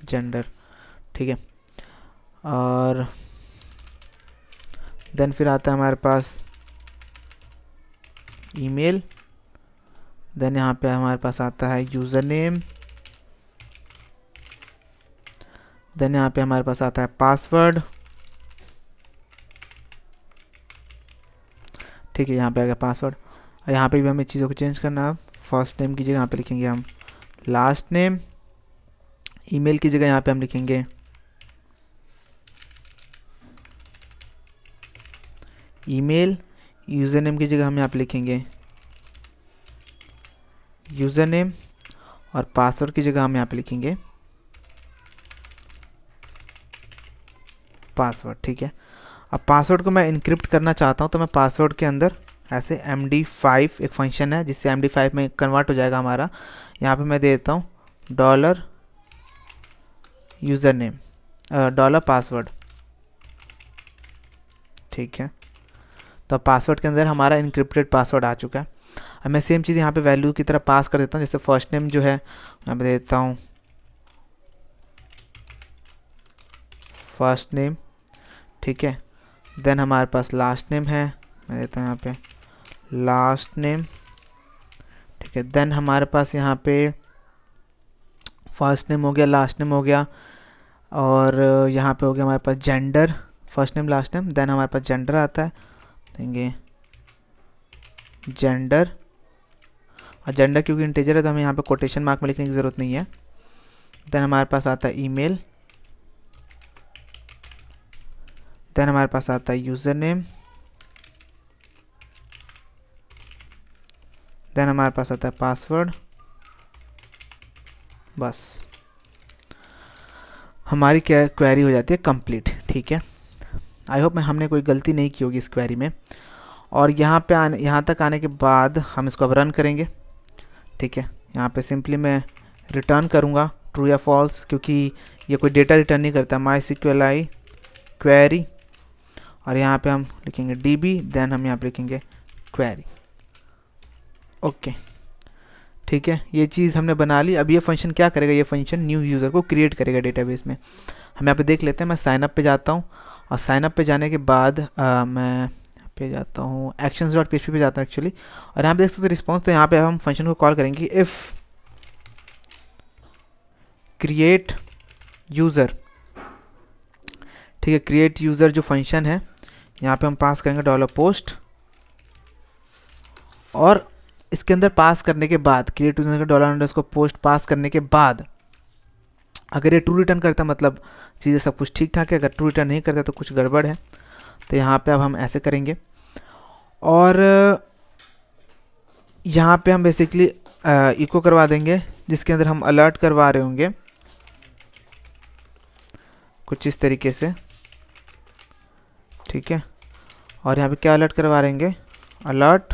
जेंडर। ठीक है, और देन फिर आता है हमारे पास ईमेल, देन यहाँ पे हमारे पास आता है यूज़र नेम, देन यहाँ पे हमारे पास आता है पासवर्ड। ठीक है, यहाँ पे आ गया पासवर्ड। और यहाँ पे भी हमें चीज़ों को चेंज करना है। फर्स्ट नेम की जगह यहाँ पे लिखेंगे हम लास्ट नेम, ईमेल की जगह यहाँ पे हम लिखेंगे ईमेल, यूज़र नेम की जगह हम यहाँ पे लिखेंगे यूज़र नेम, और पासवर्ड की जगह हम यहाँ पे लिखेंगे पासवर्ड। ठीक है, अब पासवर्ड को मैं इनक्रिप्ट करना चाहता हूँ तो मैं पासवर्ड के अंदर ऐसे MD5 एक फंक्शन है जिससे MD5 में कन्वर्ट हो जाएगा हमारा। यहाँ पे मैं दे देता हूँ dollar user name dollar password. ठीक है, तो पासवर्ड के अंदर हमारा इनक्रिप्टेड पासवर्ड आ चुका है। अब मैं सेम चीज़ यहाँ पे वैल्यू की तरह पास कर देता हूँ, जैसे फर्स्ट नेम जो है यहाँ पे दे देता हूँ फर्स्ट नेम। ठीक है, देन हमारे पास लास्ट नेम है, मैं देता हूँ यहाँ पे लास्ट नेम। ठीक है, देन हमारे पास यहाँ पे फर्स्ट नेम हो गया, लास्ट नेम हो गया, और यहाँ पे हो गया हमारे पास gender, first name last name, then हमारे पास जेंडर आता है, देंगे जेंडर। और जेंडर क्योंकि इंटीजर है तो हमें यहाँ पे कोटेशन मार्क में लिखने की ज़रूरत नहीं है। देन हमारे पास आता है ईमेल, देन हमारे पास आता है यूज़र नेम, देन हमारे पास आता है पासवर्ड। बस हमारी क्या क्वेरी हो जाती है कंप्लीट। ठीक है, आई होप हमने कोई गलती नहीं की होगी इस क्वेरी में। और यहाँ पे यहाँ तक आने के बाद हम इसको अब रन करेंगे। ठीक है, यहाँ पे सिंपली मैं रिटर्न करूँगा ट्रू या फॉल्स, क्योंकि ये कोई डेटा रिटर्न नहीं करता। माई SQLi क्वेरी, और यहाँ पे हम लिखेंगे DB, देन हम यहाँ पे लिखेंगे क्वेरी। ओके, ठीक है, ये चीज़ हमने बना ली। अब ये फंक्शन क्या करेगा, ये फंक्शन न्यू यूज़र को क्रिएट करेगा डेटाबेस में। हम यहाँ पे देख लेते हैं। मैं साइन अप पे जाता हूँ, और साइन अप पे जाने के बाद मैं पे जाता हूँ actions.php पे जाता हूँ एक्चुअली, और यहाँ पे देख सकते हो रिस्पॉन्स। तो यहाँ पे हम फंक्शन को कॉल करेंगे इफ़ क्रिएट यूज़र। ठीक है, क्रिएट यूज़र जो फंक्शन है यहाँ पे हम पास करेंगे $post, और इसके अंदर पास करने के बाद क्रिएट यूज़र का $post पास करने के बाद अगर ये ट्रू रिटर्न करता है मतलब चीज़ें सब कुछ ठीक ठाक है, अगर ट्रू रिटर्न नहीं करता तो कुछ गड़बड़ है। तो यहाँ पे अब हम ऐसे करेंगे, और यहाँ पे हम बेसिकली इको करवा देंगे जिसके अंदर हम अलर्ट करवा रहे होंगे कुछ इस तरीके से। ठीक है, और यहाँ पे क्या अलर्ट करवा देंगे, अलर्ट।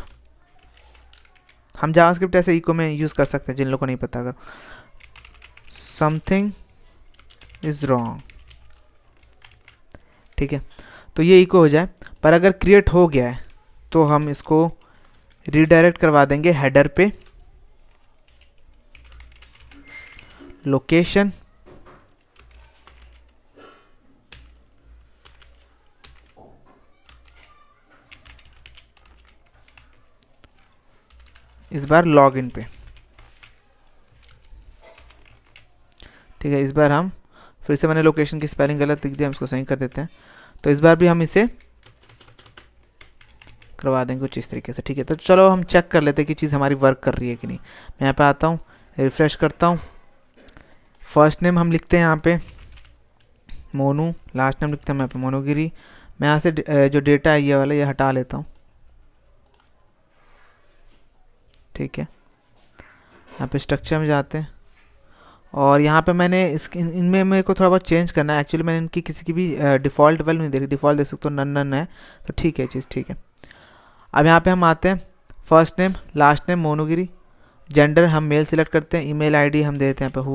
हम जावास्क्रिप्ट ऐसे इको में यूज़ कर सकते हैं जिन लोगों को नहीं पता। अगर समथिंग इज़ रॉन्ग, ठीक है, तो ये इको हो जाए। पर अगर क्रिएट हो गया है तो हम इसको रीडायरेक्ट करवा देंगे हेडर पे, लोकेशन, इस बार लॉग इन पे, ठीक है। इस बार हम फिर से, मैंने लोकेशन की स्पेलिंग गलत लिख दिया, हम इसको सही कर देते हैं। तो इस बार भी हम इसे करवा देंगे कुछ इस तरीके से, ठीक है। तो चलो हम चेक कर लेते हैं कि चीज़ हमारी वर्क कर रही है कि नहीं। मैं यहाँ पे आता हूँ, रिफ्रेश करता हूँ। फर्स्ट नेम हम लिखते हैं यहाँ पे मोनू, लास्ट नेम लिखते हैं यहाँ पे मोनोगिरी। मैं यहाँ से जो डेटा है ये वाला ये हटा लेता हूँ, ठीक है। यहाँ पे स्ट्रक्चर में जाते हैं और यहाँ पे मैंने इनमें मेरे को थोड़ा बहुत चेंज करना है। एक्चुअली मैंने इनकी किसी की भी डिफ़ॉल्ट वैल्यू नहीं देखी, डिफ़ॉल्ट देख सकते हो नन नन है, तो ठीक है चीज़, ठीक है। अब यहाँ पे हम आते हैं, फर्स्ट नेम लास्ट नेम मोनोगिरी, जेंडर हम मेल सिलेक्ट करते हैं, ईमेल आईडी हम देते हैं यहाँ पे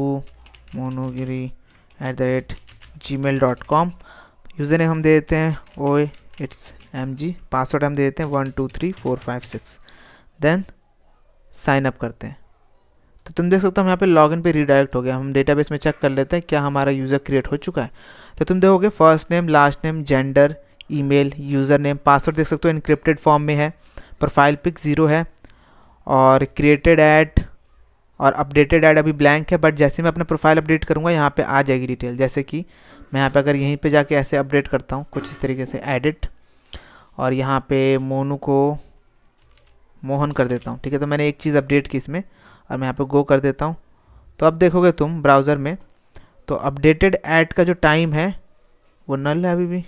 who@gmail.com, यूज़र नेम हम देते हैं OITSMG, पासवर्ड हम देते हैं 123456, देन साइन अप करते हैं। तो तुम देख सकते हो हम यहाँ पे लॉगिन पे रीडायरेक्ट हो गया। हम डेटाबेस में चेक कर लेते हैं क्या हमारा यूज़र क्रिएट हो चुका है। तो तुम देखोगे first name last name gender email user name password देख सकते हो इनक्रिप्टेड फॉर्म में है, प्रोफाइल पिक 0 है और क्रिएटेड ऐड और अपडेटेड ऐड अभी ब्लैंक है, बट जैसे मैं अपना प्रोफाइल अपडेट करूँगा यहाँ पे आ जाएगी डिटेल। जैसे कि मैं यहाँ पे अगर यहीं पे जाके ऐसे अपडेट करता हूँ कुछ इस तरीके से एडिट, और यहाँ पे मोनू को मोहन कर देता हूँ, ठीक है। तो मैंने एक चीज़ अपडेट की इसमें और मैं यहाँ पे गो कर देता हूँ। तो अब देखोगे तुम ब्राउज़र में, तो अपडेटेड ऐड का जो टाइम है वो नल है अभी भी।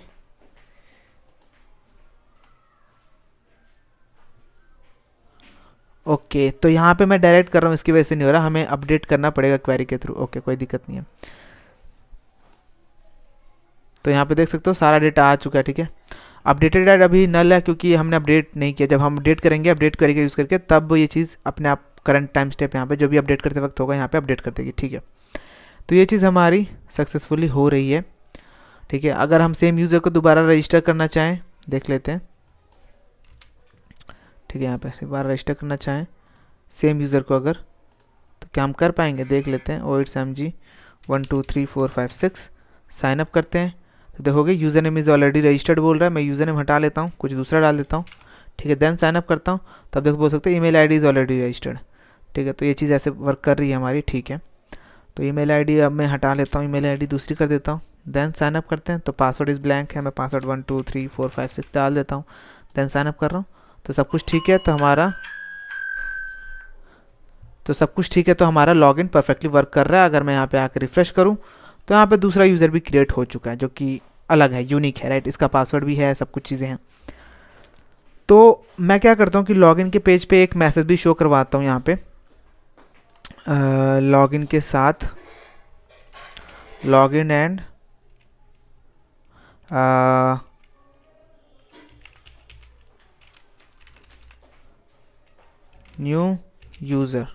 ओके तो यहाँ पे मैं डायरेक्ट कर रहा हूँ, इसकी वजह से नहीं हो रहा, हमें अपडेट करना पड़ेगा क्वेरी के थ्रू। ओके कोई दिक्कत नहीं है। तो यहाँ पे देख सकते हो सारा डेटा आ चुका है, ठीक है। अपडेटेड ऐड अभी नल है क्योंकि हमने अपडेट नहीं किया। जब हम अपडेट करेंगे अपडेट क्वेरी का यूज़ करके, तब ये चीज़ अपने आप करंट टाइम स्टेप यहाँ पे जो भी अपडेट करते वक्त होगा यहाँ पे अपडेट कर देगी, ठीक है। तो ये चीज़ हमारी सक्सेसफुली हो रही है, ठीक है। अगर हम सेम यूज़र को दोबारा रजिस्टर करना चाहें, देख लेते हैं, ठीक है। यहाँ पे दोबारा रजिस्टर करना चाहें सेम यूज़र को अगर, तो क्या हम कर पाएंगे देख लेते हैं। OITSMG 123456 साइन अप करते हैं। तो देखोगे user name is already registered बोल रहा है, मैं यूज़र नेम हटा लेता हूँ, कुछ दूसरा डाल देता हूँ, ठीक है। देन साइन अप करता हूँ, तब देखो बोल सकते हैं email ID is already registered, ठीक है। तो ये चीज़ ऐसे वर्क कर रही है हमारी, ठीक है। तो ईमेल आईडी अब मैं हटा लेता हूँ, ईमेल आईडी दूसरी कर देता हूँ। देन साइन अप करते हैं, तो पासवर्ड इज़ ब्लैंक है, मैं पासवर्ड 123456 डाल देता हूँ। देन साइन अप कर रहा हूँ, तो सब कुछ ठीक है। तो सब कुछ ठीक है, तो हमारा लॉगिन परफेक्टली वर्क कर रहा है। अगर मैं यहाँ पे आकर रिफ्रेश करूँ तो यहाँ पे दूसरा यूज़र भी क्रिएट हो चुका है जो कि अलग है, यूनिक है, राइट। इसका पासवर्ड भी है, सब कुछ चीज़ें हैं। तो मैं क्या करता हूँ कि लॉगिन के पेज पे एक मैसेज भी शो करवाता हूँ यहाँ पे, लॉगिन के साथ लॉगिन एंड न्यू यूज़र,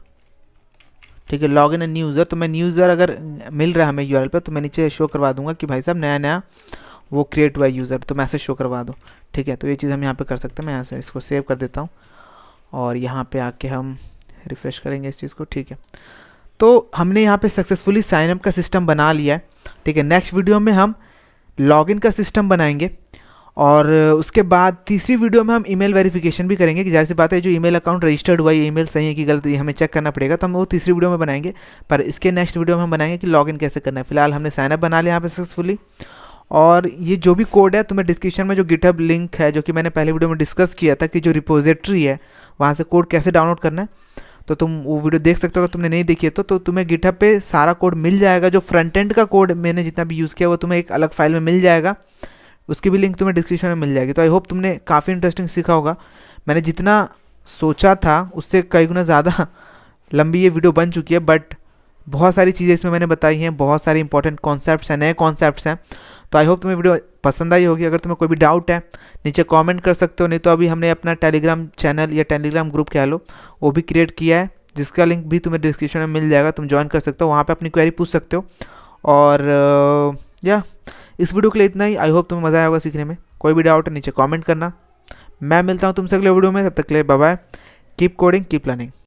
ठीक है। लॉगिन एंड न्यू यूज़र, तो मैं न्यू यूज़र अगर मिल रहा है हमें यूआरएल पे, तो मैं नीचे शो करवा दूंगा कि भाई साहब नया नया वो क्रिएट हुआ यूज़र, तो मैसेज शो करवा दो, ठीक है। तो ये चीज़ हम यहाँ पे कर सकते हैं। मैं यहाँ से इसको सेव कर देता हूँ और यहाँ पे आके हम रिफ्रेश करेंगे इस चीज़ को, ठीक है। तो हमने यहाँ पे सक्सेसफुली साइनअप का सिस्टम बना लिया है, ठीक है। नेक्स्ट वीडियो में हम लॉगिन का सिस्टम बनाएंगे और उसके बाद तीसरी वीडियो में हम ईमेल वेरिफिकेशन भी करेंगे कि जाहिर सी बात है जो ईमेल अकाउंट रजिस्टर्ड हुआ है ईमेल सही है कि गलत, हमें चेक करना पड़ेगा, तो हम वो तीसरी वीडियो में बनाएंगे। पर इसके नेक्स्ट वीडियो में हम बनाएंगे कि लॉगिन कैसे करना है। फिलहाल हमने साइनअप बना लिया यहाँ पे सक्सेसफुली, और ये जो भी कोड है तुम्हें डिस्क्रिप्शन में जो गिटहब लिंक है जो कि मैंने पहले वीडियो में डिस्कस किया था कि जो रिपोजिटरी है वहाँ से कोड कैसे डाउनलोड करना है, तो तुम वो वीडियो देख सकते हो अगर तुमने नहीं देखी है तो तुम्हें गिटहब पे सारा कोड मिल जाएगा। जो फ्रंट एंड का कोड मैंने जितना भी यूज़ किया वो तुम्हें एक अलग फाइल में मिल जाएगा, उसकी भी लिंक तुम्हें डिस्क्रिप्शन में मिल जाएगी। तो आई होप तुमने काफ़ी इंटरेस्टिंग सीखा होगा। मैंने जितना सोचा था उससे कई गुना ज़्यादा लंबी ये वीडियो बन चुकी है, बट बहुत सारी चीज़ें इसमें मैंने बताई हैं, बहुत सारे इंपॉर्टेंट कॉन्सेप्ट्स हैं, नए कॉन्सेप्ट्स हैं। तो आई होप तुम्हें वीडियो पसंद आई होगी। अगर तुम्हें कोई भी डाउट है नीचे कमेंट कर सकते हो, नहीं तो अभी हमने अपना टेलीग्राम चैनल या टेलीग्राम ग्रुप कह लो वो भी क्रिएट किया है, जिसका लिंक भी तुम्हें डिस्क्रिप्शन में मिल जाएगा, तुम ज्वाइन कर सकते हो, वहाँ पे अपनी क्वेरी पूछ सकते हो। और या इस वीडियो के लिए इतना ही। आई होप तुम्हें मज़ा आया होगा सीखने में। कोई भी डाउट है नीचे कमेंट करना। मैं मिलता हूँ तुमसे अगले वीडियो में, तब तक के लिए bye bye. Keep coding keep learning.